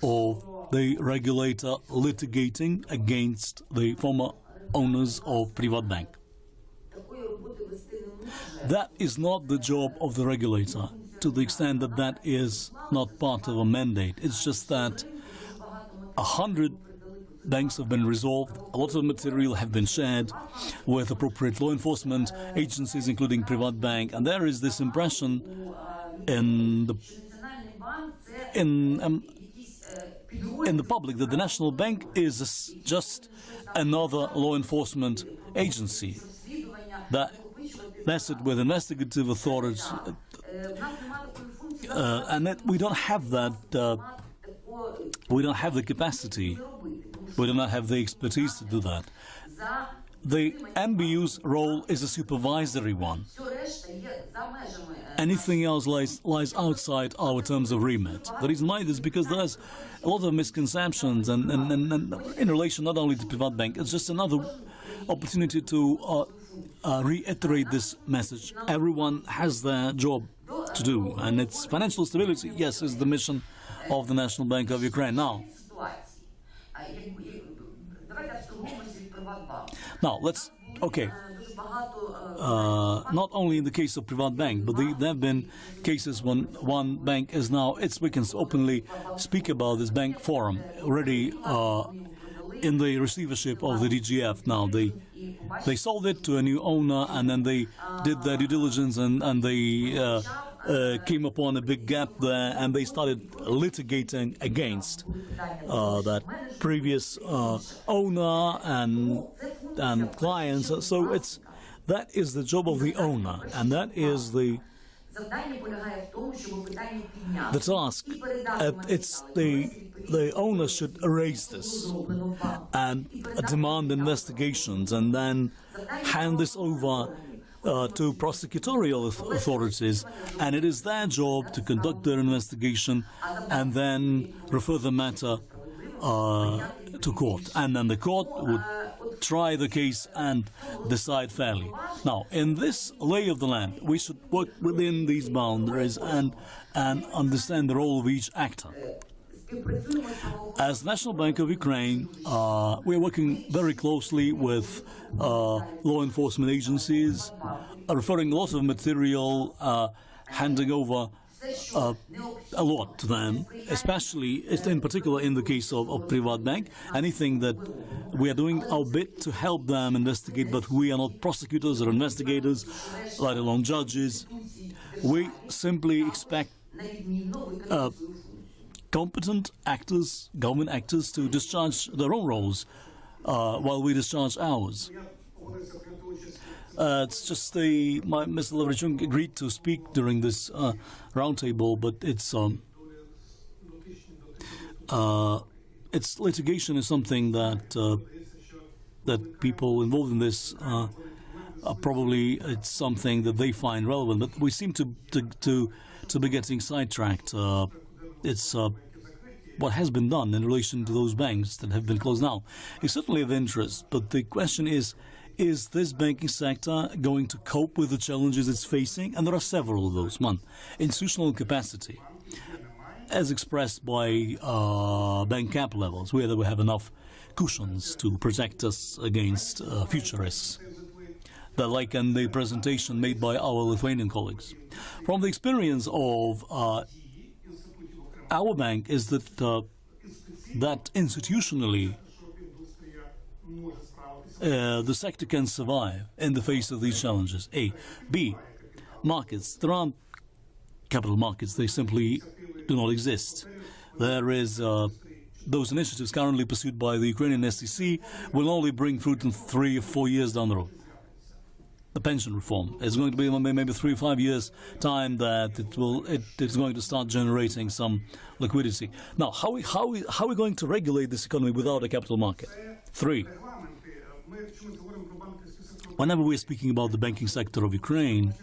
of the regulator litigating against the former owners of Privatbank? That is not the job of the regulator, to the extent that that is not part of a mandate. It's just that 100 banks have been resolved, a lot of material have been shared with appropriate law enforcement agencies, including Privatbank, and there is this impression in the public that the National Bank is just another law enforcement agency that vested with investigative authorities, and that we don't have that. We don't have the capacity. We do not have the expertise to do that. The MBU's role is a supervisory one. Anything else lies outside our terms of remit. The reason why is because there's a lot of misconceptions and in relation not only to private bank, it's just another opportunity to reiterate this message. Everyone has their job to do, and it's financial stability, yes, is the mission of the National Bank of Ukraine. Now let's, okay, not only in the case of private bank, but there have been cases when one bank is now, we can openly speak about this bank forum already in the receivership of the DGF. Now they sold it to a new owner, and then they did their due diligence, and they came upon a big gap there, and they started litigating against that previous owner and clients. So that is the job of the owner, and that is the task. It's the owner should raise this and demand investigations, and then hand this over to prosecutorial authorities, and it is their job to conduct their investigation and then refer the matter to court, and then the court would try the case and decide fairly. Now, in this lay of the land, we should work within these boundaries and understand the role of each actor. As National Bank of Ukraine, we are working very closely with law enforcement agencies, referring a lot of material, handing over a lot to them, especially in particular in the case of private bank. Anything that we are doing our bit to help them investigate, but we are not prosecutors or investigators, let alone judges. We simply expect competent actors, government actors, to discharge their own roles while we discharge ours. It's just Mr. Lavrachuk agreed to speak during this roundtable, but it's litigation is something that people involved in this probably it's something that they find relevant. But we seem to be getting sidetracked. It's what has been done in relation to those banks that have been closed now is certainly of interest, but the question is this banking sector going to cope with the challenges it's facing? And there are several of those. One, institutional capacity, as expressed by bank cap levels, whether we have enough cushions to protect us against future risks. That, like in the presentation made by our Lithuanian colleagues. From the experience of our bank is that that institutionally the sector can survive in the face of these challenges. A. B. Markets. There aren't capital markets. They simply do not exist. There is those initiatives currently pursued by the Ukrainian SEC will only bring fruit in 3 or 4 years down the road. The pension reform is going to be maybe 3 or 5 years time that it's going to start generating some liquidity. Now, how are we going to regulate this economy without a capital market? 3. Whenever we're speaking about the banking sector of Ukraine,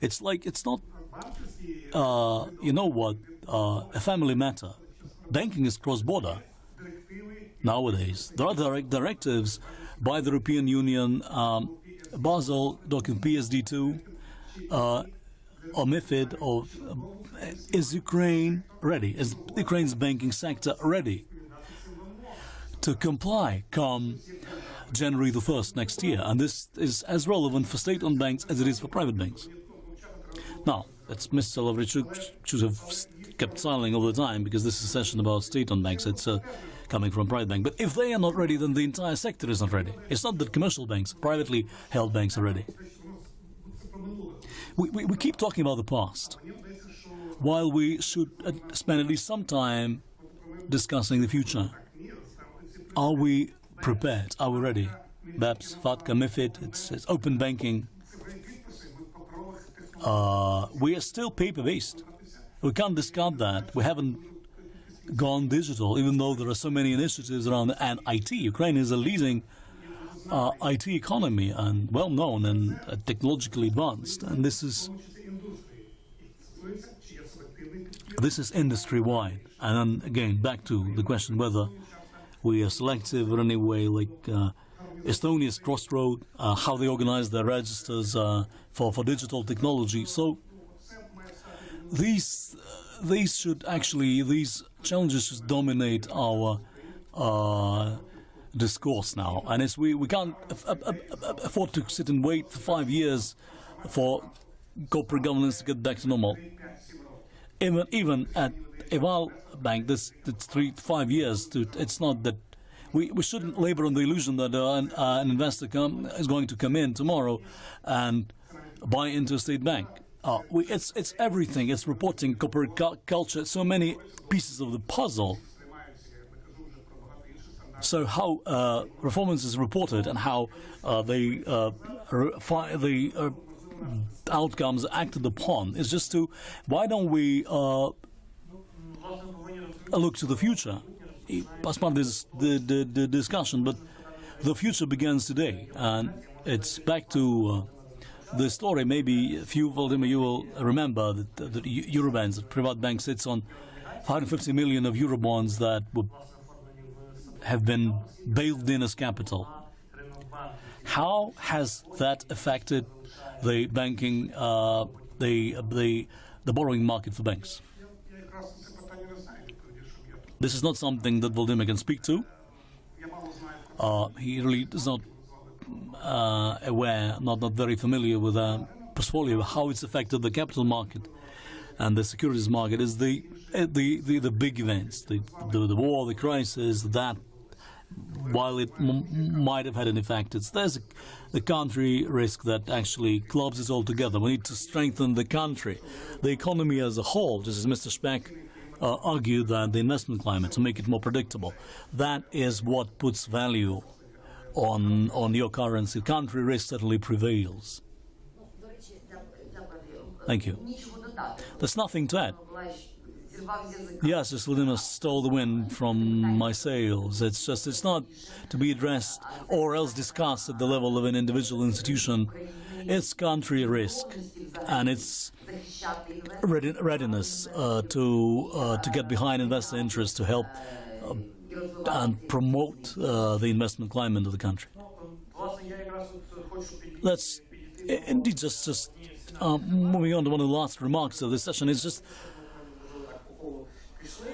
it's like it's not a family matter. Banking is cross-border nowadays. There are directives by the European Union. Basel document PSD2 or MiFID is Ukraine ready? Is Ukraine's banking sector ready to comply come January the 1st next year? And this is as relevant for state-owned banks as it is for private banks. Now, it's Mr. Lavrachuk should have kept silent all the time because this is a session about state-owned banks. It's coming from private bank. But if they are not ready, then the entire sector is not ready. It's not that commercial banks, privately held banks are ready. We keep talking about the past, while we should spend at least some time discussing the future. Are we prepared? Are we ready? BEPS, FATCA, MiFID, it's open banking. We are still paper-based. We can't discard that. We haven't gone digital, even though there are so many initiatives around and IT. Ukraine is a leading IT economy and well-known and technologically advanced. And this is industry-wide. And then again, back to the question whether we are selective in any way, like Estonia's Crossroad, how they organize their registers for digital technology. So these challenges should dominate our discourse now, and we can't afford to sit and wait for 5 years for corporate governance to get back to normal. Even at Eval Bank, it's 3 to 5 years. It's not that we shouldn't labor on the illusion that an investor is going to come in tomorrow and buy into a state bank. It's everything. It's reporting, corporate culture, so many pieces of the puzzle. So how performance is reported and how the outcomes acted upon is just to, why don't we look to the future? As part of this, the discussion, but the future begins today, and it's back to the story. Maybe a few, Vladimir, you will remember that the Eurobonds, the private bank sits on 550 million of Eurobonds that have been bailed in as capital. How has that affected the banking, the borrowing market for banks? This is not something that Vladimir can speak to. He really is not aware, not very familiar with the portfolio. How it's affected the capital market and the securities market is the big events, the war, the crisis. That, while it might have had an effect, there's the country risk that actually clubs it all together. We need to strengthen the country, the economy as a whole, just as Mr. Speck argued, that the investment climate, to make it more predictable. That is what puts value on your currency. Country risk certainly prevails. Thank you. There's nothing to add. Yes, just Vladimir stole the wind from my sails. It's not to be addressed or else discussed at the level of an individual institution. It's country risk, and its readiness to get behind investor interests to help and promote the investment climate of the country. Let's indeed just moving on to one of the last remarks of this session is just,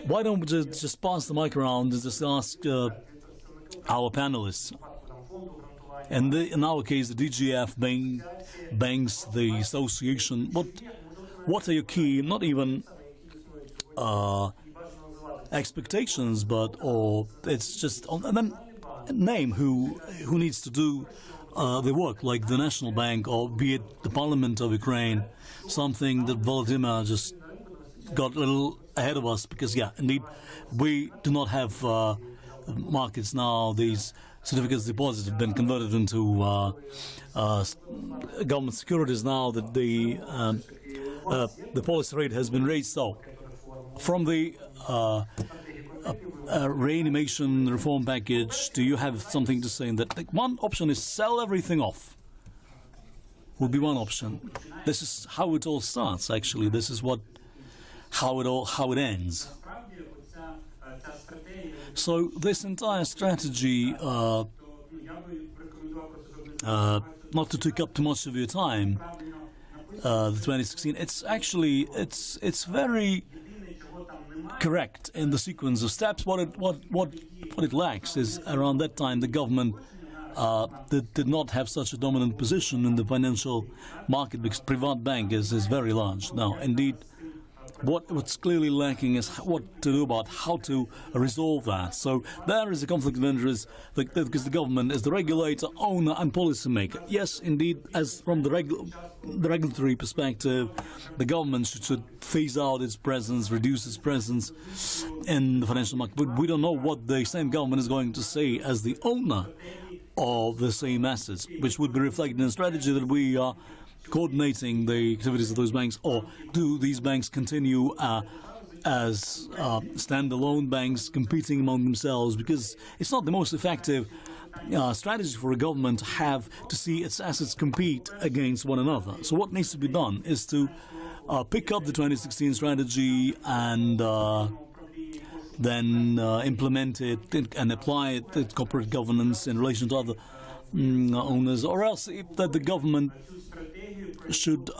why don't we just pass the mic around and just ask our panelists? And in our case, the DGF, banks, the association. What are your key, not even expectations, or it's just and then name who needs to do the work, like the National Bank, or be it the Parliament of Ukraine, something that Volodymyr just got a little ahead of us, because indeed we do not have markets now. These certificates of deposit have been converted into government securities now that the policy rate has been raised. So from the reanimation reform package, do you have something to say in that? Like, one option is sell everything off. Would be one option. This is how it all starts. Actually, this is how it ends. So this entire strategy, not to take up too much of your time, the 2016. It's very correct in the sequence of steps. What it lacks is, around that time the government did not have such a dominant position in the financial market, because private bank is very large now. Indeed, what's clearly lacking is what to do about how to resolve that. So there is a conflict of interest because the government is the regulator, owner, and policymaker. Yes, indeed, as from the regulatory perspective, the government should phase out its presence, reduce its presence in the financial market. But we don't know what the same government is going to say as the owner of the same assets, which would be reflected in a strategy that we are coordinating the activities of those banks, or do these banks continue as standalone banks competing among themselves? Because it's not the most effective strategy for a government to have to see its assets compete against one another. So what needs to be done is to pick up the 2016 strategy and then implement it and apply it to corporate governance in relation to other owners, or else that the government should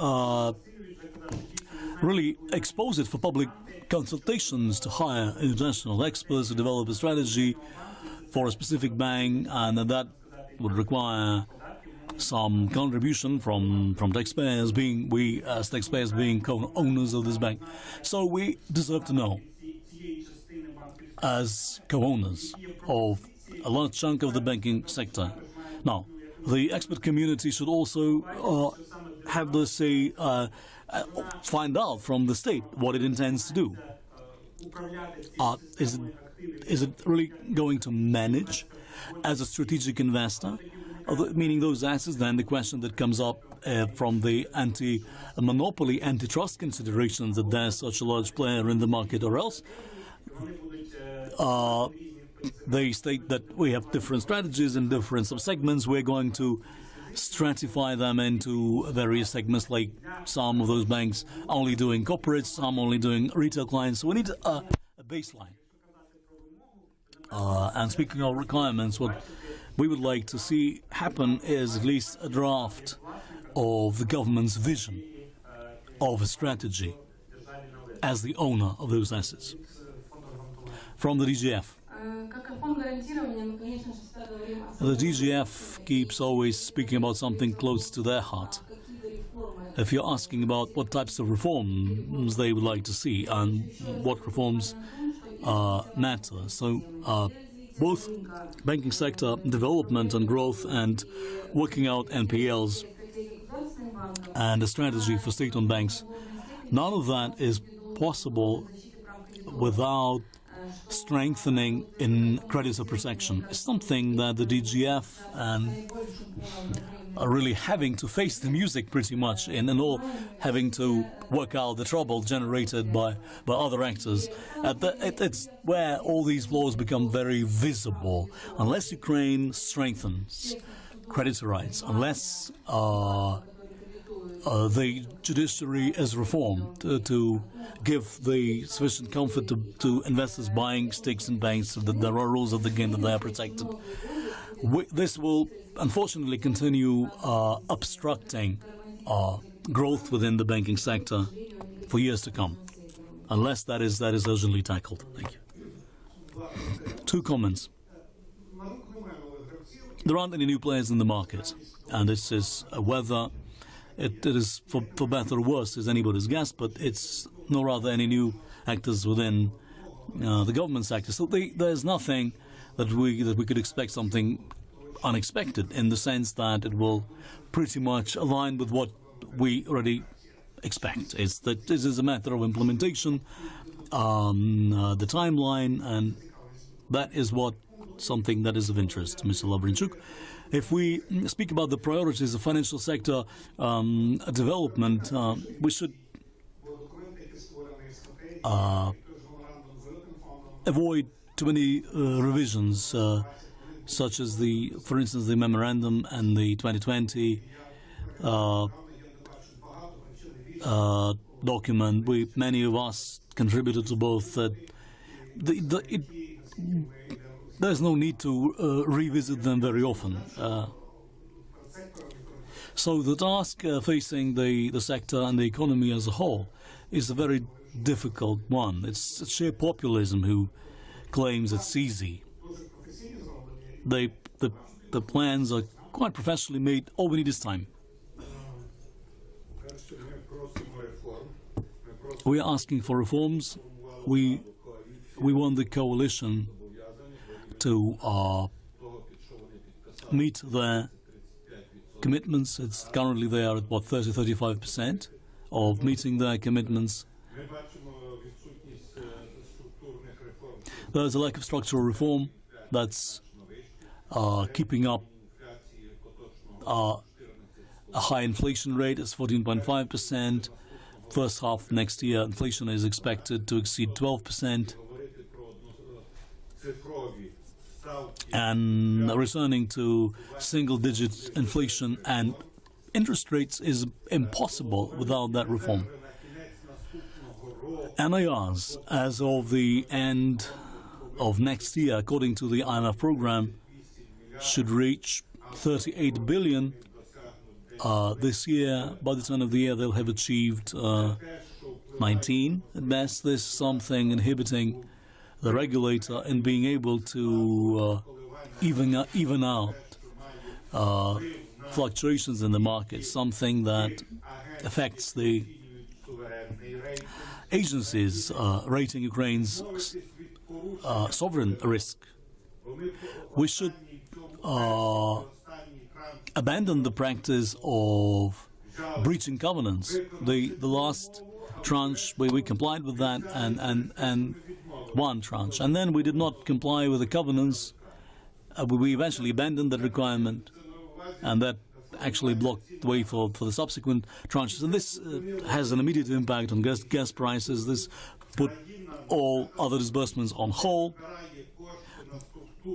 really expose it for public consultations, to hire international experts to develop a strategy for a specific bank, and that would require some contribution from taxpayers, being we as taxpayers being co-owners of this bank. So we deserve to know, as co-owners of a large chunk of the banking sector. Now, the expert community should also have the say, find out from the state what it intends to do. Is it really going to manage as a strategic investor, meaning those assets? Then the question that comes up from the anti-monopoly, antitrust considerations, that there's such a large player in the market, or else they state that we have different strategies in different subsegments. We're going to stratify them into various segments, like some of those banks only doing corporates, some only doing retail clients. So we need a baseline. And speaking of requirements, what we would like to see happen is at least a draft of the government's vision of a strategy as the owner of those assets. From the DGF. The DGF keeps always speaking about something close to their heart. If you're asking about what types of reforms they would like to see and what reforms matter, so both banking sector development and growth and working out NPLs and a strategy for state-owned banks, none of that is possible without strengthening in creditor protection. It's something that the DGF and are really having to face the music pretty much in, and all having to work out the trouble generated by other actors. It's where all these flaws become very visible. Unless Ukraine strengthens creditor rights, unless the judiciary is reformed to give the sufficient comfort to investors buying stakes in banks, so that there are rules of the game, that they are protected. This will unfortunately continue obstructing growth within the banking sector for years to come, unless that is urgently tackled. Thank you. Two comments. There aren't any new players in the market, and this is whether it is for better or worse is anybody's guess, but it's no rather any new actors within the government sector. So there's nothing that we could expect something unexpected, in the sense that it will pretty much align with what we already expect. It's that this is a matter of implementation, the timeline, and that is something that is of interest to Mr. Lavrinchuk. If we speak about the priorities of financial sector development, we should avoid too many revisions, such as for instance, the memorandum and the 2020 document. Many of us contributed to both. There's no need to revisit them very often. So the task facing the sector and the economy as a whole is a very difficult one. It's sheer populism who claims it's easy. The plans are quite professionally made. All we need is time. We are asking for reforms. We want the coalition to meet their commitments. It's currently they are at what, 30-35% of meeting their commitments. There's a lack of structural reform that's keeping up a high inflation rate. It's 14.5%. First half next year, inflation is expected to exceed 12%. And returning to single-digit inflation and interest rates is impossible without that reform. NIRs, as of the end of next year, according to the IMF program, should reach 38 billion. This year, by the turn of the year, they'll have achieved 19 at best. There's something inhibiting the regulator in being able to even out fluctuations in the market, something that affects the agencies rating Ukraine's sovereign risk. We should abandon the practice of breaching covenants. The last tranche, we complied with that, and one tranche, and then we did not comply with the covenants. We eventually abandoned that requirement, and that actually blocked the way for the subsequent tranches. And this has an immediate impact on gas prices. This put all other disbursements on hold.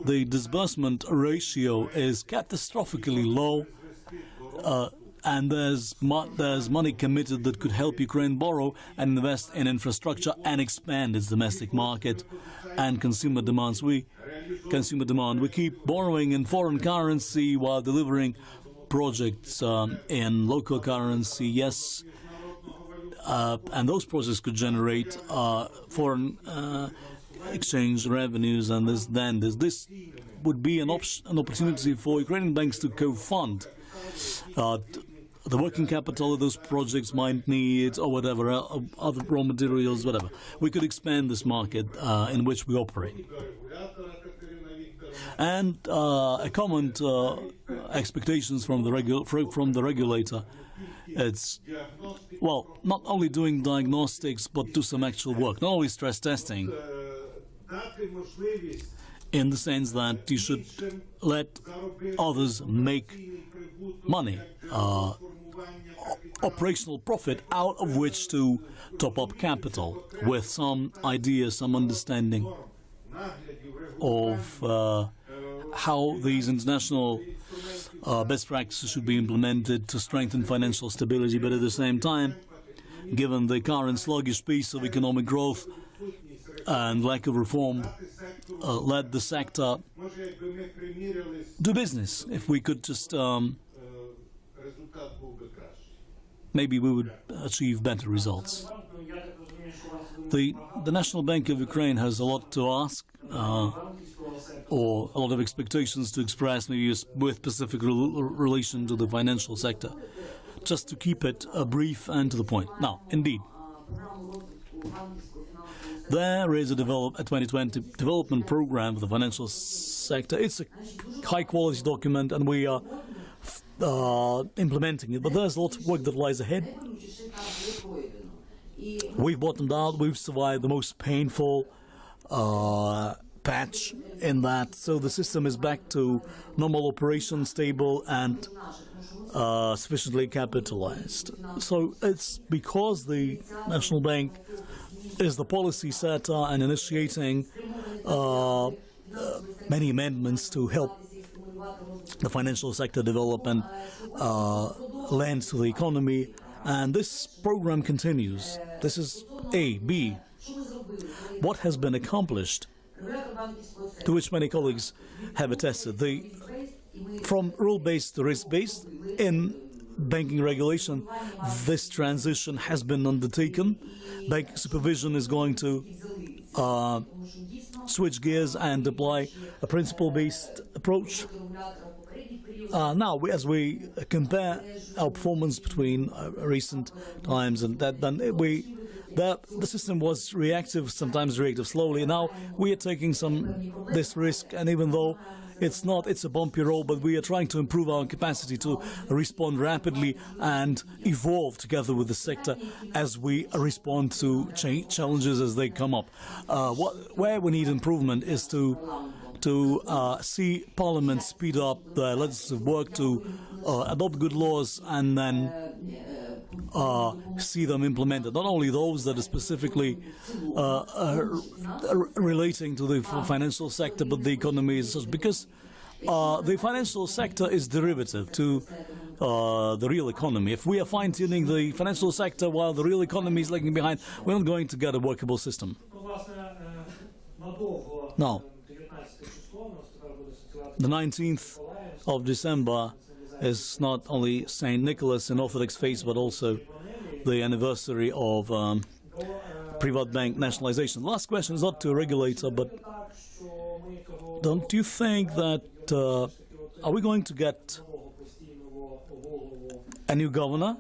The disbursement ratio is catastrophically low, and there's money committed that could help Ukraine borrow and invest in infrastructure and expand its domestic market and consumer demand. We keep borrowing in foreign currency while delivering projects in local currency. Yes, and those projects could generate foreign exchange revenues, and this would be an opportunity for Ukrainian banks to co-fund the working capital of those projects might need, or whatever, other raw materials, whatever. We could expand this market in which we operate. And a comment, expectations from the regulator. It's, well, not only doing diagnostics, but do some actual work, not only stress testing, in the sense that you should let others make money, operational profit, out of which to top up capital with some idea, some understanding of how these international best practices should be implemented to strengthen financial stability. But at the same time, given the current sluggish pace of economic growth and lack of reform, let the sector do business. If we could just maybe we would achieve better results. The National Bank of Ukraine has a lot to ask, or a lot of expectations to express, maybe with specific relation to the financial sector. Just to keep it brief and to the point. Now, indeed, there is a 2020 development program for the financial sector. It's a high-quality document, and we are implementing it. But there's a lot of work that lies ahead. We've bottomed out. We've survived the most painful patch in that. So the system is back to normal operation, stable, and sufficiently capitalized. So it's because the National Bank is the policy setter and initiating many amendments to help the financial sector develop and lend to the economy. And this program continues. This is A. B. What has been accomplished, to which many colleagues have attested. From rule-based to risk-based in banking regulation, this transition has been undertaken. Banking supervision is going to switch gears and apply a principle-based approach. Now, as we compare our performance between recent times and that, then we the system was reactive, sometimes reactive slowly. Now we are taking this risk, and even though it's a bumpy road, but we are trying to improve our capacity to respond rapidly and evolve together with the sector as we respond to challenges as they come up. Where we need improvement is to see Parliament speed up the legislative work, to adopt good laws, and then see them implemented. Not only those that are specifically relating to the financial sector, but the economy is such, because the financial sector is derivative to the real economy. If we are fine-tuning the financial sector while the real economy is lagging behind, we're not going to get a workable system. Now, the 19th of December is not only St. Nicholas in Orthodox faith, but also the anniversary of private bank nationalization. Last question is not to a regulator, but don't you think that are we going to get a new governor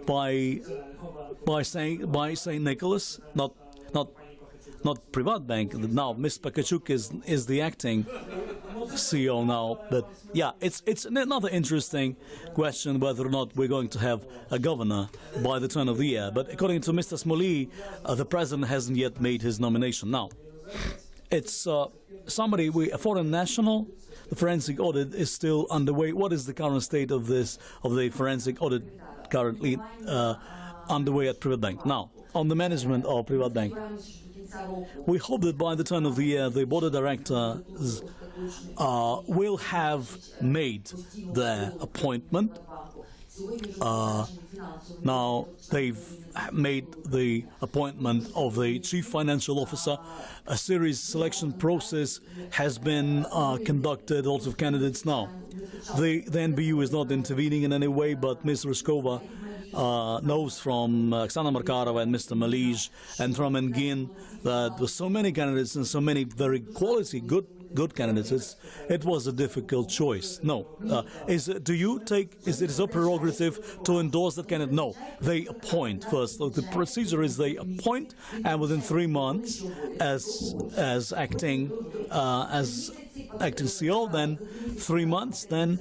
by St. Nicholas? Not private bank. Now, Ms. Pakachuk is the acting CEO now, but yeah, it's another interesting question whether or not we're going to have a governor by the turn of the year. But according to Mr. Smoley, the president hasn't yet made his nomination. Now, it's a foreign national. The forensic audit is still underway. What is the current state of the forensic audit currently underway at Private Bank? Now, on the management of Private Bank, we hope that by the turn of the year, the board of directors will have made their appointment. Now they've made the appointment of the chief financial officer. A series selection process has been conducted, lots of candidates now. The NBU is not intervening in any way, but Ms. Ryskova knows from Oksana Markarova and Mr. Malij and from Engin that with so many candidates and so many very quality, good candidates, it was a difficult choice. No. Is it a prerogative to endorse that candidate? No. They appoint first. So the procedure is they appoint, and within 3 months, as acting CEO, then 3 months, then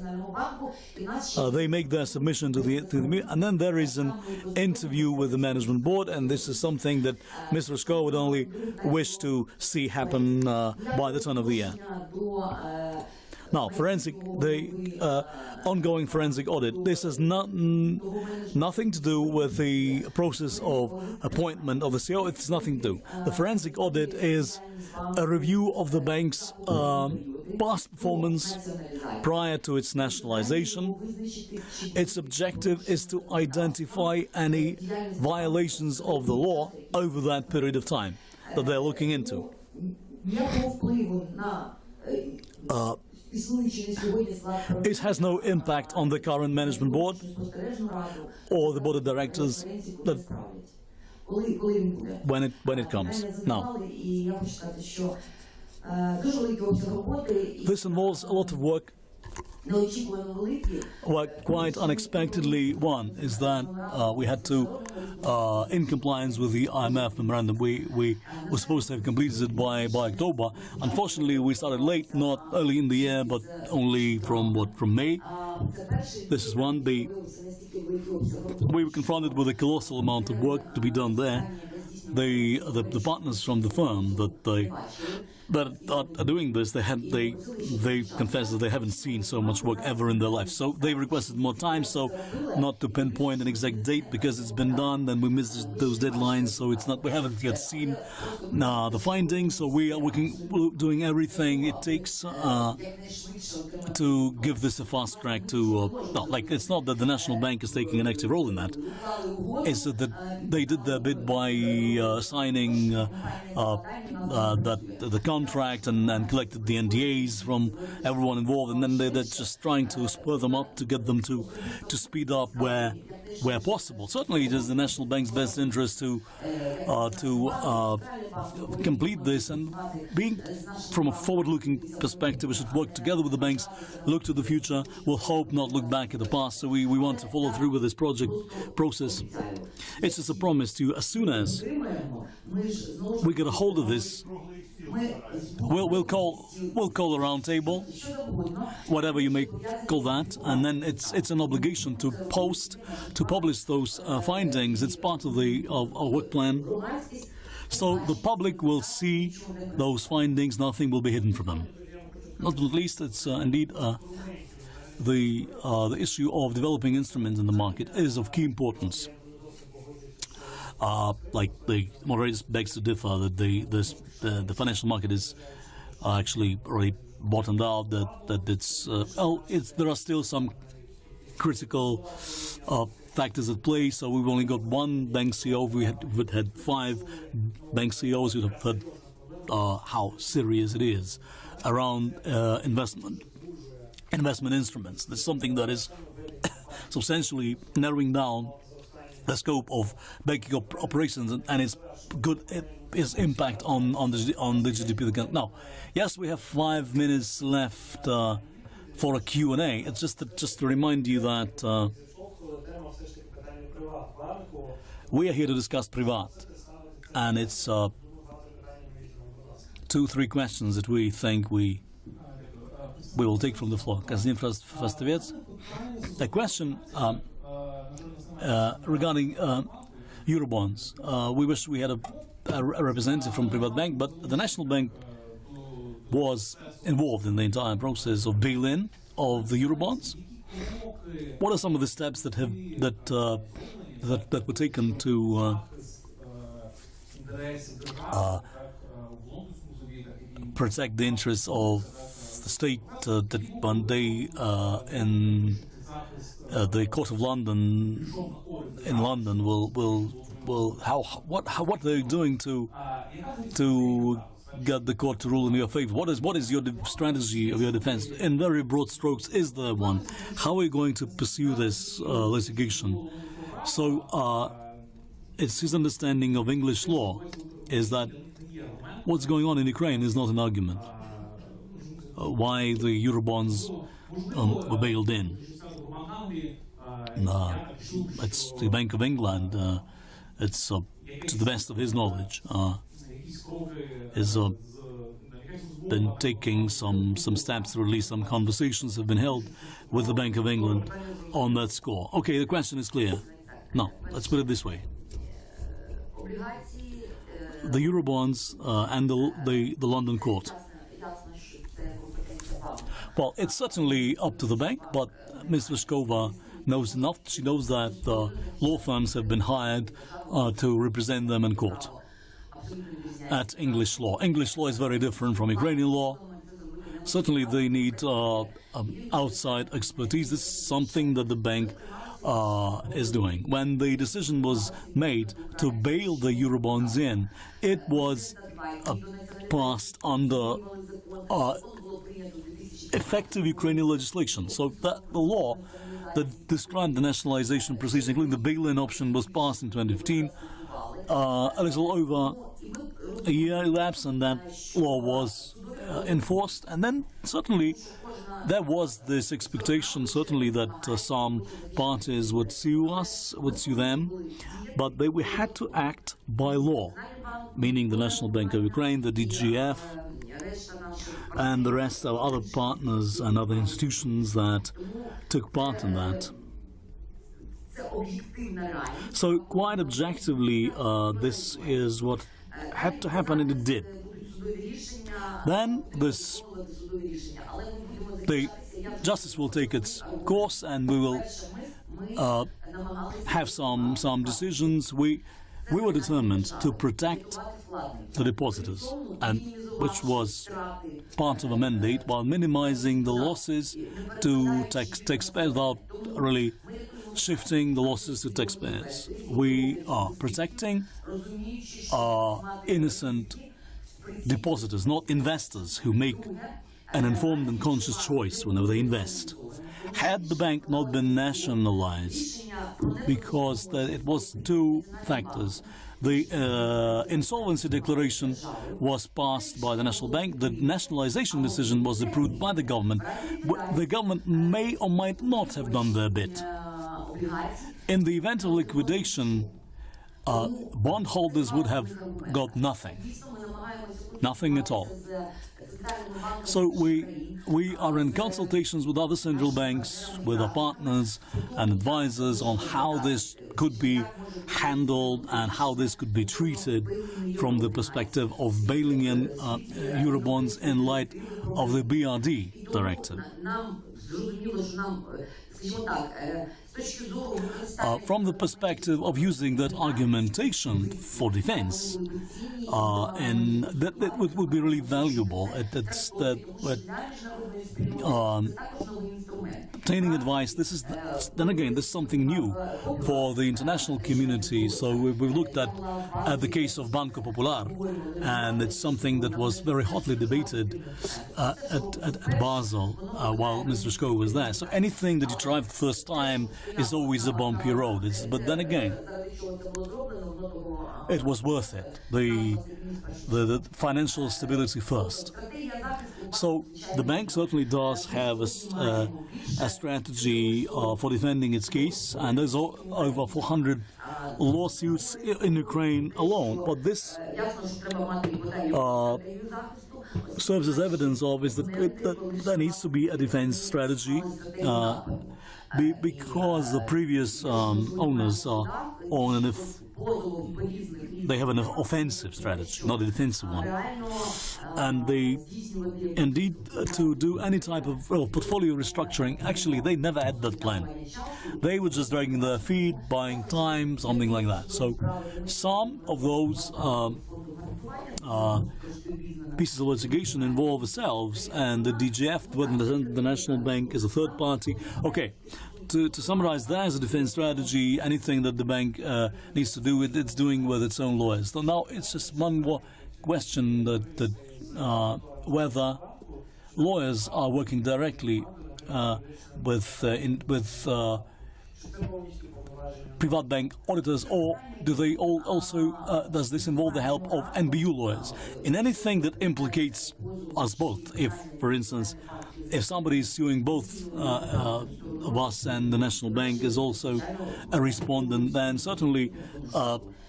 they make their submission to the and then there is an interview with the management board, and this is something that Ms. Ryskova would only wish to see happen by the turn of the year. Now, the ongoing forensic audit, this has nothing to do with the process of appointment of the CEO. It's nothing to do. The forensic audit is a review of the bank's past performance prior to its nationalization. Its objective is to identify any violations of the law over that period of time that they're looking into. It has no impact on the current management board or the board of directors when it comes. Now, this involves a lot of work. Quite unexpectedly, one is that we had to, in compliance with the IMF memorandum, we were supposed to have completed it by October. Unfortunately, we started late, not early in the year, but only from May. This is one. We were confronted with a colossal amount of work to be done there. The partners from the firm that are doing this, they confess that they haven't seen so much work ever in their life. So they requested more time, so not to pinpoint an exact date because it's been done and we missed those deadlines, so we haven't yet seen the findings. So we are doing everything it takes to give this a fast track it's not that the National Bank is taking an active role in that. It's that they did their bit by signing that the contract and collected the NDAs from everyone involved, and then they're just trying to spur them up to get them to speed up where possible. Certainly, it is the National Bank's best interest to complete this, and being from a forward-looking perspective, we should work together with the banks, look to the future, we'll hope not look back at the past. So we want to follow through with this process. It's just a promise to you, as soon as we get a hold of this, we'll call a round table, whatever you may call that, and then it's an obligation to publish those findings. It's part of our work plan. So the public will see those findings. Nothing will be hidden from them. Not at least, it's indeed the issue of developing instruments in the market is of key importance. Like the moderators begs to differ that the financial market is actually already bottomed out. That there are still some critical factors at play. So we've only got one bank CEO. If we had 5 bank CEOs, you'd have heard how serious it is around investment instruments. There's something that is substantially narrowing down the scope of banking operations and its impact on the GDP. Now, yes, we have 5 minutes left for a Q&A. It's just to remind you that we are here to discuss Privat, and it's 2-3 questions that we think we will take from the floor. Kazim Fastoviec, a question regarding Eurobonds. We wish we had a representative from Privat Bank, but the National Bank was involved in the entire process of bail-in of the Eurobonds. What are some of the steps that were taken to protect the interests of the state that one day in the Court of London in London what they're doing to get the court to rule in your favor? What is your strategy of your defense? In very broad strokes, is there one? How are you going to pursue this litigation? So it's his understanding of English law is that what's going on in Ukraine is not an argument. Why the Eurobonds were bailed in. It's the Bank of England. It's to the best of his knowledge. Has been taking some steps, or at least some conversations have been held with the Bank of England on that score. Okay, the question is clear. No, let's put it this way. The Eurobonds and the London court. Well, it's certainly up to the bank, but Ms. Vyshkova knows enough. She knows that law firms have been hired to represent them in court at English law. English law is very different from Ukrainian law. Certainly they need outside expertise. This is something that the bank is doing. When the decision was made to bail the Eurobonds in, it was passed under effective Ukrainian legislation. So that the law that described the nationalization procedure, including the bail-in option, was passed in 2015. A little over a year elapsed, and that law was enforced. And then certainly there was this expectation, certainly, that some parties would sue us, would sue them, but we had to act by law, meaning the National Bank of Ukraine, the DGF, and the rest of other partners and other institutions that took part in that. So quite objectively, this is what had to happen, and it did. Then the justice will take its course, and we will have some decisions. We were determined to protect the depositors, and which was part of a mandate, while minimizing the losses to taxpayers without really shifting the losses to taxpayers. We are protecting innocent depositors, not investors, who make an informed and conscious choice whenever they invest. Had the bank not been nationalized, because it was two factors. The insolvency declaration was passed by the National Bank. The nationalization decision was approved by the government. The government may or might not have done their bit. In the event of liquidation, bondholders would have got nothing. Nothing at all. So we are in consultations with other central banks, with our partners and advisors on how this could be handled and how this could be treated from the perspective of bailing in Eurobonds in light of the BRD directive. From the perspective of using that argumentation for defense, and that would be really valuable. Obtaining advice, this is something new for the international community. So we've looked at the case of Banco Popular, and it's something that was very hotly debated at Basel while Mr. Shko was there. So anything that you try the first time is always a bumpy road. But then again, it was worth it. The financial stability first. So the bank certainly does have a strategy for defending its case, and there's over 400 lawsuits in Ukraine alone. But this serves as evidence of is that there needs to be a defense strategy because the previous owners are on they have an offensive strategy, not a defensive one. And they, indeed, to do any type of portfolio restructuring, actually, they never had that plan. They were just dragging their feet, buying time, something like that. So some of those pieces of litigation involve ourselves and the DGF, the National Bank, is a third party. Okay. To summarize, there is a defense strategy. Anything that the bank needs to do, it's doing with its own lawyers. So now it's just one more question that whether lawyers are working directly with private bank auditors, or do they also does this involve the help of NBU lawyers in anything that implicates us both? If, for instance, if somebody is suing both of us and the National Bank is also a respondent, then certainly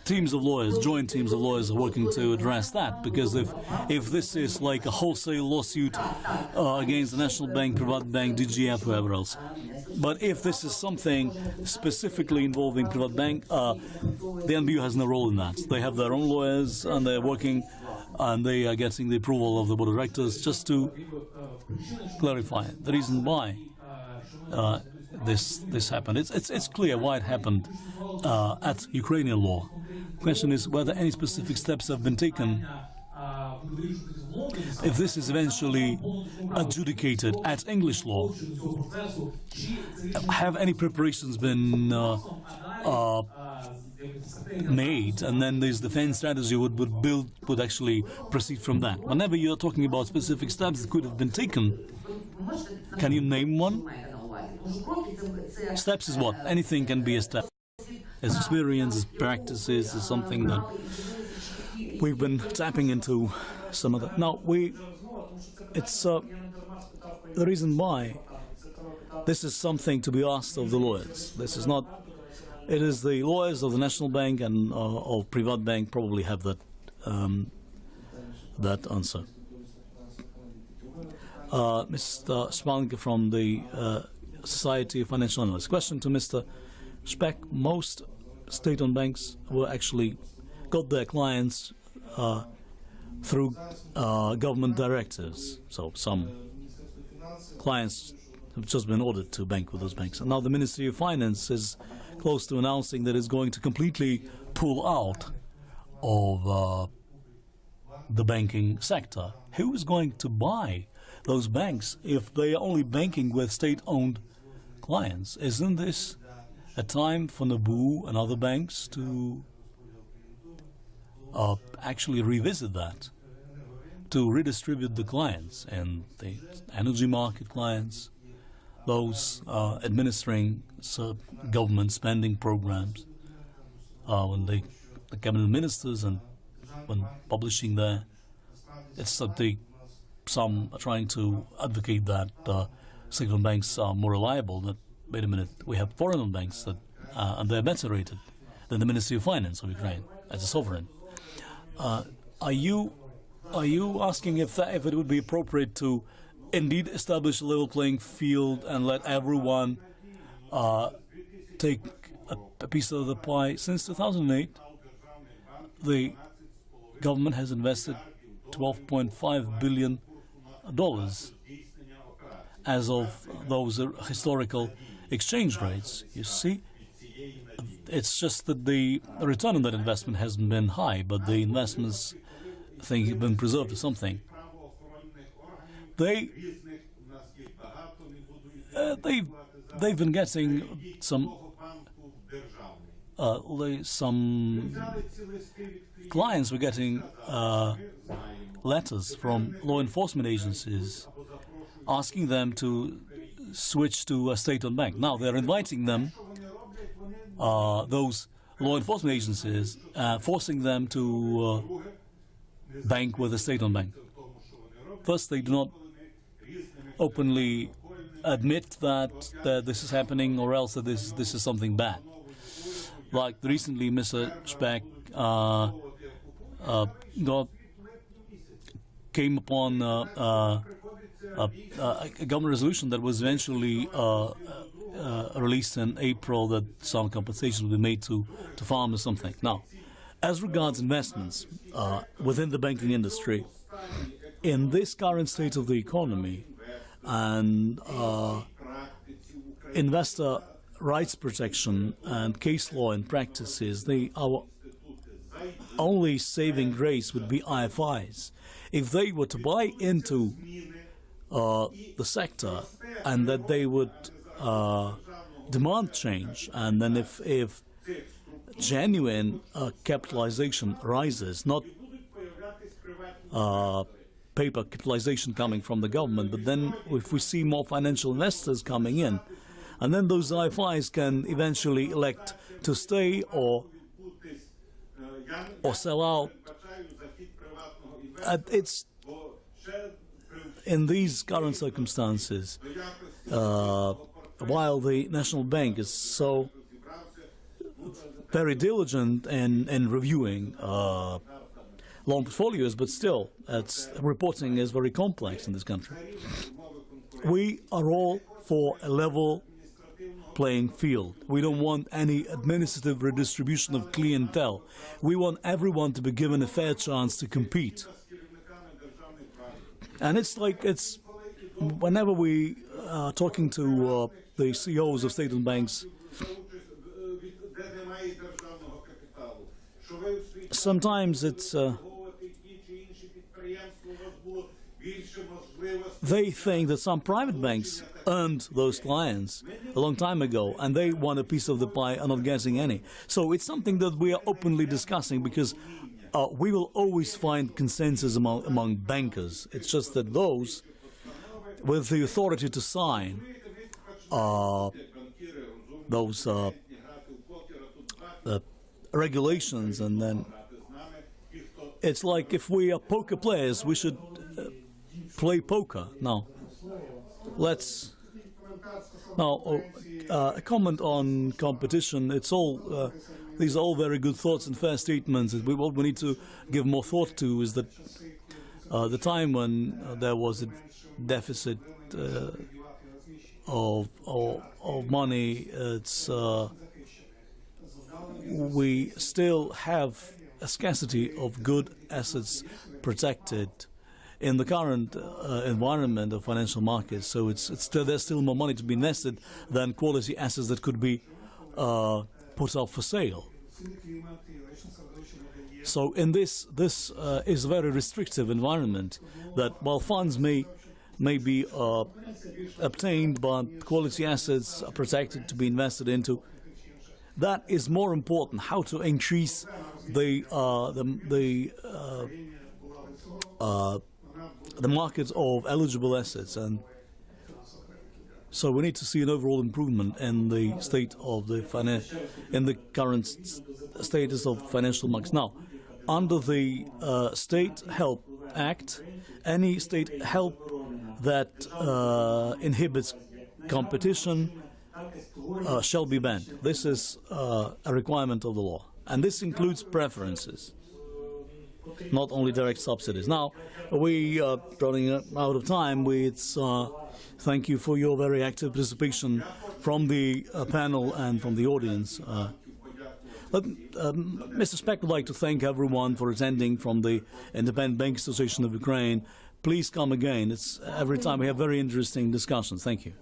teams of lawyers, joint teams of lawyers, are working to address that. Because if this is like a wholesale lawsuit against the National Bank, Private Bank, DGF, whoever else, but if this is something specifically involving Private Bank, the NBU has no role in that. They have their own lawyers and they're working, and they are getting the approval of the board of directors. Just to clarify the reason why this happened, it's clear why it happened at Ukrainian law. The question is whether any specific steps have been taken. If this is eventually adjudicated at English law, have any preparations been made, and then this defense strategy would actually proceed from that. Whenever you're talking about specific steps that could have been taken, can you name one? Steps is what? Anything can be a step. As experience, as practices, is something that we've been tapping into some of that. Now, it's the reason why this is something to be asked of the lawyers. This is not. It is the lawyers of the National Bank and of Private Bank probably have that that answer. Mr. Spanke from the Society of Financial Analysts. Question to Mr. Speck. Most state-owned banks were actually got their clients through government directives. So some clients have just been ordered to bank with those banks. And now the Ministry of Finance is close to announcing that it's going to completely pull out of the banking sector. Who is going to buy those banks if they are only banking with state-owned clients? Isn't this a time for NABU and other banks to actually revisit that? to redistribute the clients and the energy market clients, those administering government spending programs, when the cabinet ministers and when publishing there, it's that some are trying to advocate that state-owned banks are more reliable. That, wait a minute, we have foreign-owned banks that and they're better rated than the Ministry of Finance of Ukraine as a sovereign. Are you asking if it would be appropriate to indeed establish a level playing field and let everyone take a piece of the pie? Since 2008, the government has invested $12.5 billion as of those historical exchange rates. You see, it's just that the return on that investment hasn't been high, but the investments, I think, have been preserved or something. They've been getting some clients were getting letters from law enforcement agencies asking them to switch to a state-owned bank. Now they're inviting them, those law enforcement agencies, forcing them to bank with a state-owned bank. First, they do not openly admit that this is happening, or else that this is something bad. Like recently, Mr. Speck came upon a government resolution that was eventually released in April, that some compensation would be made to farmers or something. Now, as regards investments within the banking industry, in this current state of the economy and investor rights protection and case law and practices, our only saving grace would be IFIs. If they were to buy into the sector and that they would demand change, and then if genuine capitalization rises, not paper capitalization coming from the government, but then if we see more financial investors coming in, and then those IFIs can eventually elect to stay or sell out. It's in these current circumstances, while the National Bank is so very diligent in reviewing loan portfolios, but still, reporting is very complex in this country. We are all for a level playing field. We don't want any administrative redistribution of clientele. We want everyone to be given a fair chance to compete. And it's like, whenever we are talking to the CEOs of state-owned banks, sometimes it's they think that some private banks earned those clients a long time ago, and they want a piece of the pie and not getting any. So it's something that we are openly discussing, because we will always find consensus among bankers. It's just that those with the authority to sign those regulations, and then it's like, if we are poker players, we should play poker. Now, a comment on competition. It's all these are all very good thoughts and fair statements. What we need to give more thought to is that the time when there was a deficit of money, we still have a scarcity of good assets protected in the current environment of financial markets. So there's still more money to be invested than quality assets that could be put up for sale. So in this is a very restrictive environment, that while funds may be obtained, but quality assets are protected to be invested into, that is more important. How to the market of eligible assets, and so we need to see an overall improvement in the state of the current status of financial markets. Now, under the State Help Act, any state help that inhibits competition shall be banned. This is a requirement of the law, and this includes preferences, not only direct subsidies. Now, we are running out of time. Thank you for your very active participation from the panel and from the audience. Mr. Speck would like to thank everyone for attending from the Independent Bank Association of Ukraine. Please come again. Every time we have very interesting discussions. Thank you.